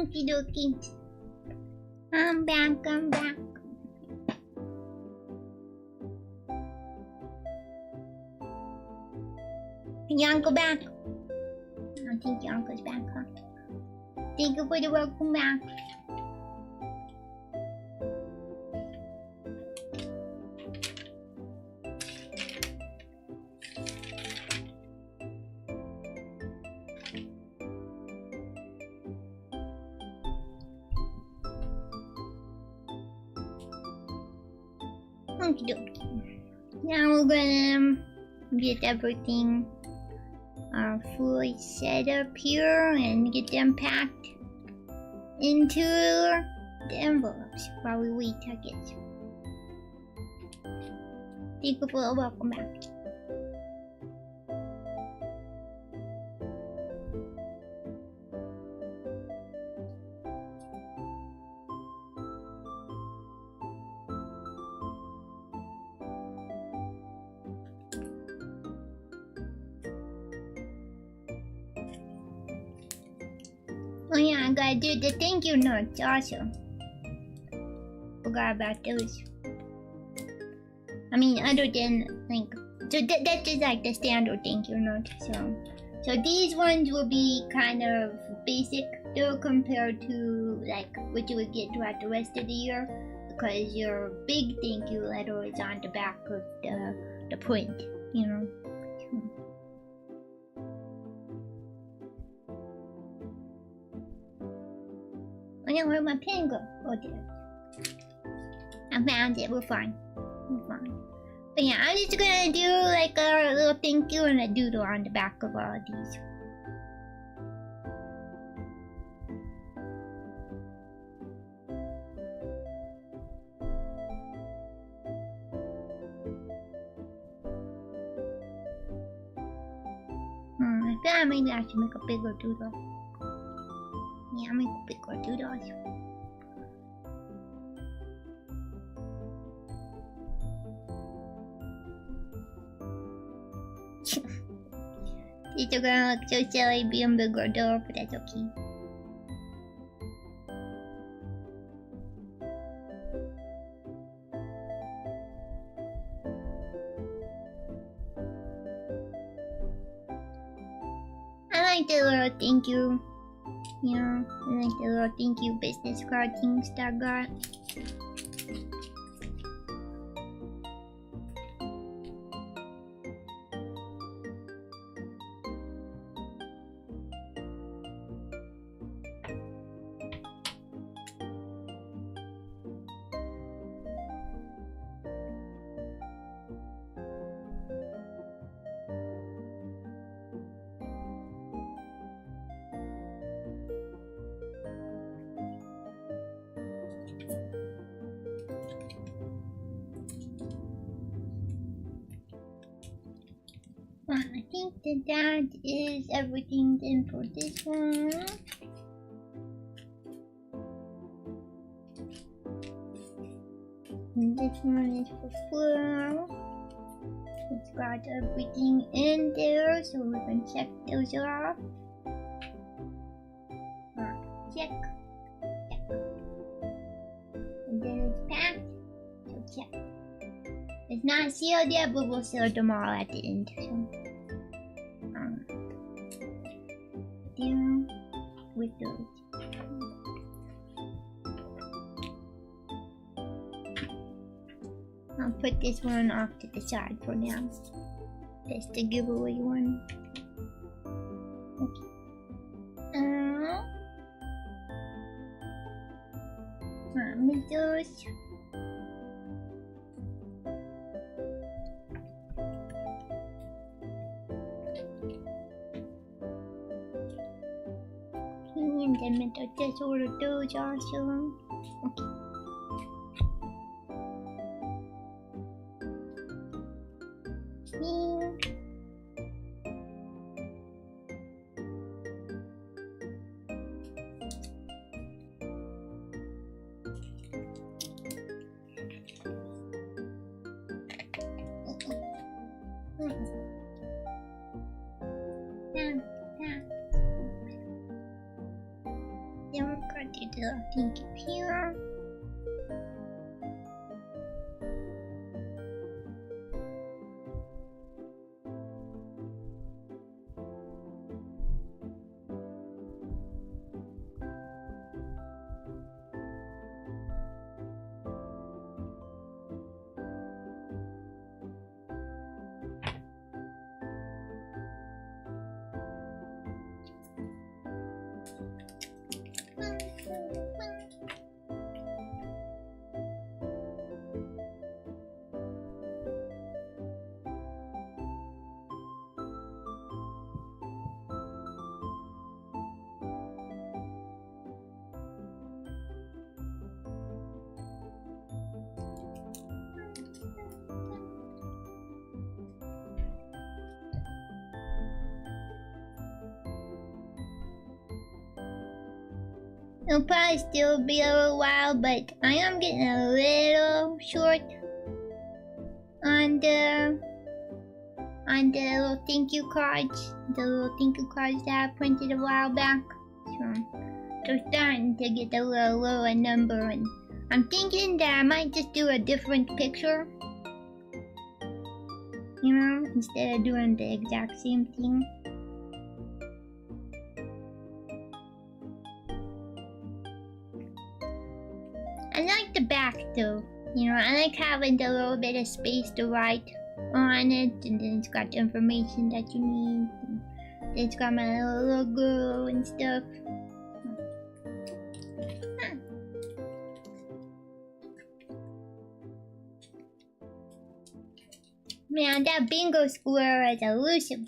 Okie dokie. I'm back. Yanko back. I think Yanko's back, huh? Thank you for the welcome back. Okie dokie. Now we're gonna get everything fully set up here and get them packed into the envelopes while we wait tickets. Thank you for the welcome back. Oh yeah, I gotta do the thank you notes also. Forgot about those. I mean, other than like, so that's just like the standard thank you note. So these ones will be kind of basic though compared to like what you would get throughout the rest of the year, because your big thank you letter is on the back of the print, you know. I know where my pen go. Oh dear. I found it. We're fine. But yeah, I'm just gonna do like a little thank you and a doodle on the back of all of these. I thought maybe I should make a bigger doodle. Yeah, I'll make a bigger doodle. These are gonna look so silly being bigger though, but that's okay. I like the little thank you. Yeah, I like the little thank you business card things that I got. I think that is everything then for this one. And this one is for flour. It's got everything in there, so we can check those off. Check. And then it's packed, so check. It's not sealed yet, but we'll seal them all at the end. So, down with those. I'll put this one off to the side for now. That's the giveaway one. Okay. With those. And then I just ordered those also. Okay. Then we're thank you here. It'll probably still be a little while, but I am getting a little short on the little thank you cards. The little thank you cards that I printed a while back. So they're starting to get a little lower number, and I'm thinking that I might just do a different picture. You know, instead of doing the exact same thing. I like the back though. You know, I like having the little bit of space to write on it, and then it's got the information that you need. And it's got my little logo and stuff. Man, that bingo square is elusive.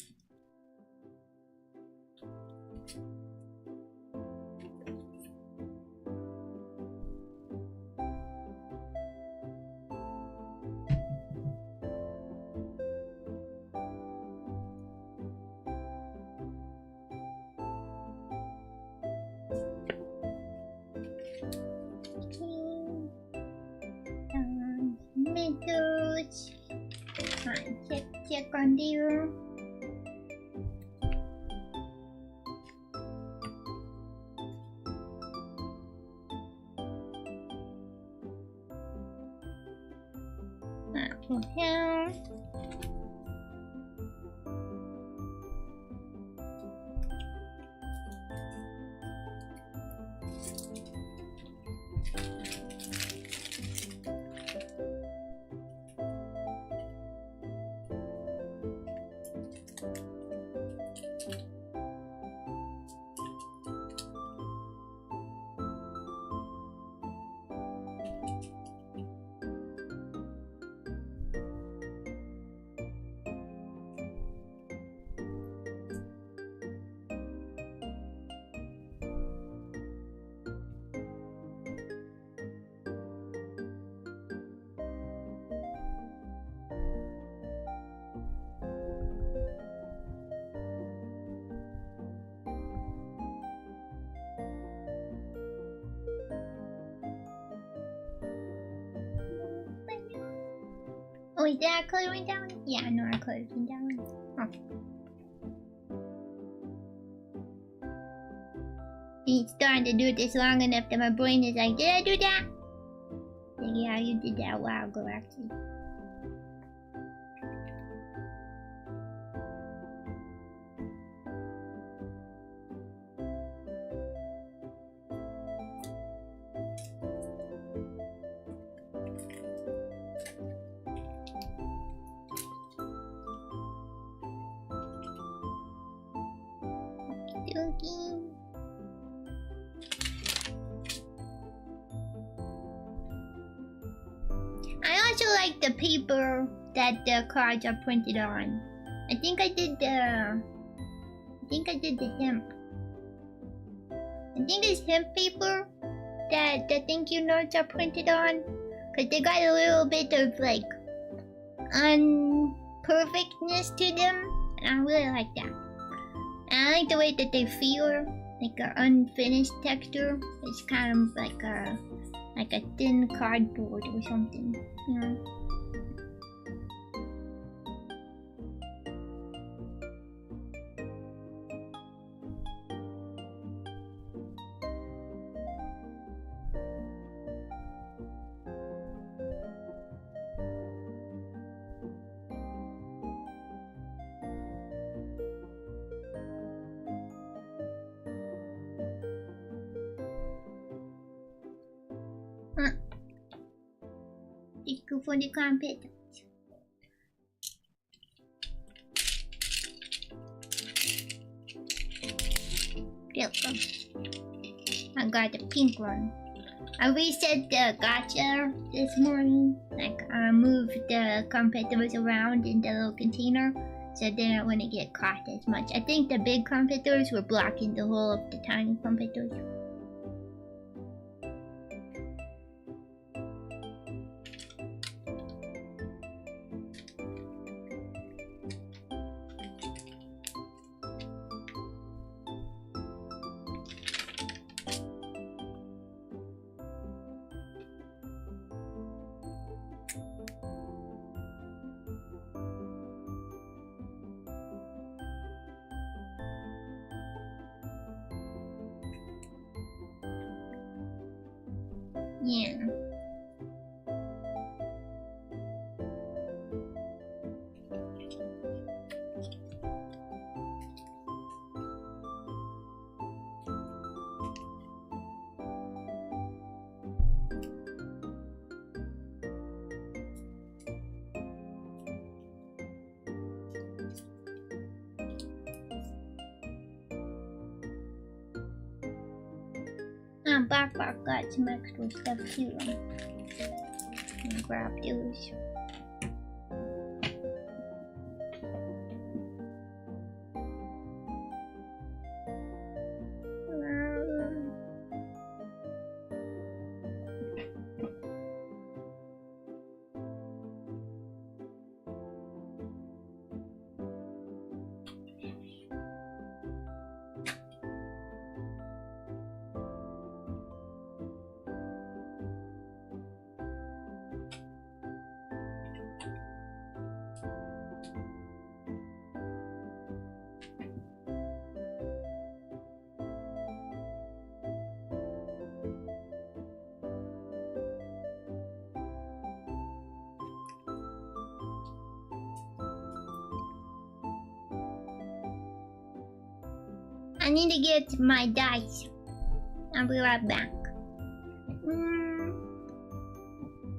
Tomatoes. Check on there. Apple hair. Oh, is that color went down? Yeah, no, our color went down. Okay. It's starting to do this long enough that my brain is like, did I do that? Like, yeah, you did that a while ago, actually. I also like the paper that the cards are printed on. I think I did the hemp. I think it's hemp paper that the thank you notes are printed on. Cause they got a little bit of like unperfectness to them. And I really like that. And I like the way that they feel, like an unfinished texture. It's kind of like a thin cardboard or something, you know. Let's go for the competitors. There we go. I got the pink one. I reset the gacha this morning. Like, I moved the competitors around in the little container, so they don't want to get caught as much. I think the big competitors were blocking the whole of the tiny competitors. Yeah. Backpack got some extra stuff too. I'm gonna grab those. I need to get my dice. I'll be right back.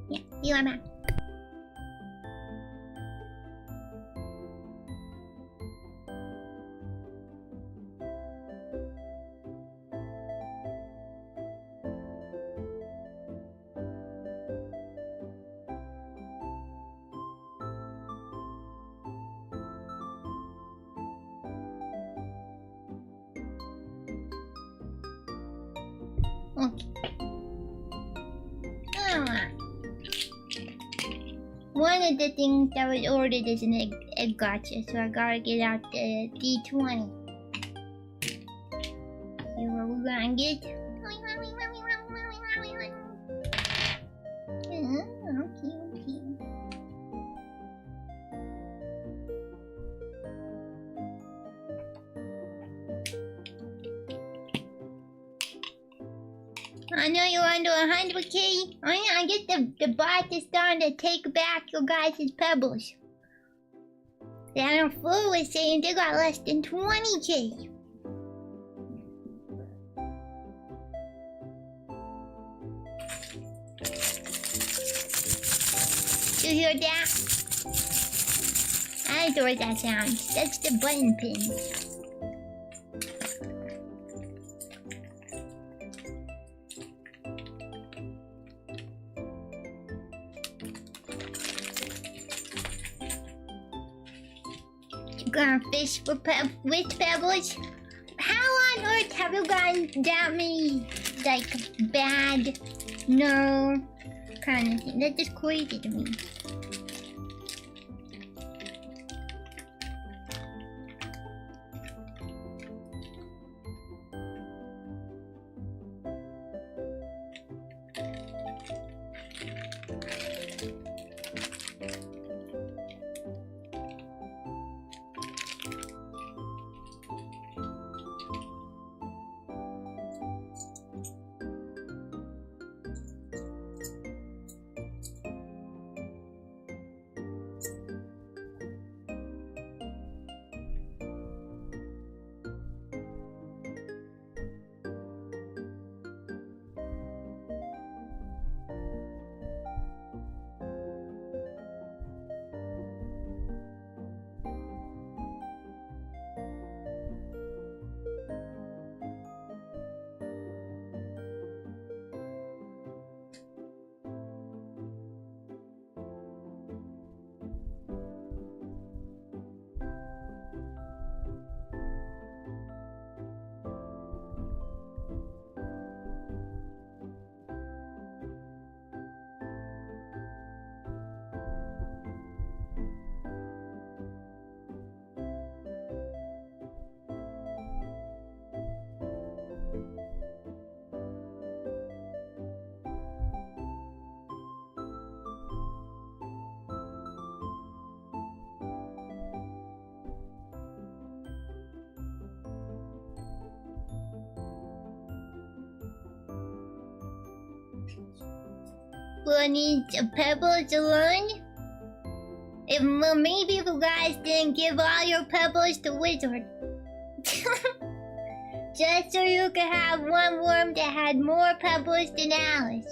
Yeah, be right back. One of the things that was ordered is an egg gacha, so I gotta get out the D20. See what we're gonna get. Okay. I know you're under 100k. I get the bot is starting to take back your guys' pebbles. That fool was saying they got less than 20k. You hear that? I don't know what that sounds. That's the button pin. Gonna fish with pebbles? How on earth have you gotten that many, like, bad, no, kind of thing? That's just crazy to me. people need a pebble to learn? If maybe if you guys didn't give all your pebbles to Wizard. Just so you could have one worm that had more pebbles than Alice.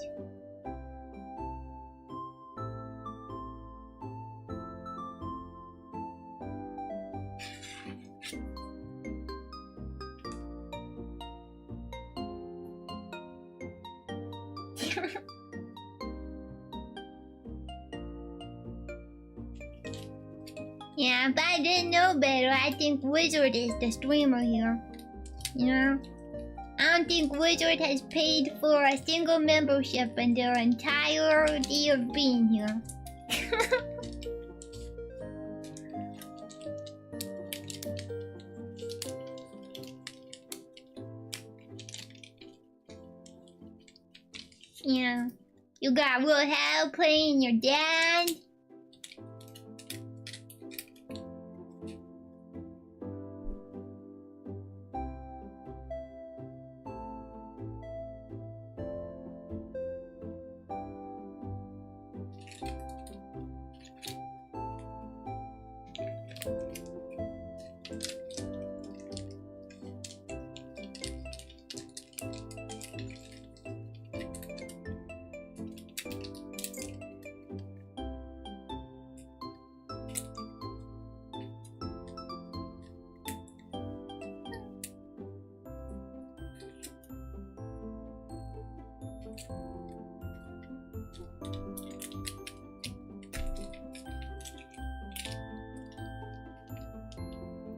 Yeah, if I didn't know better, I think Wizard is the streamer here. You know? I don't think Wizard has paid for a single membership in their entirety of being here. Yeah. You got real help playing your dad.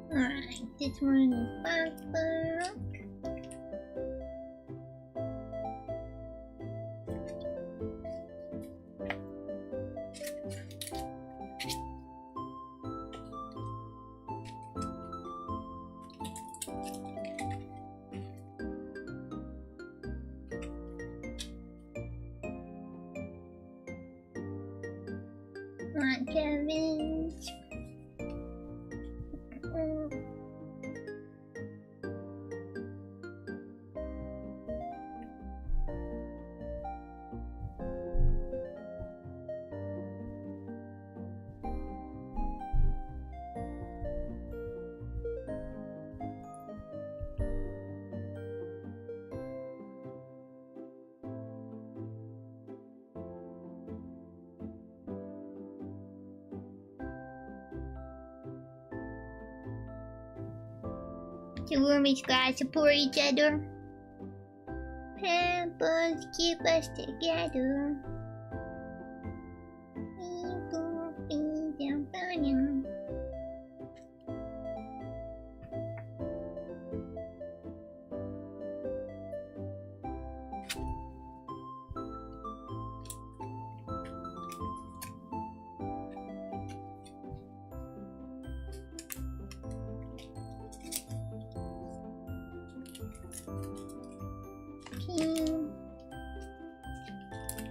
Alright, this one is back. Alright, Kevin. The roomies gotta support each other. Pebbles keep us together.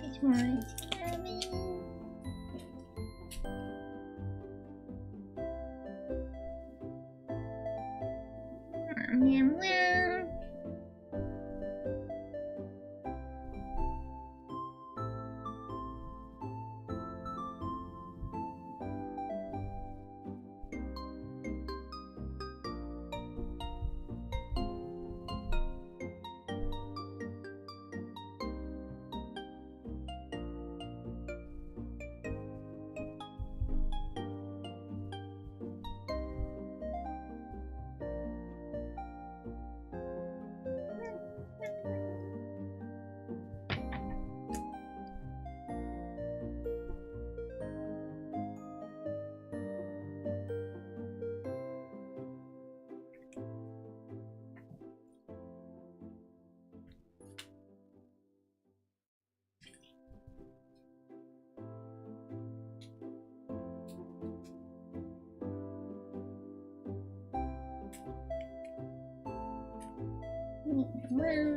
This one is Kevin. Well.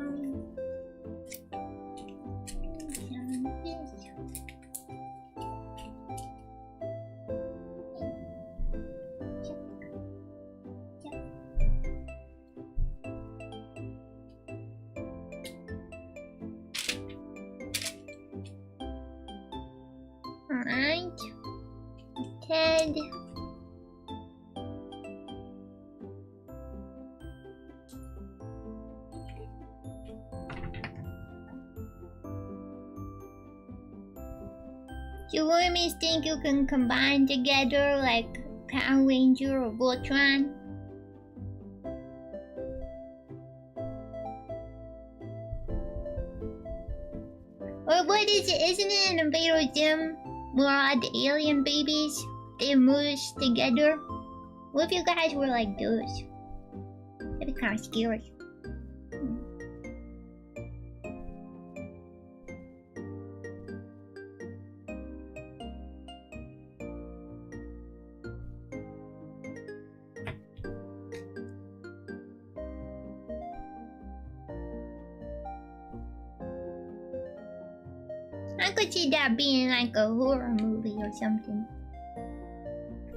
want. Ted. Do wormies think you can combine together like Power Ranger or Voltron? Or what is it? Isn't it an Invader Zim where all the alien babies, they merge together? What if you guys were like those? That'd be kind of scary. I could see that being like a horror movie or something.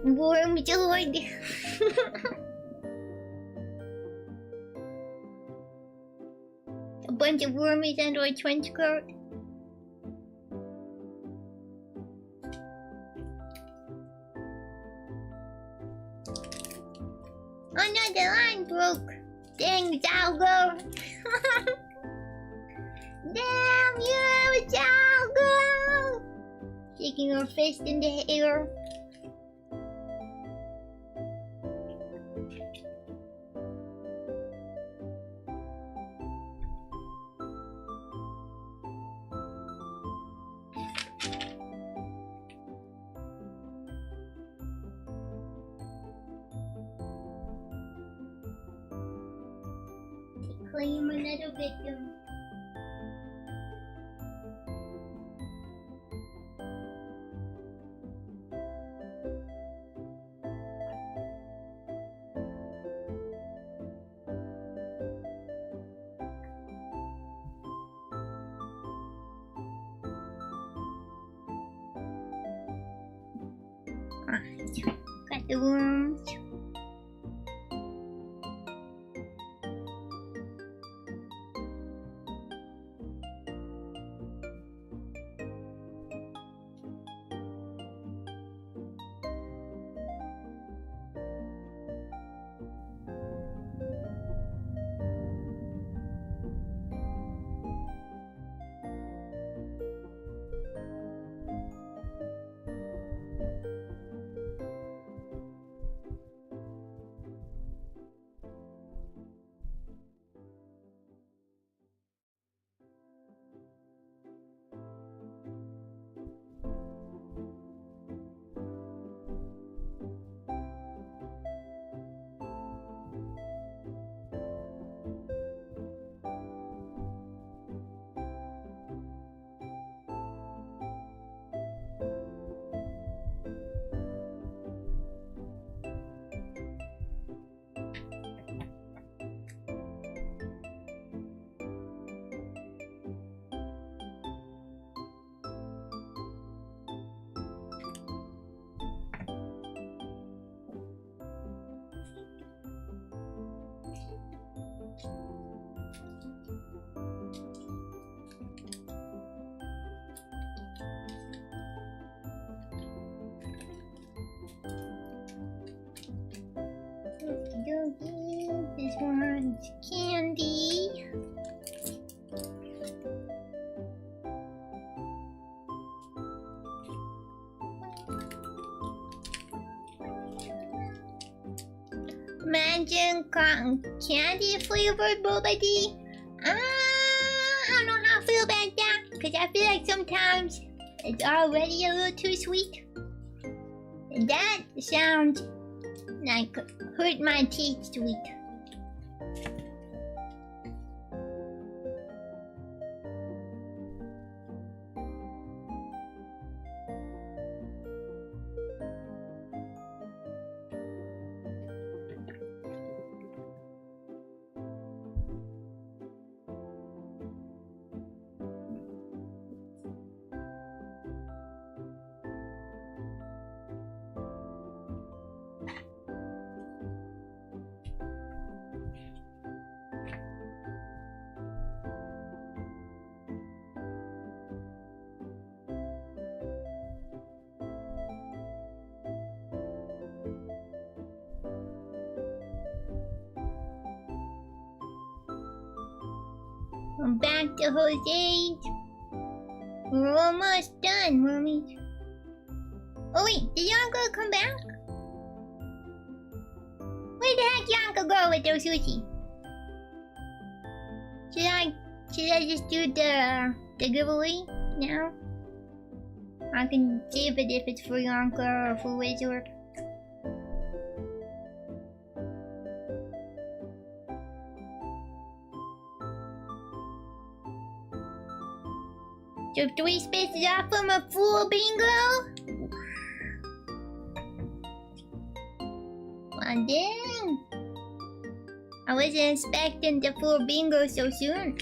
Worm Lord. A bunch of wormies under a trench coat. Oh no, the line broke. Dang, Zalgo. Damn you, Zalgo! Shaking her fist in the air. Claim another victim. Got the worms. This one's candy. Imagine cotton candy flavored boba tea. I don't know how I feel about that, because I feel like sometimes it's already a little too sweet. And that sounds like hurt my teeth sweet. I'm back to Jose's. We're almost done, mommies. Oh wait, did Yanko come back? Where the heck Yanko go with those sushi? Should I just do the giveaway now? I can save it if it's for Yanko or for Wizard. So 3 spaces off from a full bingo? Well, dang. I wasn't expecting the full bingo so soon.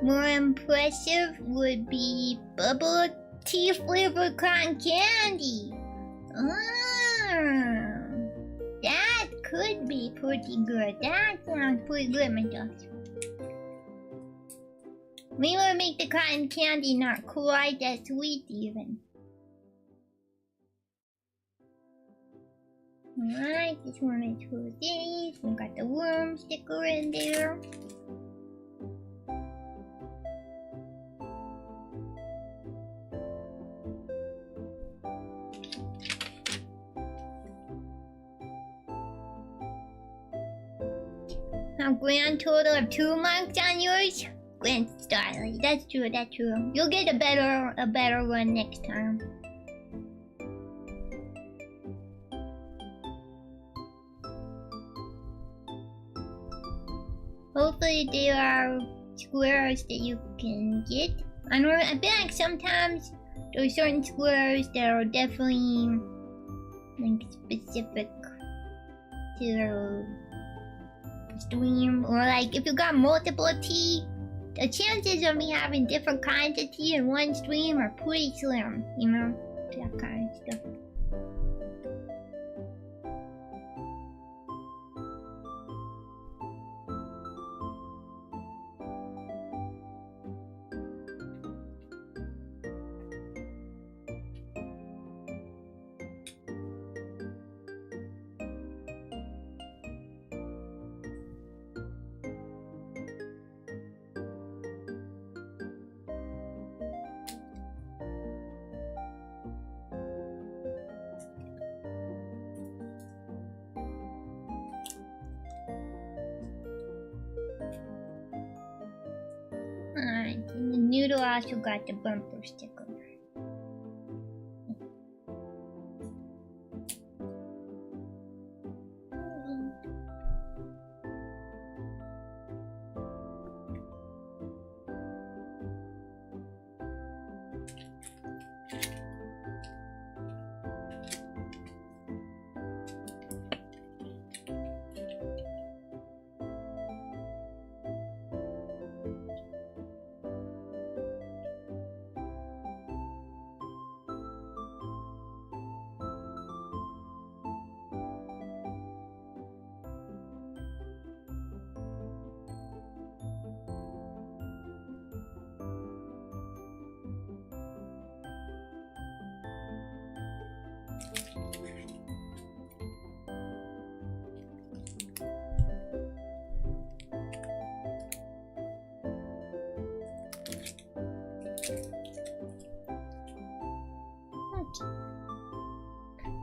More impressive would be bubble tea flavored cotton candy. That could be pretty good. That sounds pretty good, my gosh. We will make the cotton candy not quite as sweet even. Alright, this one is Jose's. We got the worm sticker in there. A grand total of 2 marks on yours? Grand style. That's true, that's true. You'll get a better one next time. Hopefully there are squares that you can get. I feel like sometimes there are certain squares that are definitely like specific to stream, or like if you got multiple tea, the chances of me having different kinds of tea in one stream are pretty slim, you know? That kind of stuff. Alright, and the noodle also got the bumper sticker.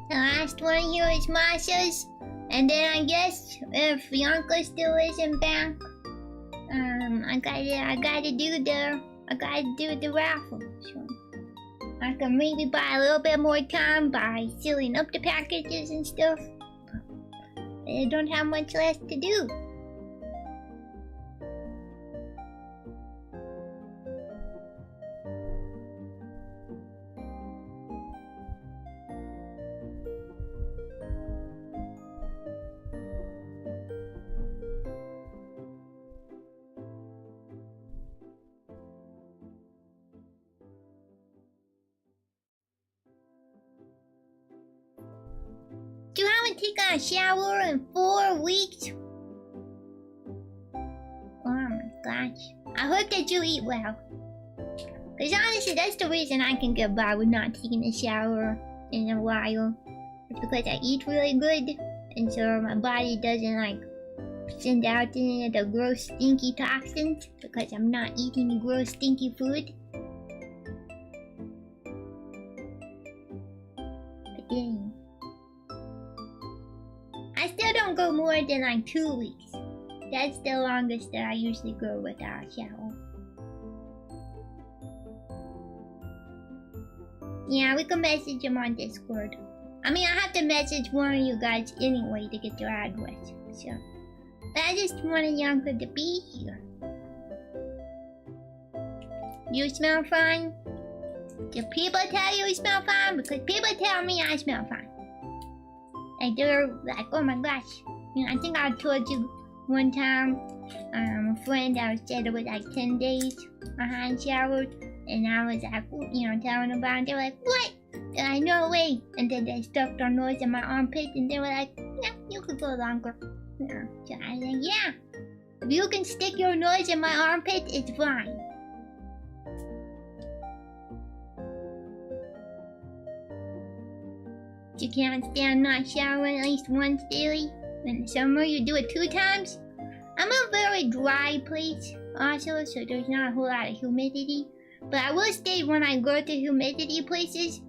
The last one here is Masha's, and then I guess if Bianca still isn't back, I gotta do the raffle. So I can maybe buy a little bit more time by sealing up the packages and stuff. But I don't have much left to do. You haven't taken a shower in 4 weeks? Oh my gosh. I hope that you eat well. Because honestly, that's the reason I can get by with not taking a shower in a while. It's because I eat really good, and so my body doesn't like send out any of the gross stinky toxins because I'm not eating gross stinky food. But dang. I still don't go more than like 2 weeks. That's the longest that I usually go without a shower. Yeah, we can message him on Discord. I mean, I have to message one of you guys anyway to get your address, so. But I just wanted Yanko to be here. You smell fine? Do people tell you smell fine? Because people tell me I smell fine. Like, they're like, oh my gosh. You know, I think I told you one time, a friend that said it was like 10 days I hadn't showered. And I was like, you know, telling about it. They were like, what? And I know, way. And then they stuck their nose in my armpit and they were like, yeah, you could go longer. Yeah. So I was like, yeah. If you can stick your nose in my armpit, it's fine. You can't stand not showering at least once daily. In the summer, you do it 2 times. I'm a very dry place also, so there's not a whole lot of humidity. But I will say when I go to humidity places,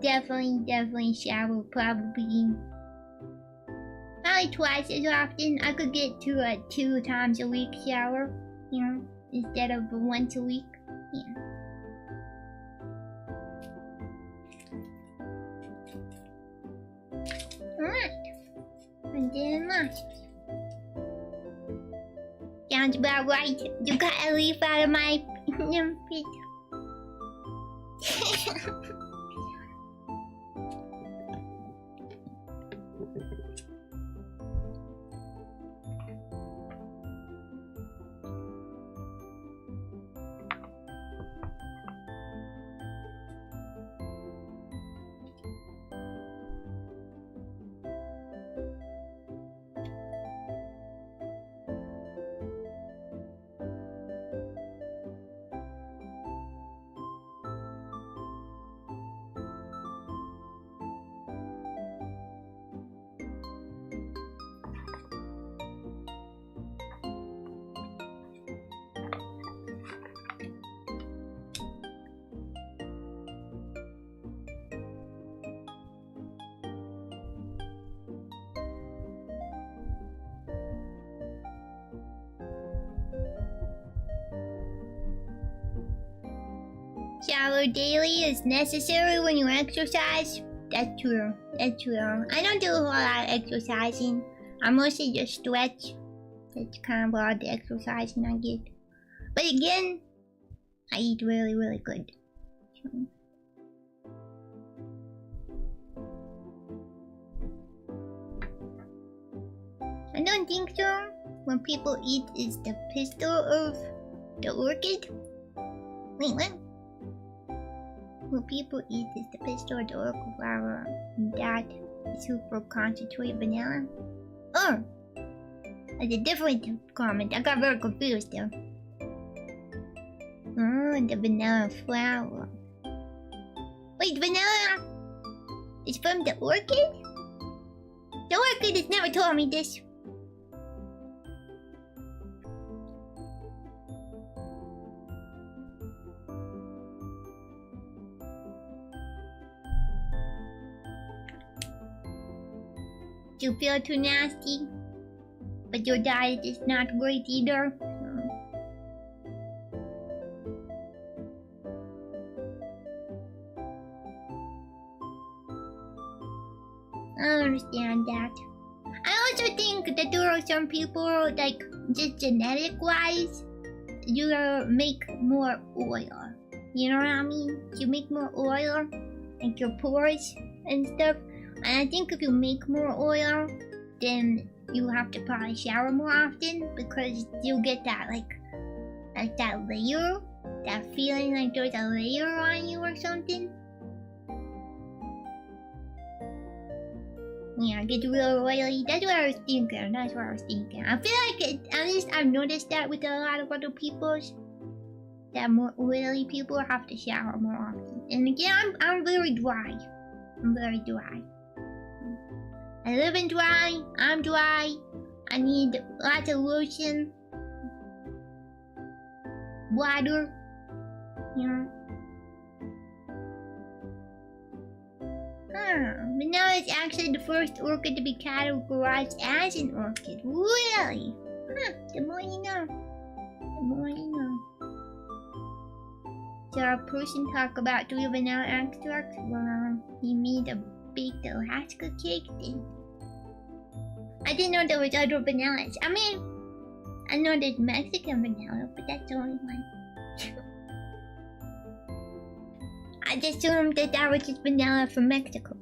definitely shower probably twice as often. I could get to a 2 times a week shower, you know, instead of once a week. Yeah. Alright. And then last. Sounds about right. You got a leaf out of my feet. Shower daily is necessary when you exercise. That's true. That's true. I don't do a whole lot of exercising. I mostly just stretch. That's kind of all the exercising I get. But again, I eat really good. I don't think so. When people eat is the pistil of the orchid. Wait, what? When people eat is the pistil of the orchid flower. That super concentrated vanilla. Oh! That's a different comment. I got very confused there. Oh, the vanilla flower. Wait, vanilla is from the orchid? The orchid has never told me this. You feel too nasty, but your diet is not great either. I understand that. I also think that there are some people, like, just genetic-wise, you make more oil. You know what I mean? You make more oil, like your pores and stuff. And I think if you make more oil, then you have to probably shower more often because you'll get that like that layer, that feeling like there's a layer on you or something. Yeah, it gets real oily. That's what I was thinking. I feel like at least I've noticed that with a lot of other people's, that more oily people have to shower more often. And again, I'm very dry. I'm very dry. I live in dry. I'm dry. I need lots of lotion. Water. You know. Vanilla is actually the first orchid to be categorized as an orchid. Really? Huh, the more you know. The more you know. So our person talk about 3 vanilla extracts? Well, you made a baked Alaska cake thing. I didn't know there was other vanillas. I mean, I know there's Mexican vanilla, but that's the only one. I just assumed that was just vanilla from Mexico.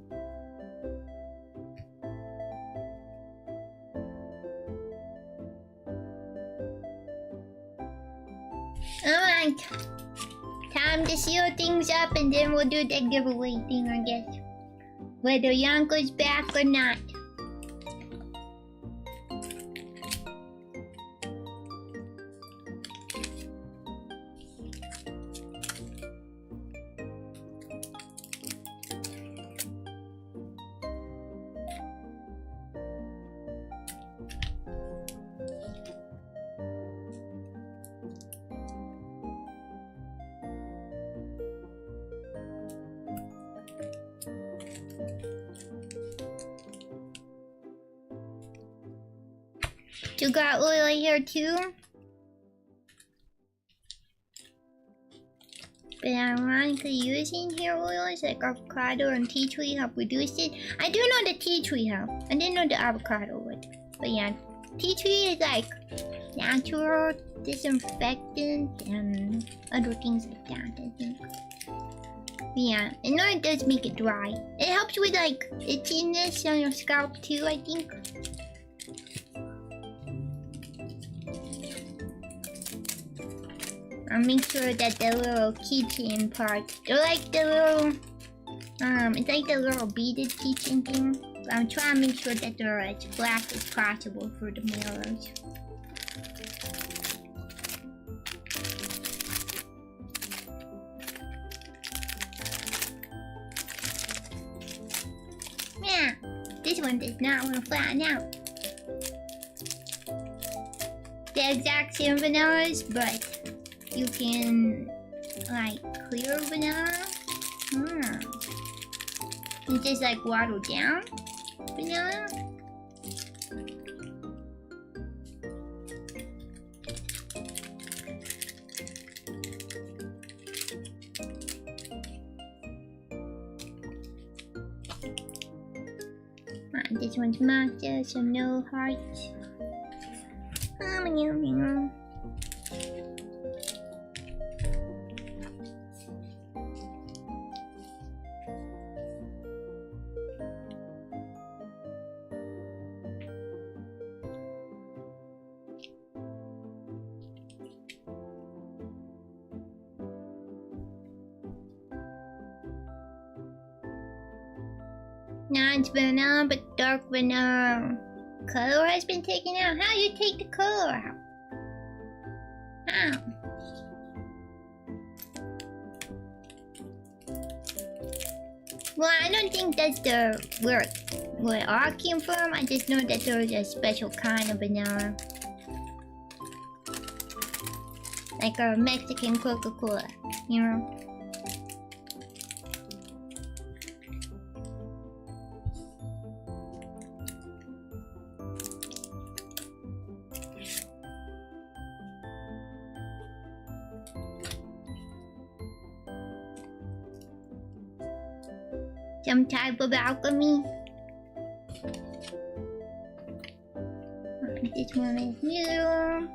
Alright. Time to seal things up and then we'll do that giveaway thing, I guess. Whether Yanko's back or not. You got oil here too? But ironically, using hair oils like avocado and tea tree help reduce it. I do know the tea tree help. I didn't know the avocado would. But yeah, tea tree is like natural disinfectant and other things like that, I think. But yeah, I know it does make it dry. It helps with like itchiness on your scalp too, I think. I'll make sure that the little keychain part, they're like the little, it's like the little beaded keychain thing. But I'm trying to make sure that they're as black as possible for the mailers. Yeah, this one does not want to flatten out. The exact same vanillas, but you can, like, clear vanilla? You just, like, water down vanilla? This one's matcha, so no hearts. Now it's vanilla, but dark vanilla color has been taken out. How do you take the color out? How? Well, I don't think that's where it all came from. I just know that there was a special kind of vanilla. Like a Mexican Coca-Cola, you know? Some type of alchemy. This one is new.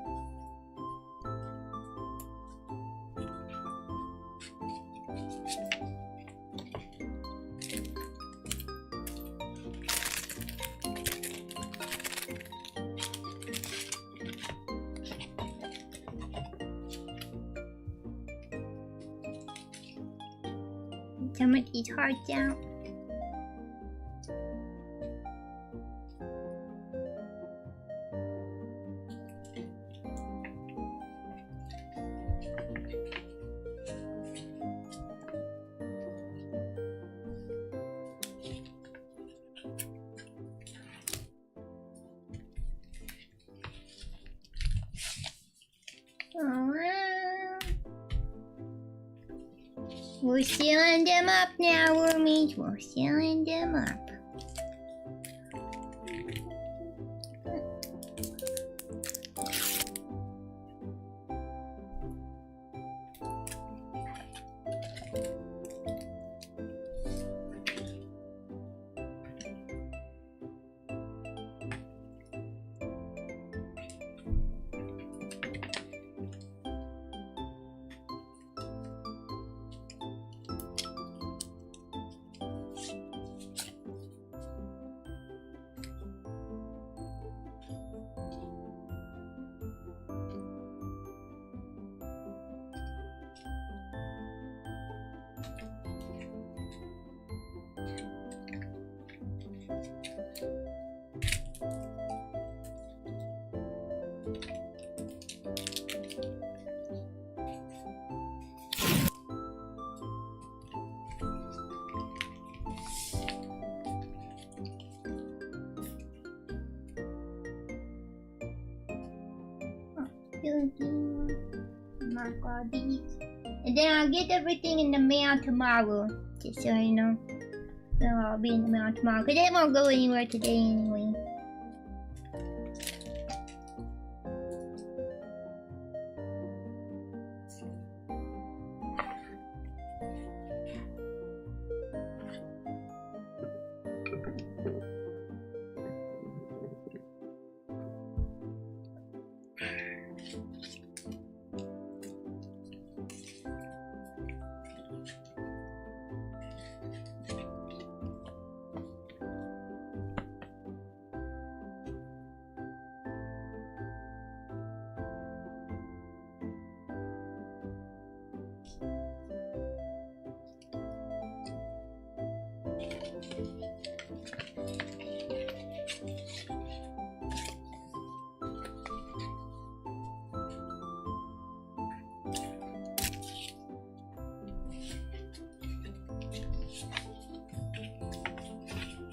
Some of these hearts out. Oh, we're sealing them up now, wormies. We're sealing them up. Mark all these. And then I'll get everything in the mail tomorrow. Just so you know. They'll all be in the mail tomorrow. Because they won't go anywhere today anyway.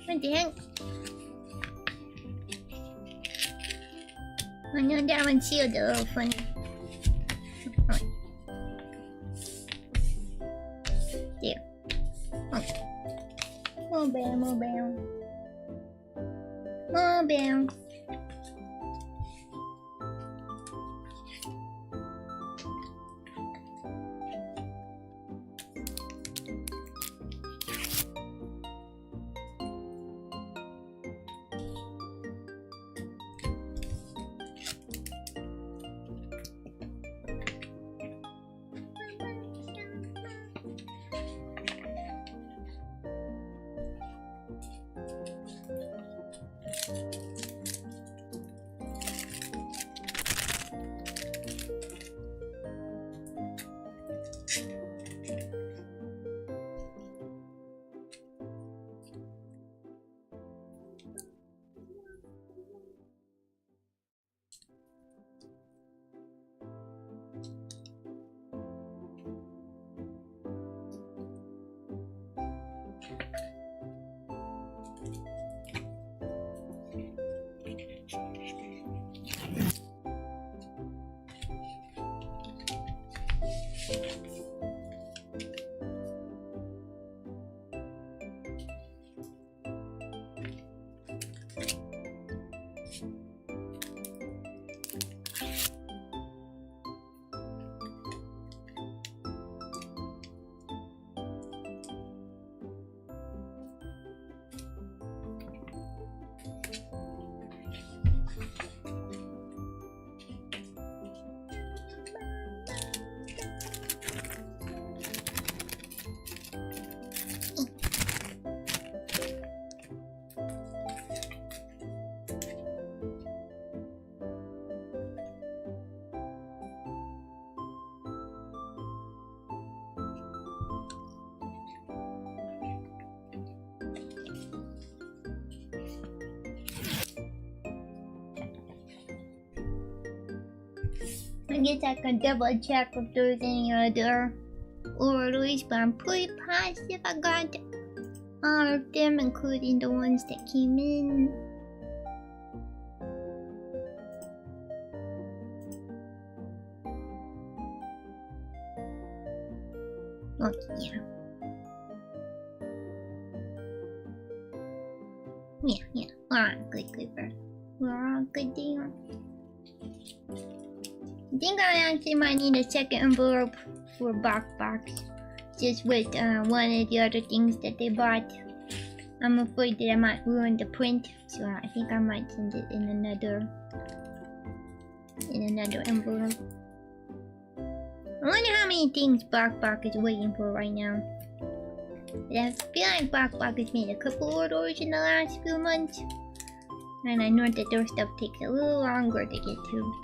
What the heck? I know that one sealed a little funny. There. Oh. More bell, more bell. More bell. I guess I can double check if there's any other orders, but I'm pretty positive I got all of them, including the ones that came in. Okay, yeah. Yeah. Alright, good, bro. We're all good there. I think I actually might need a second envelope for box. Just with one of the other things that they bought. I'm afraid that I might ruin the print, so I think I might send it in another envelope. I wonder how many things Bark is waiting for right now. But I feel like Bark has made a couple orders in the last few months. And I know that their stuff takes a little longer to get to.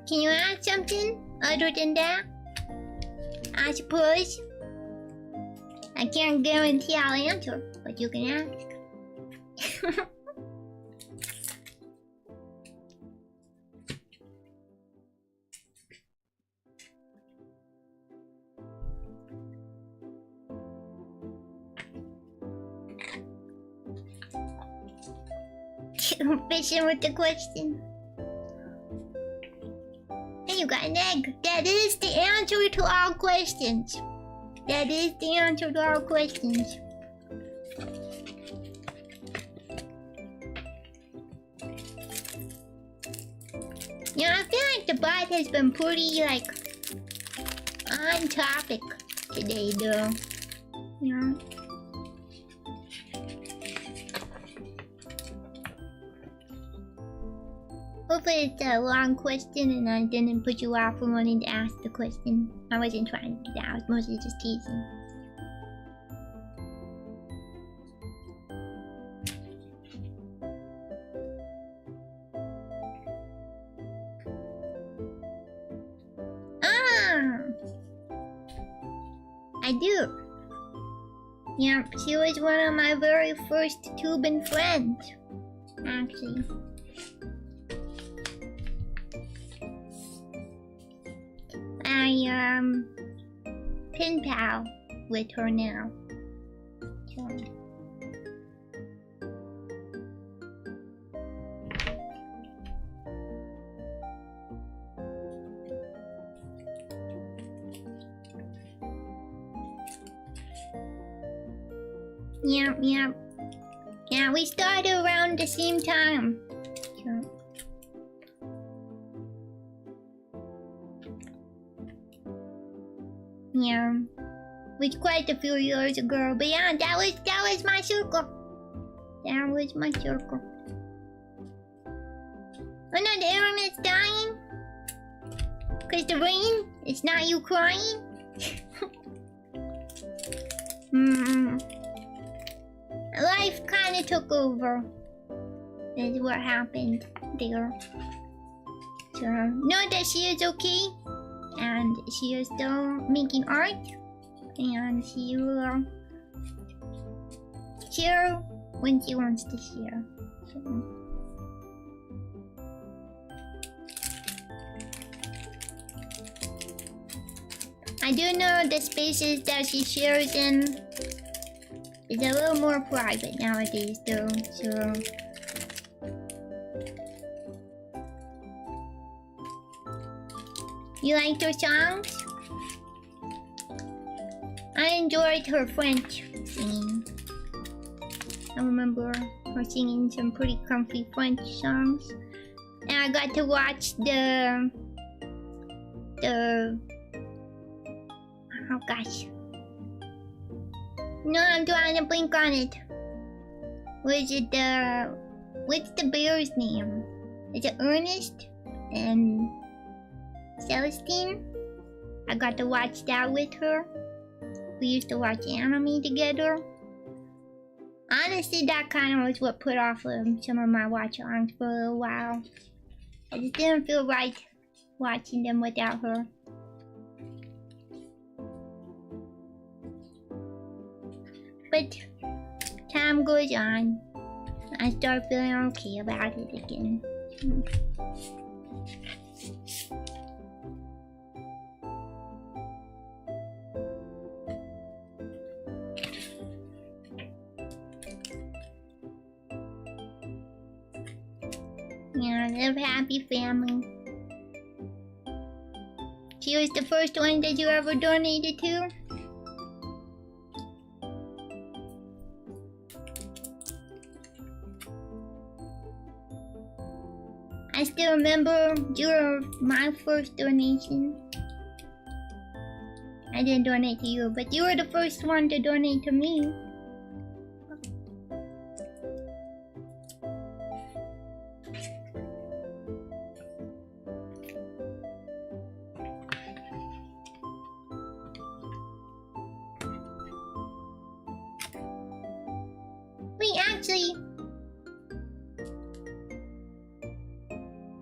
Can you add something other than that? I suppose. I can't guarantee I'll answer, but you can ask. Fishing with the question. And you got an egg. That is the answer to all questions. That is the answer to all questions. You know, I feel like the bot has been pretty, like, on topic today, though. You know? Hopefully it's a long question and I didn't put you off from wanting to ask the question. I wasn't trying to do that, I was mostly just teasing. Ah! I do. Yeah, she was one of my very first tubing friends, actually. I pen pal with her now. So. Yep. Yeah, we started around the same time. So. Yeah, it was quite a few years ago, but yeah, that was my circle. That was my circle. Oh no, the internet's dying. Cause the rain, it's not you crying. Life kinda took over. That's what happened there. So, know that she is okay. And she is still making art. And she will share when she wants to share. So. I do know the spaces that she shares in is a little more private nowadays though, so... You liked her songs? I enjoyed her French singing. I remember her singing some pretty comfy French songs. And I got to watch the... Oh gosh. No, I'm trying to blink on it. Was it what's the bear's name? Is it Ernest and Celestine? I got to watch that with her. We used to watch anime together. Honestly, that kind of was what put off some of my watch-alongs for a little while. I just didn't feel right watching them without her. But time goes on. I start feeling okay about it again. Yeah, live happy family. She was the first one that you ever donated to? I still remember you were my first donation. I didn't donate to you, but you were the first one to donate to me. Wait, actually,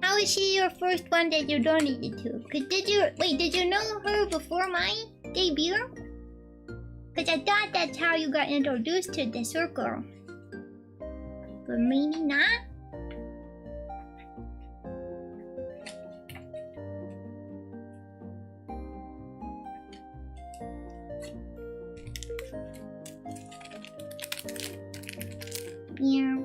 how is she your first one that you donated to? Cause did you know her before my debut? Cause I thought that's how you got introduced to the circle. But maybe not? Yeah.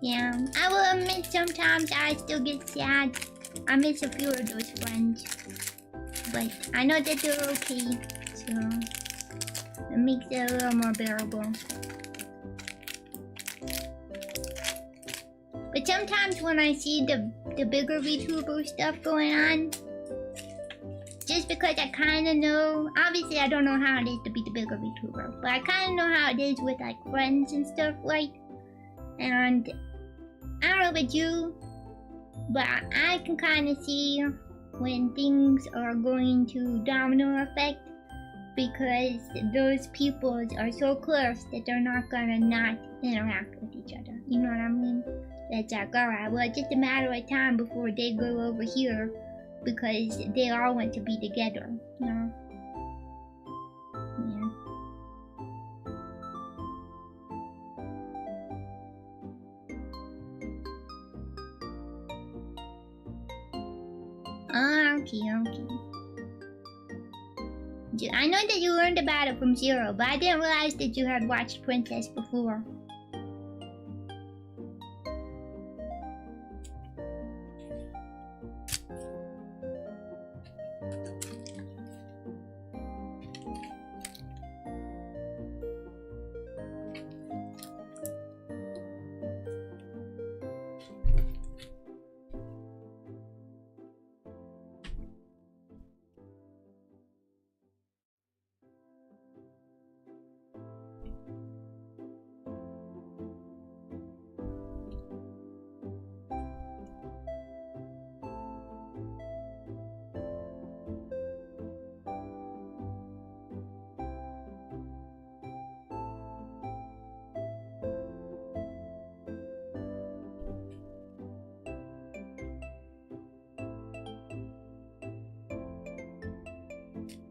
Yeah, I will admit sometimes I still get sad. I miss a few of those friends. But I know that they're okay, so it makes it a little more bearable. But sometimes when I see the bigger VTuber stuff going on, just because I kind of know, obviously I don't know how it is to be the bigger VTuber, but I kind of know how it is with like friends and stuff, like, and I don't know about you, but I can kind of see when things are going to domino effect, because those people are so close that they're not gonna not interact with each other. You know what I mean? It's like, alright, well, it's just a matter of time before they go over here, because they all want to be together, you know? Yeah. Oh, okay. I know that you learned about it from Zero, but I didn't realize that you had watched Princess before.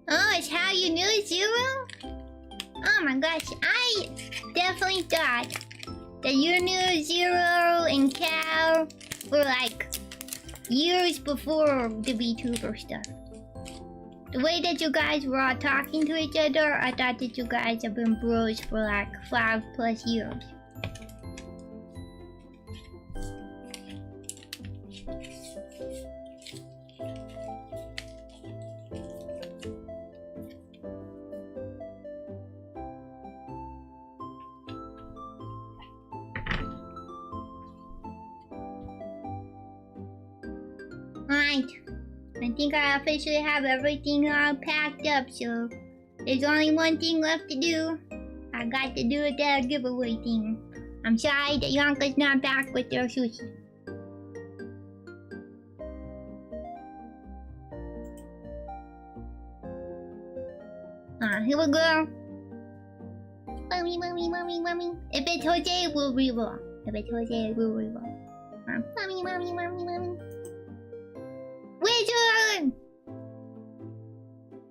Oh, it's how you knew Zero? Oh my gosh, I definitely thought that you knew Zero and Cal for like years before the VTuber stuff. The way that you guys were all talking to each other, I thought that you guys have been bros for like 5+ years. Right. I think I officially have everything all packed up, so there's only one thing left to do. I got to do the giveaway thing. I'm sorry that Yonka's not back with their sushi. Here we go. Mommy, mommy, mommy, mommy. If it's Jose, we'll reroll. If it's Jose, we'll reroll. Mommy, mommy, mommy, mommy. Wizard!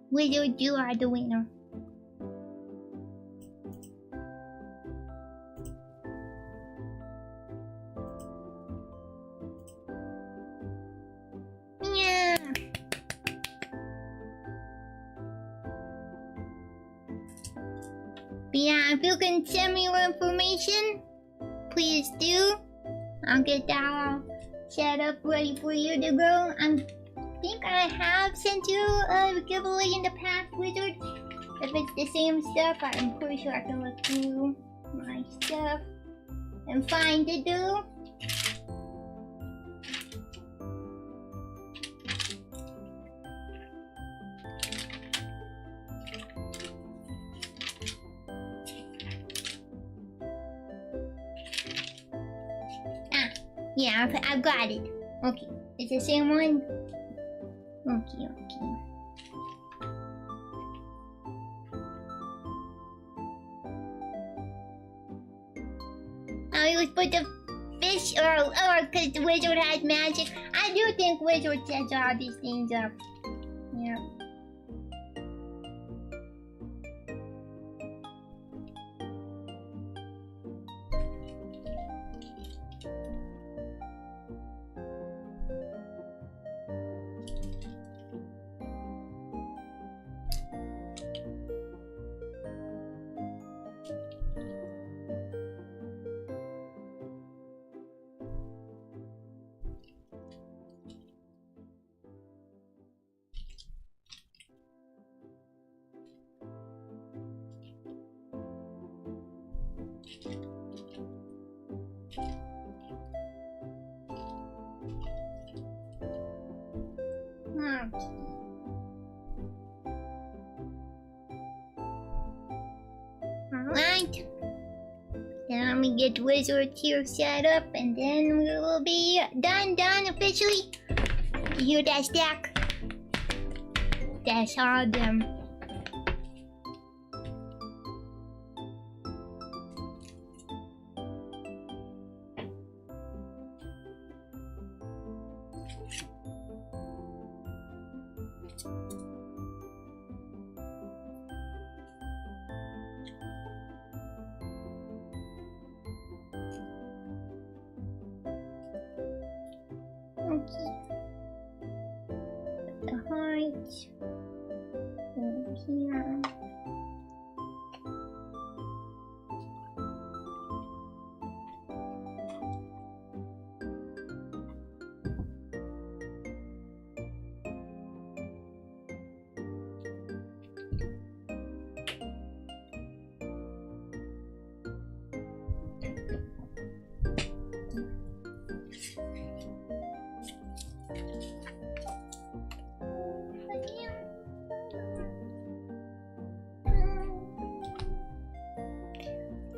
Wizard, you are the winner. Yeah. But yeah, if you can send me your information, please do. I'll get that all set up ready for you to go. I think I have sent you a giveaway in the past, Wizard. If it's the same stuff, I'm pretty sure I can look through my stuff and find it, though. Yeah, I've got it. Okay, it's the same one. Okay. I always put the fish or because the wizard has magic. I do think wizard sets all these things up. Yeah. Alright. Then let me get Wizard here set up and then we will be done officially. You hear that stack? That's all them.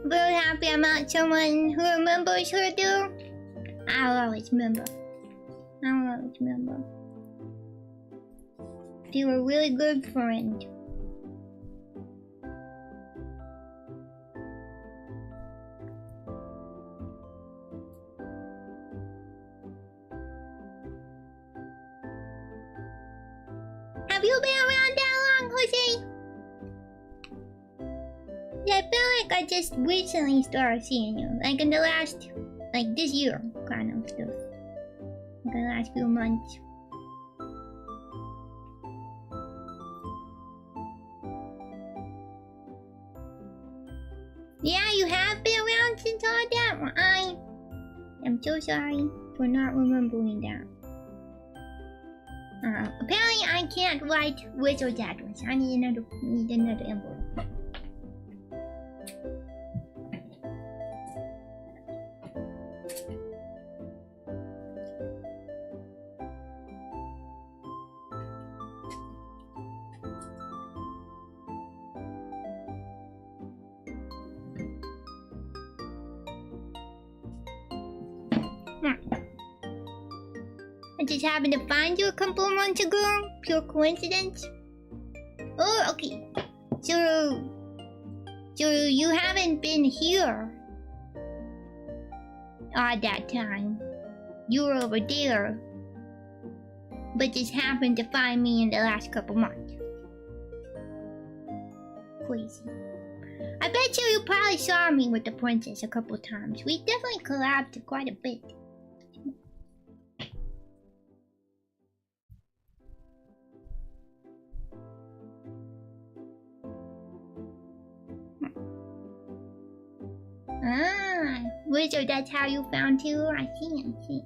Very happy I'm not someone who remembers her too. I'll always remember. You were a really good friend. Have you been around that long, Jose? Yeah, I feel like I just recently started seeing you. Like in the last, like this year, kind of stuff. Like the last few months. Yeah, you have been around since all that. Well, I am so sorry for not remembering that. Apparently I can't write wizard's address. I need another envelope. just happened to find you a couple of months ago. Pure coincidence. Oh, okay. So you haven't been here at that time. You were over there, but just happened to find me in the last couple months. Crazy. I bet you probably saw me with the princess a couple times. We definitely collabed quite a bit. Ah, wizard, that's how you found her? I see.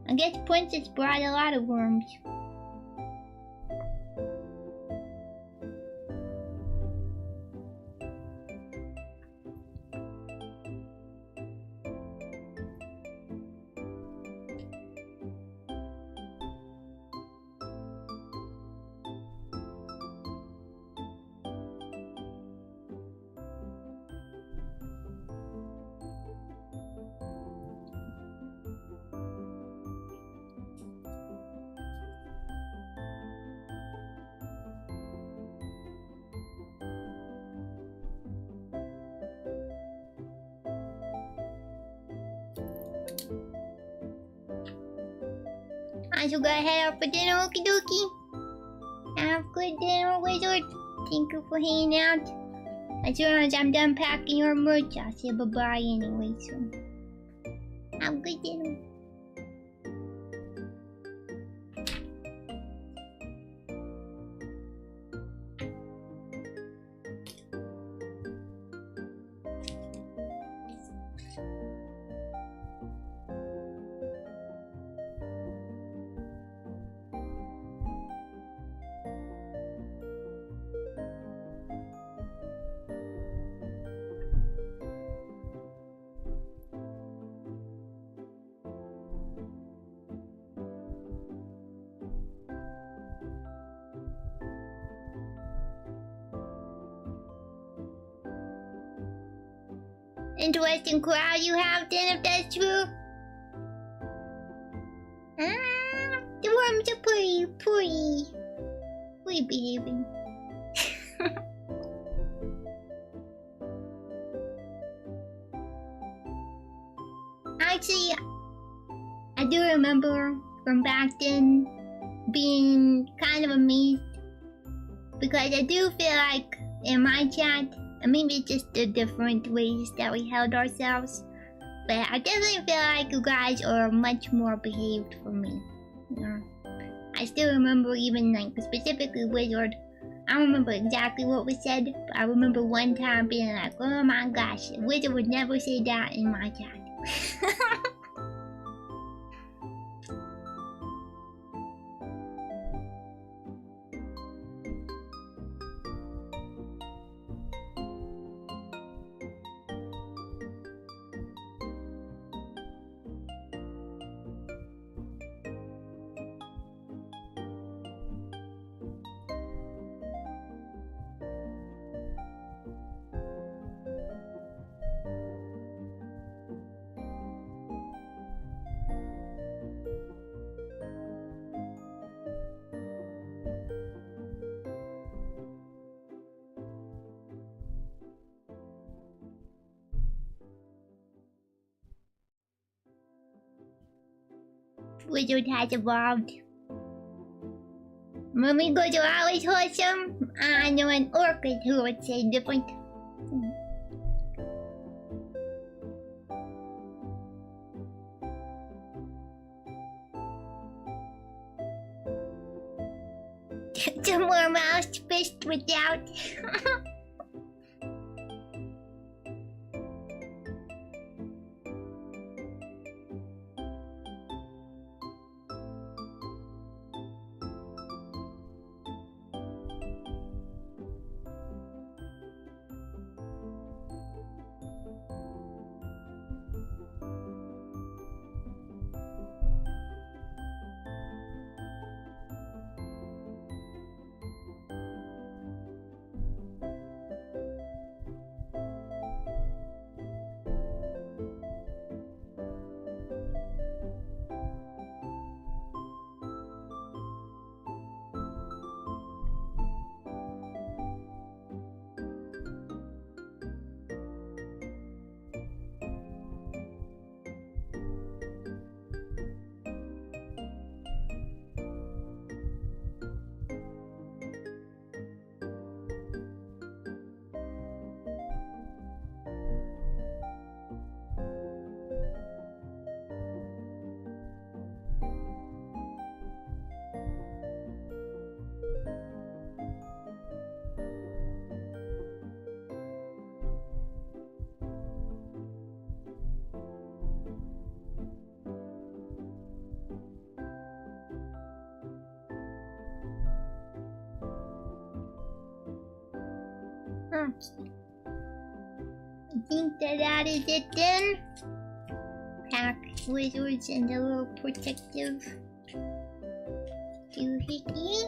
I guess princess brought a lot of worms. I should go head out for dinner, okie dokie. Have a good dinner, wizard. Thank you for hanging out. As soon as I'm done packing your merch, I'll say bye-bye anyway, so... Have a good dinner. Interesting crowd you have then, if that's true. Ah, the worms are pretty behaving. Actually, I do remember from back then being kind of amazed, because I do feel like in my chat, maybe it's just the different ways that we held ourselves, but I definitely feel like you guys are much more behaved for me. Yeah. I still remember even like specifically Wizard. I don't remember exactly what was said, but I remember one time being like, oh my gosh, Wizard would never say that in my chat. Wizard has evolved. Mumigos are always wholesome. I know an orchid who would say different. Some more mouse fished without. I think that is it then. Pack wizards and a little protective doohickey.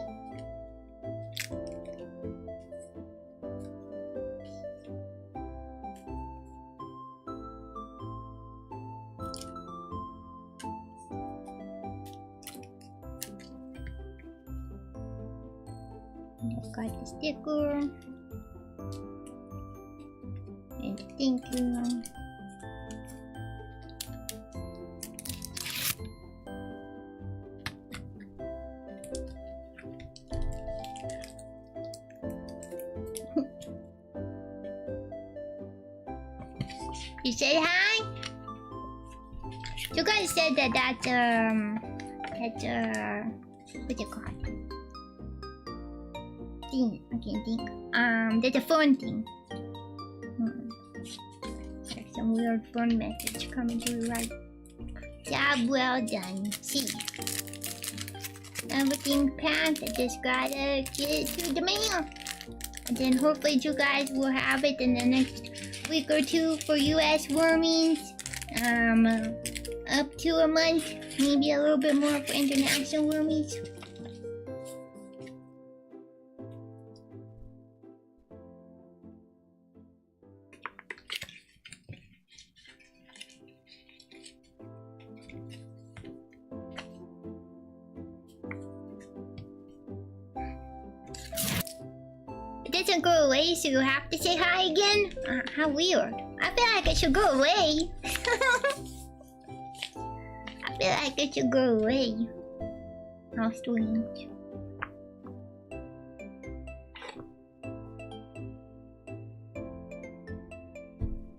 I've got the sticker and thank you. You said hi? You guys said that's what's it called? Thing. I can't think. That's a phone thing. There's some weird phone message coming through, right? Job well done. See. Everything passed. I just gotta get it through the mail. And then hopefully you guys will have it in the next week or two for US wormies. Up to a month. Maybe a little bit more for international wormies. It doesn't go away, so you have to say hi again? How weird. I feel like it should go away. I feel like it should go away. How strange.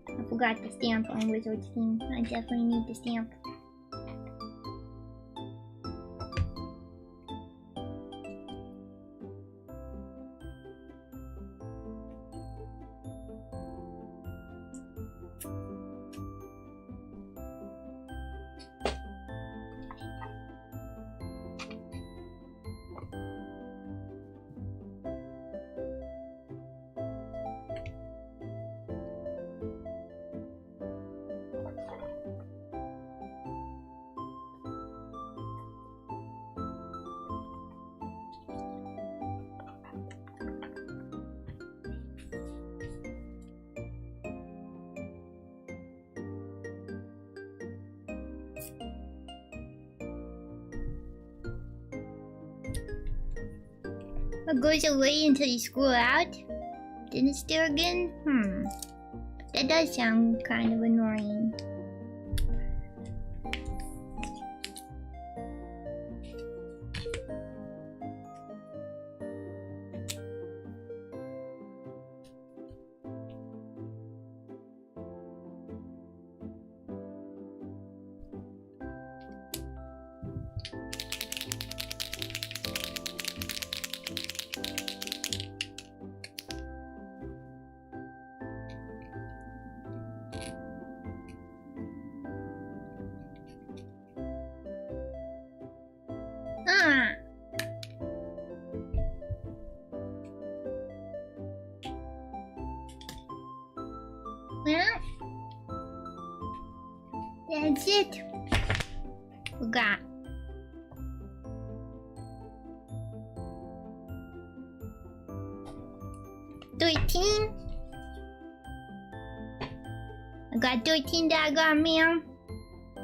I forgot the stamp on Wizard's theme. I definitely need the stamp. It goes away until you scroll out. Then it's there again? That does sound kind of annoying. Well, that's it. We got $13. I got 13 that I got mail.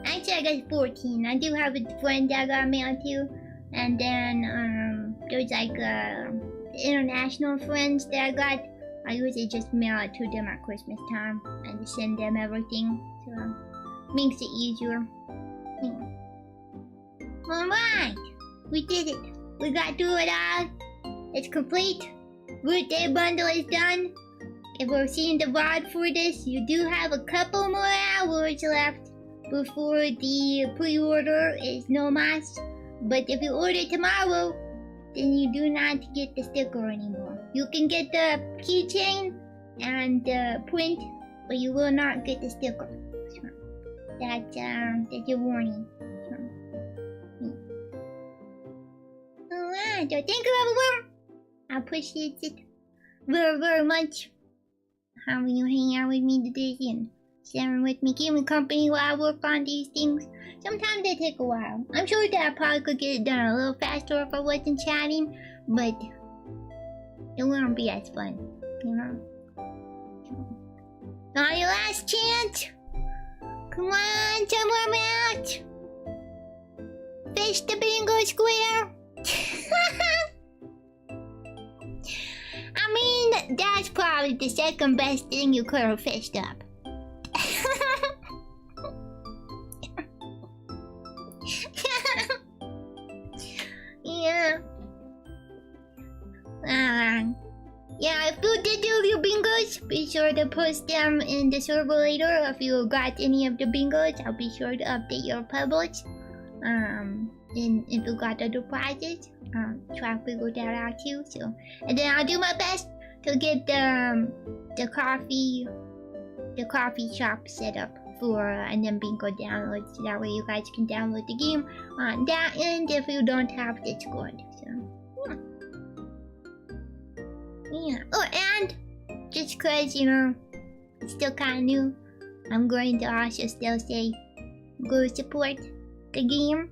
Actually, I got 14. I do have a friend that got mail too. And then there's like international friends that I got. I usually just mail it to them at Christmas time and just send them everything. So makes it easier. Yeah. Alright! We did it. We got through it all. It's complete. Root Day bundle is done. If we're seeing the VOD for this, you do have a couple more hours left before the pre-order is no mas. But if you order tomorrow, then you do not get the sticker anymore. You can get the keychain and the print, but you will not get the sticker. So that's your warning. So, Alright, so thank you everyone. I appreciate it very, very much. having you hang out with me today and sharing with me, keeping company while I work on these things. Sometimes they take a while. I'm sure that I probably could get it done a little faster if I wasn't chatting, but it wouldn't be as fun, you know? Not your last chance! Come on, tell me I'm out! Fish the bingo square! I mean, that's probably the second best thing you could have fished up. Yeah. Yeah, if you did do your bingos, be sure to post them in the server later. If you got any of the bingos, I'll be sure to update your publish. And if you got other prizes, try to figure that out too. So, and then I'll do my best to get the coffee shop set up for and then bingo downloads. So that way you guys can download the game on that end if you don't have Discord. So, yeah. Yeah. Oh, and just cause, you know, it's still kind of new, I'm going to also still say go support the game,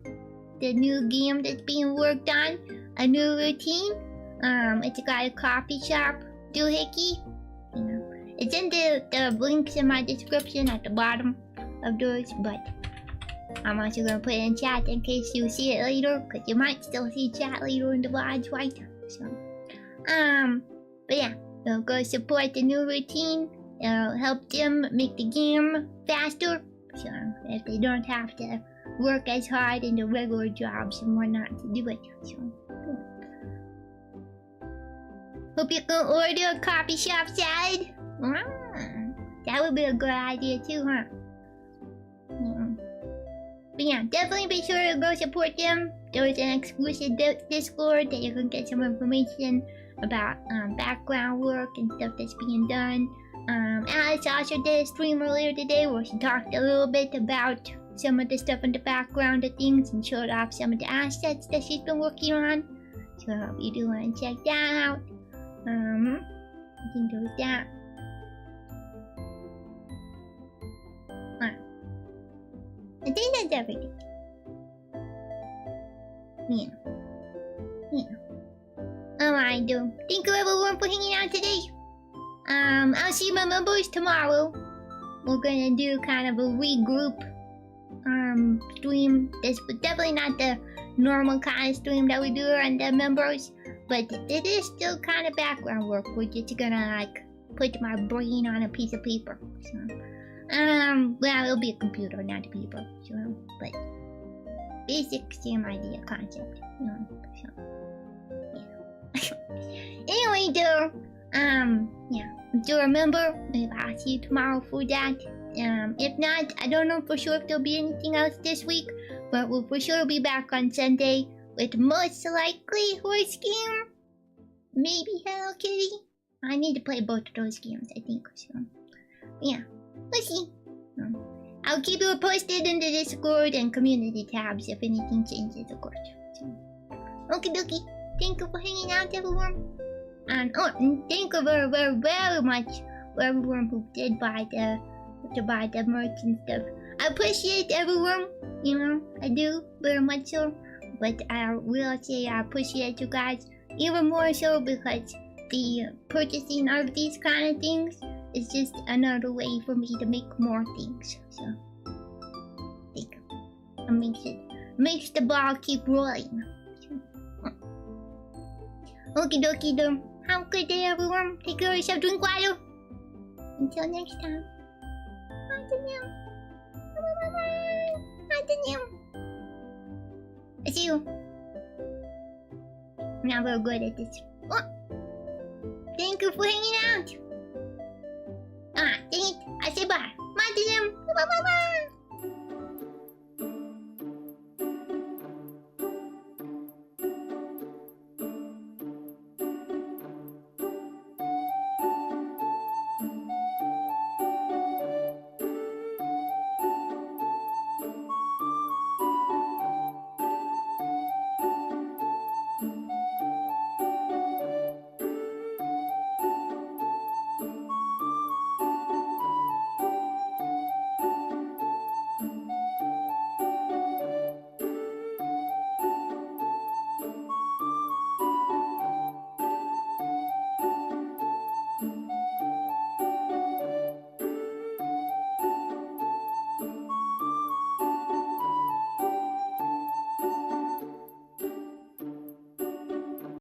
the new game that's being worked on, a new routine. It's got a coffee shop doohickey. You know, it's in the links in my description at the bottom of those, but I'm also gonna put it in chat in case you see it later, cause you might still see chat later in the VODs, right? So, but yeah, so go support the new routine. It'll help them make the game faster, so if they don't have to work as hard in the regular jobs and whatnot to do it. So, hope you can order a coffee shop salad. That would be a good idea too, huh? Yeah. But yeah, definitely be sure to go support them. There's an exclusive Discord that you can get some information about background work and stuff that's being done. Alice also did a stream earlier today where she talked a little bit about some of the stuff in the background of things and showed off some of the assets that she's been working on. So if you do want to check that out, I think there was that. I think that's everything. Yeah. Alright, thank you everyone for hanging out today. I'll see my members tomorrow. We're gonna do kind of a regroup stream. This was definitely not the normal kind of stream that we do on the members, but it is still kind of background work. We're just gonna like put my brain on a piece of paper. So, well, it'll be a computer, not a paper. So, but basic same idea concept. You know, so, yeah. Anyway, though, yeah. Do remember, maybe I'll see you tomorrow for that. If not, I don't know for sure if there'll be anything else this week, but we'll for sure be back on Sunday with most likely Horse Game. Maybe Hello Kitty. I need to play both of those games, I think. So, yeah, we'll see. I'll keep you posted in the Discord and community tabs if anything changes, of course. So, okie dokie. Thank you for hanging out, everyone. And thank you very, very, very much for everyone who did buy the merch and stuff. I appreciate everyone, you know, I do very much so. But I will say I appreciate you guys even more so because the purchasing of these kind of things is just another way for me to make more things. So, thank you. It makes the ball keep rolling. Okie dokie then. Have a good day, everyone. Take care of yourself. Drink water. Until next time. I see you. I'm not very good at this. Oh. Thank you for hanging out. Dang it. I say bye. Bye to them. Bye bye bye.